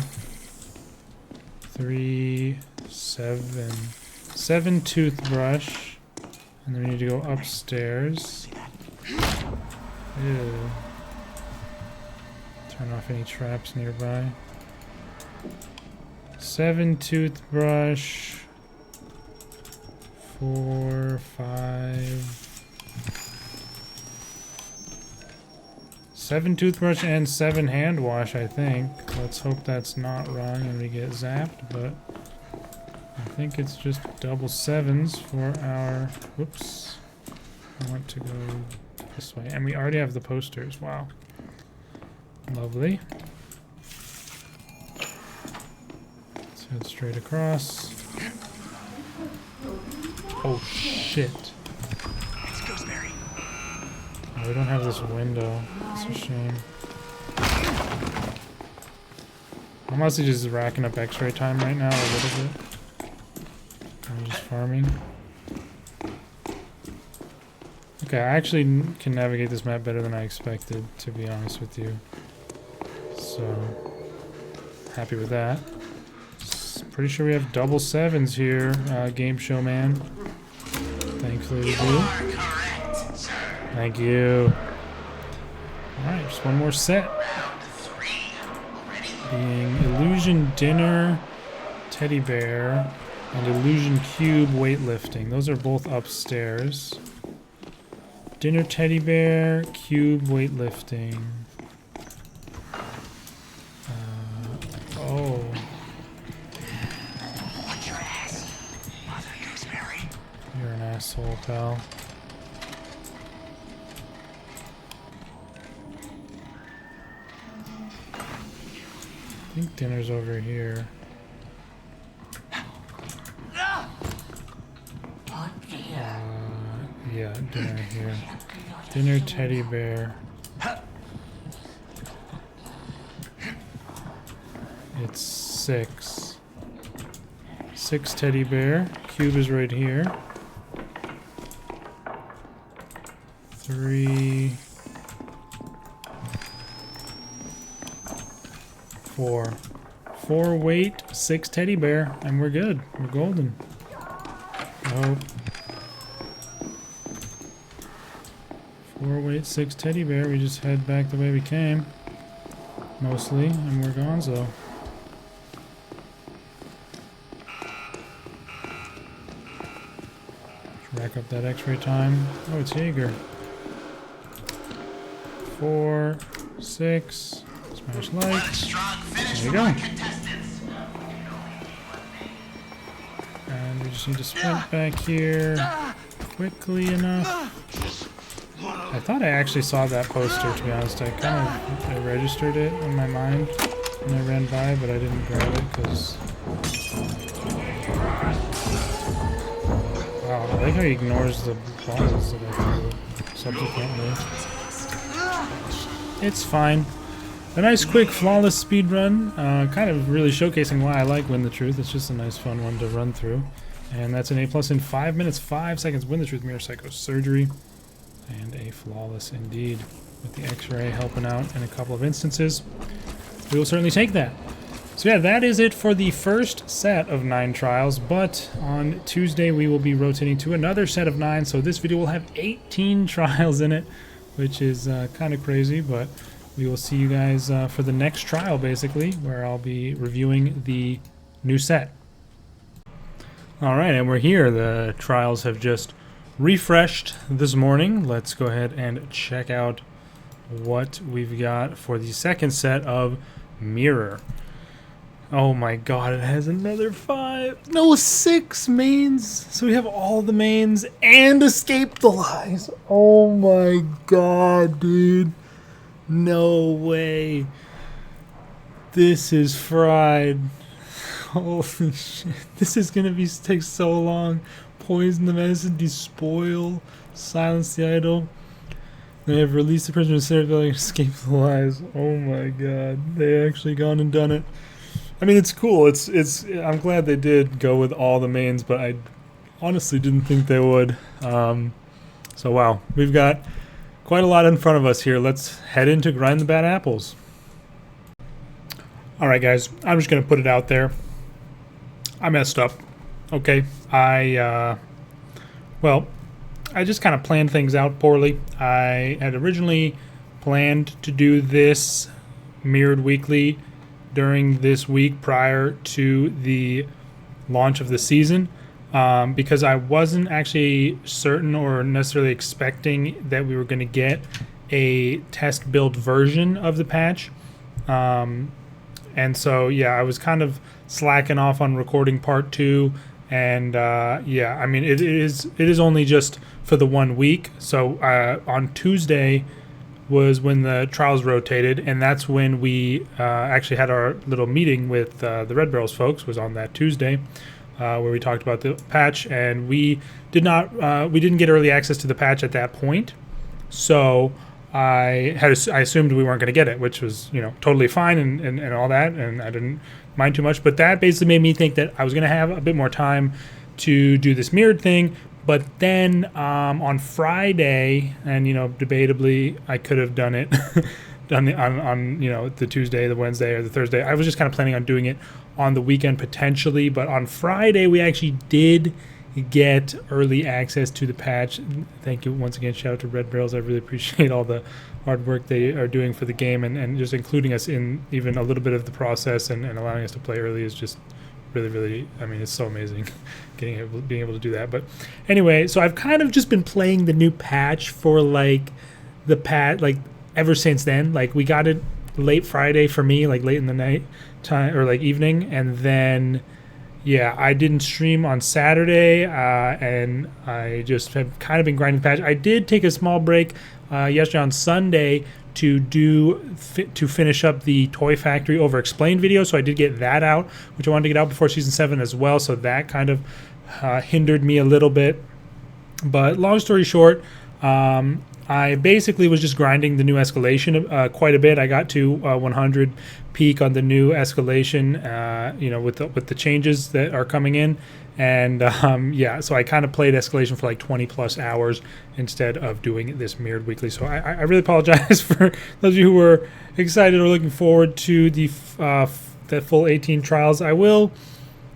3, 7. 7 toothbrush. And then we need to go upstairs. Ew. Turn off any traps nearby. 7 toothbrush. 4, 5. 7 toothbrush and 7 hand wash, I think. Let's hope that's not wrong and we get zapped, but I think it's just double 7s for our... Whoops. I want to go this way. And we already have the posters. Wow. Lovely. Let's head straight across. Oh, shit. Oh, we don't have this window. It's a shame. I'm honestly just racking up x-ray time right now a little bit. I'm just farming. Okay, I actually can navigate this map better than I expected, to be honest with you. So, happy with that. Pretty sure we have double 7s here, Game Show Man. Thankfully we do. Thank you. Alright, just one more set. Being Illusion Dinner, Teddy Bear, and Illusion Cube weightlifting. Those are both upstairs. Dinner Teddy Bear, Cube weightlifting. Oh. You're an asshole, pal. I think dinner's over here. Yeah, dinner here. Dinner Teddy Bear. It's 6. 6 Teddy Bear. Cube is right here. 3. 4. 4 weight, 6 Teddy Bear, and we're good. We're golden. Nope. 4 weight, 6 Teddy Bear. We just head back the way we came. Mostly, and we're gonzo. Rack up that x-ray time. Oh, it's Jaeger. 4, 6. Smash like. There you go. And we just need to sprint back here quickly enough. I thought I actually saw that poster, to be honest. I registered it in my mind when I ran by, but I didn't grab it because... Wow, I like how he ignores the balls that I threw subsequently. It's fine. a nice, quick, flawless speed run. Kind of really showcasing why I like Win the Truth. It's just a nice, fun one to run through. And that's an A+ in 5 minutes, 5 seconds. Win the Truth Mirror Psychosurgery. And a flawless indeed, with the X-ray helping out in a couple of instances. We will certainly take that. So yeah, that is it for the first set of 9 trials, but on Tuesday we will be rotating to another set of 9, so this video will have 18 trials in it, which is kind of crazy, but we will see you guys for the next trial, basically, where I'll be reviewing the new set. Alright, and we're here. The trials have just refreshed this morning. Let's go ahead and check out what we've got for the second set of Mirror. Oh my god, it has another 5. No, 6 mains. So we have all the mains and Escape the Lies. Oh my god, dude. No way. This is fried. Holy shit. This is gonna take so long. Poison the medicine, despoil, silence the idol. They have released the prisoner instead of Escape the Lies. Oh my god. They actually gone and done it. I mean, it's cool. I'm glad they did go with all the mains, but I honestly didn't think they would. So wow, we've got quite a lot in front of us here. Let's head into Grind the Bad Apples. Alright guys, I'm just going to put it out there. I messed up. Okay, I just kind of planned things out poorly. I had originally planned to do this mirrored weekly during this week prior to the launch of the season, because I wasn't actually certain or necessarily expecting that we were going to get a test build version of the patch. And so, yeah, I was kind of slacking off on recording part 2. And yeah, I mean, it is only just for the 1 week. So on Tuesday was when the trials rotated, and that's when we actually had our little meeting with the Red Barrels folks. Was on that Tuesday, where we talked about the patch, and we didn't get early access to the patch at that point. So I assumed we weren't going to get it, which was, you know, totally fine and all that, and I didn't mind too much. But that basically made me think that I was going to have a bit more time to do this mirrored thing. But then on Friday, and, you know, debatably I could have done it on you know, the Tuesday, the Wednesday, or the Thursday. I was just kind of planning on doing it on the weekend potentially. But on Friday we actually did get early access to the patch. Thank you once again. Shout out to Red Barrels. I really appreciate all the hard work they are doing for the game, and just including us in even a little bit of the process and allowing us to play early is just really, I mean, it's so amazing being able to do that. But anyway, so I've kind of just been playing the new patch for like ever since then. Like, we got it late Friday for me, like late in the night time, or like evening, and then yeah, I didn't stream on Saturday, and I just have kind of been grinding the patch. I did take a small break yesterday on Sunday to finish up the Toy Factory Over Explained video, so I did get that out, which I wanted to get out before Season 7 as well, so that kind of hindered me a little bit. But long story short, I basically was just grinding the new escalation quite a bit. I got to 100 peak on the new escalation, you know, with the changes that are coming in. And yeah, so I kind of played escalation for like 20 plus hours instead of doing this mirrored weekly. So I really apologize for those of you who were excited or looking forward to the full 18 trials. I will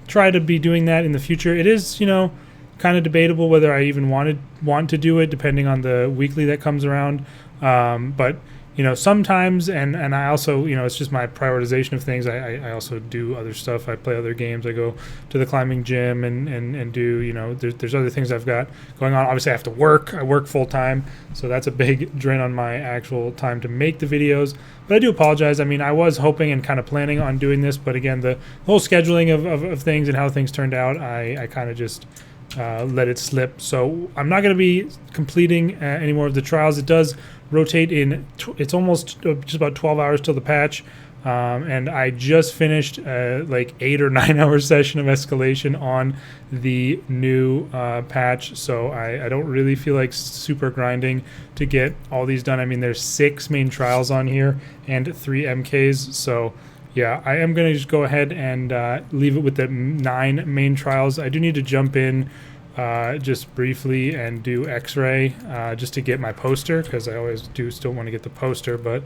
try to be doing that in the future. It is, you know, kind of debatable whether I even want to do it, depending on the weekly that comes around. But you know, sometimes, and I also, you know, it's just my prioritization of things. I also do other stuff. I play other games. I go to the climbing gym and do, you know, there's other things I've got going on. Obviously, I have to work. I work full time, so that's a big drain on my actual time to make the videos. But I do apologize. I mean, I was hoping and kind of planning on doing this, but again, the whole scheduling of things and how things turned out, I kind of just let it slip. So I'm not going to be completing any more of the trials. It does rotate in, it's almost just about 12 hours till the patch. And I just finished like 8 or 9 hour session of escalation on the new patch, so I don't really feel like super grinding to get all these done. I mean, there's 6 main trials on here and 3 MKs, so yeah, I am going to just go ahead and leave it with the 9 main trials. I do need to jump in just briefly and do X-ray just to get my poster, because I always do still want to get the poster, but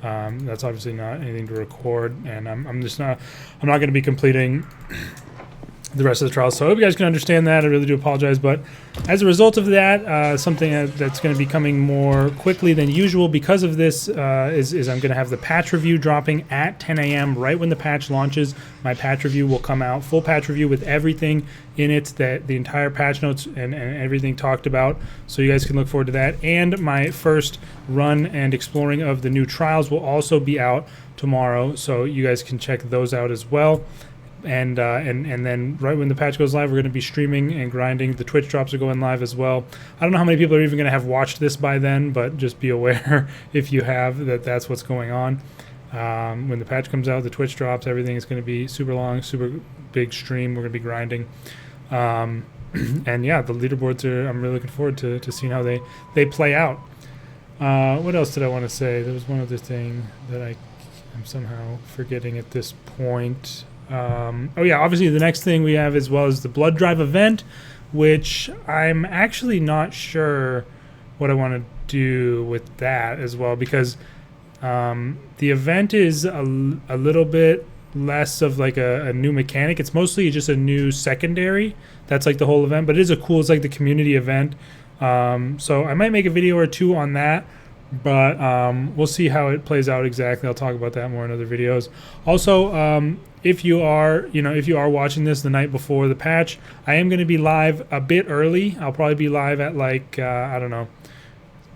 that's obviously not anything to record, and I'm not going to be completing the rest of the trials. So I hope you guys can understand that. I really do apologize, but as a result of that, something that's going to be coming more quickly than usual because of this is I'm going to have the patch review dropping at 10 a.m. right when the patch launches. My patch review will come out, full patch review with everything in it, that the entire patch notes and everything talked about, so you guys can look forward to that. And my first run and exploring of the new trials will also be out tomorrow, so you guys can check those out as well. And then right when the patch goes live, we're going to be streaming and grinding. The Twitch drops are going live as well. I don't know how many people are even going to have watched this by then, but just be aware if you have that's what's going on. When the patch comes out, the Twitch drops, everything is going to be super long, super big stream. We're going to be grinding. And yeah, the leaderboards I'm really looking forward to seeing how they play out. What else did I want to say? There was one other thing that I'm somehow forgetting at this point. Oh yeah, obviously the next thing we have as well is the blood drive event, which I'm actually not sure what I want to do with that as well, because the event is a little bit less of like a new mechanic. It's mostly just a new secondary. That's like the whole event, but it is it's like the community event. So I might make a video or 2 on that, but we'll see how it plays out exactly. I'll talk about that more in other videos. Also, if you are watching this the night before the patch, I am going to be live a bit early. I'll probably be live at like I don't know,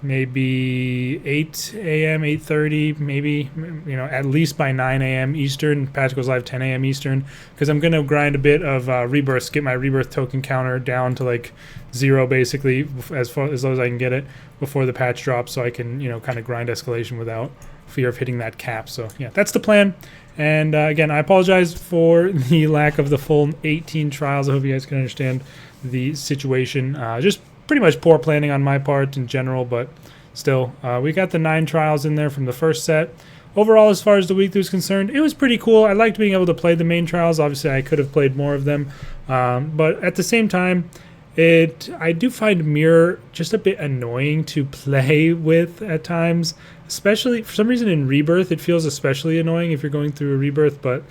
maybe 8 a.m., 8:30, maybe, at least by 9 a.m. Eastern. Patch goes live 10 a.m. Eastern, because I'm going to grind a bit of Rebirth, get my Rebirth token counter down to like 0 basically, as low as I can get it before the patch drops, so I can kind of grind escalation without fear of hitting that cap. So yeah, that's the plan. And again, I apologize for the lack of the full 18 trials. I hope you guys can understand the situation. Just pretty much poor planning on my part in general, but still, we got the 9 trials in there from the first set. Overall, as far as the weekly is concerned, it was pretty cool. I liked being able to play the main trials. Obviously, I could have played more of them, but at the same time, I do find Mirror just a bit annoying to play with at times, especially for some reason in Rebirth. It feels especially annoying if you're going through a Rebirth, but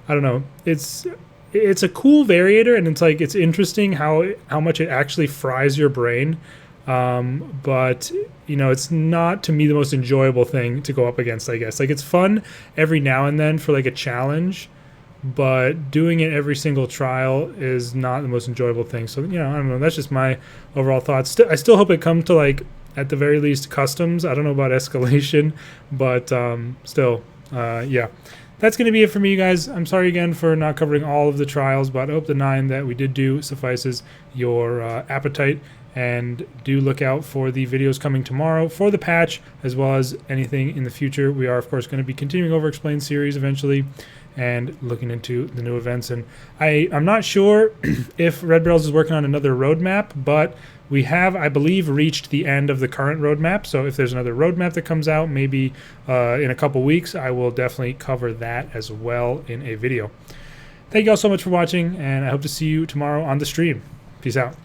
I don't know. It's a cool variator, and it's interesting how much it actually fries your brain, but it's not, to me, the most enjoyable thing to go up against, I guess. Like, it's fun every now and then for like a challenge, but doing it every single trial is not the most enjoyable thing. So I don't know, that's just my overall thoughts. I still hope it comes to, like, at the very least, customs. I don't know about escalation, but still, yeah. That's going to be it for me, you guys. I'm sorry again for not covering all of the trials, but I hope the 9 that we did do suffices your appetite. And do look out for the videos coming tomorrow for the patch, as well as anything in the future. We are, of course, going to be continuing Over Explained series eventually and looking into the new events. And I'm not sure if Red Barrels is working on another roadmap, but we have, I believe, reached the end of the current roadmap. So if there's another roadmap that comes out, maybe in a couple weeks, I will definitely cover that as well in a video. Thank you all so much for watching, and I hope to see you tomorrow on the stream. Peace out.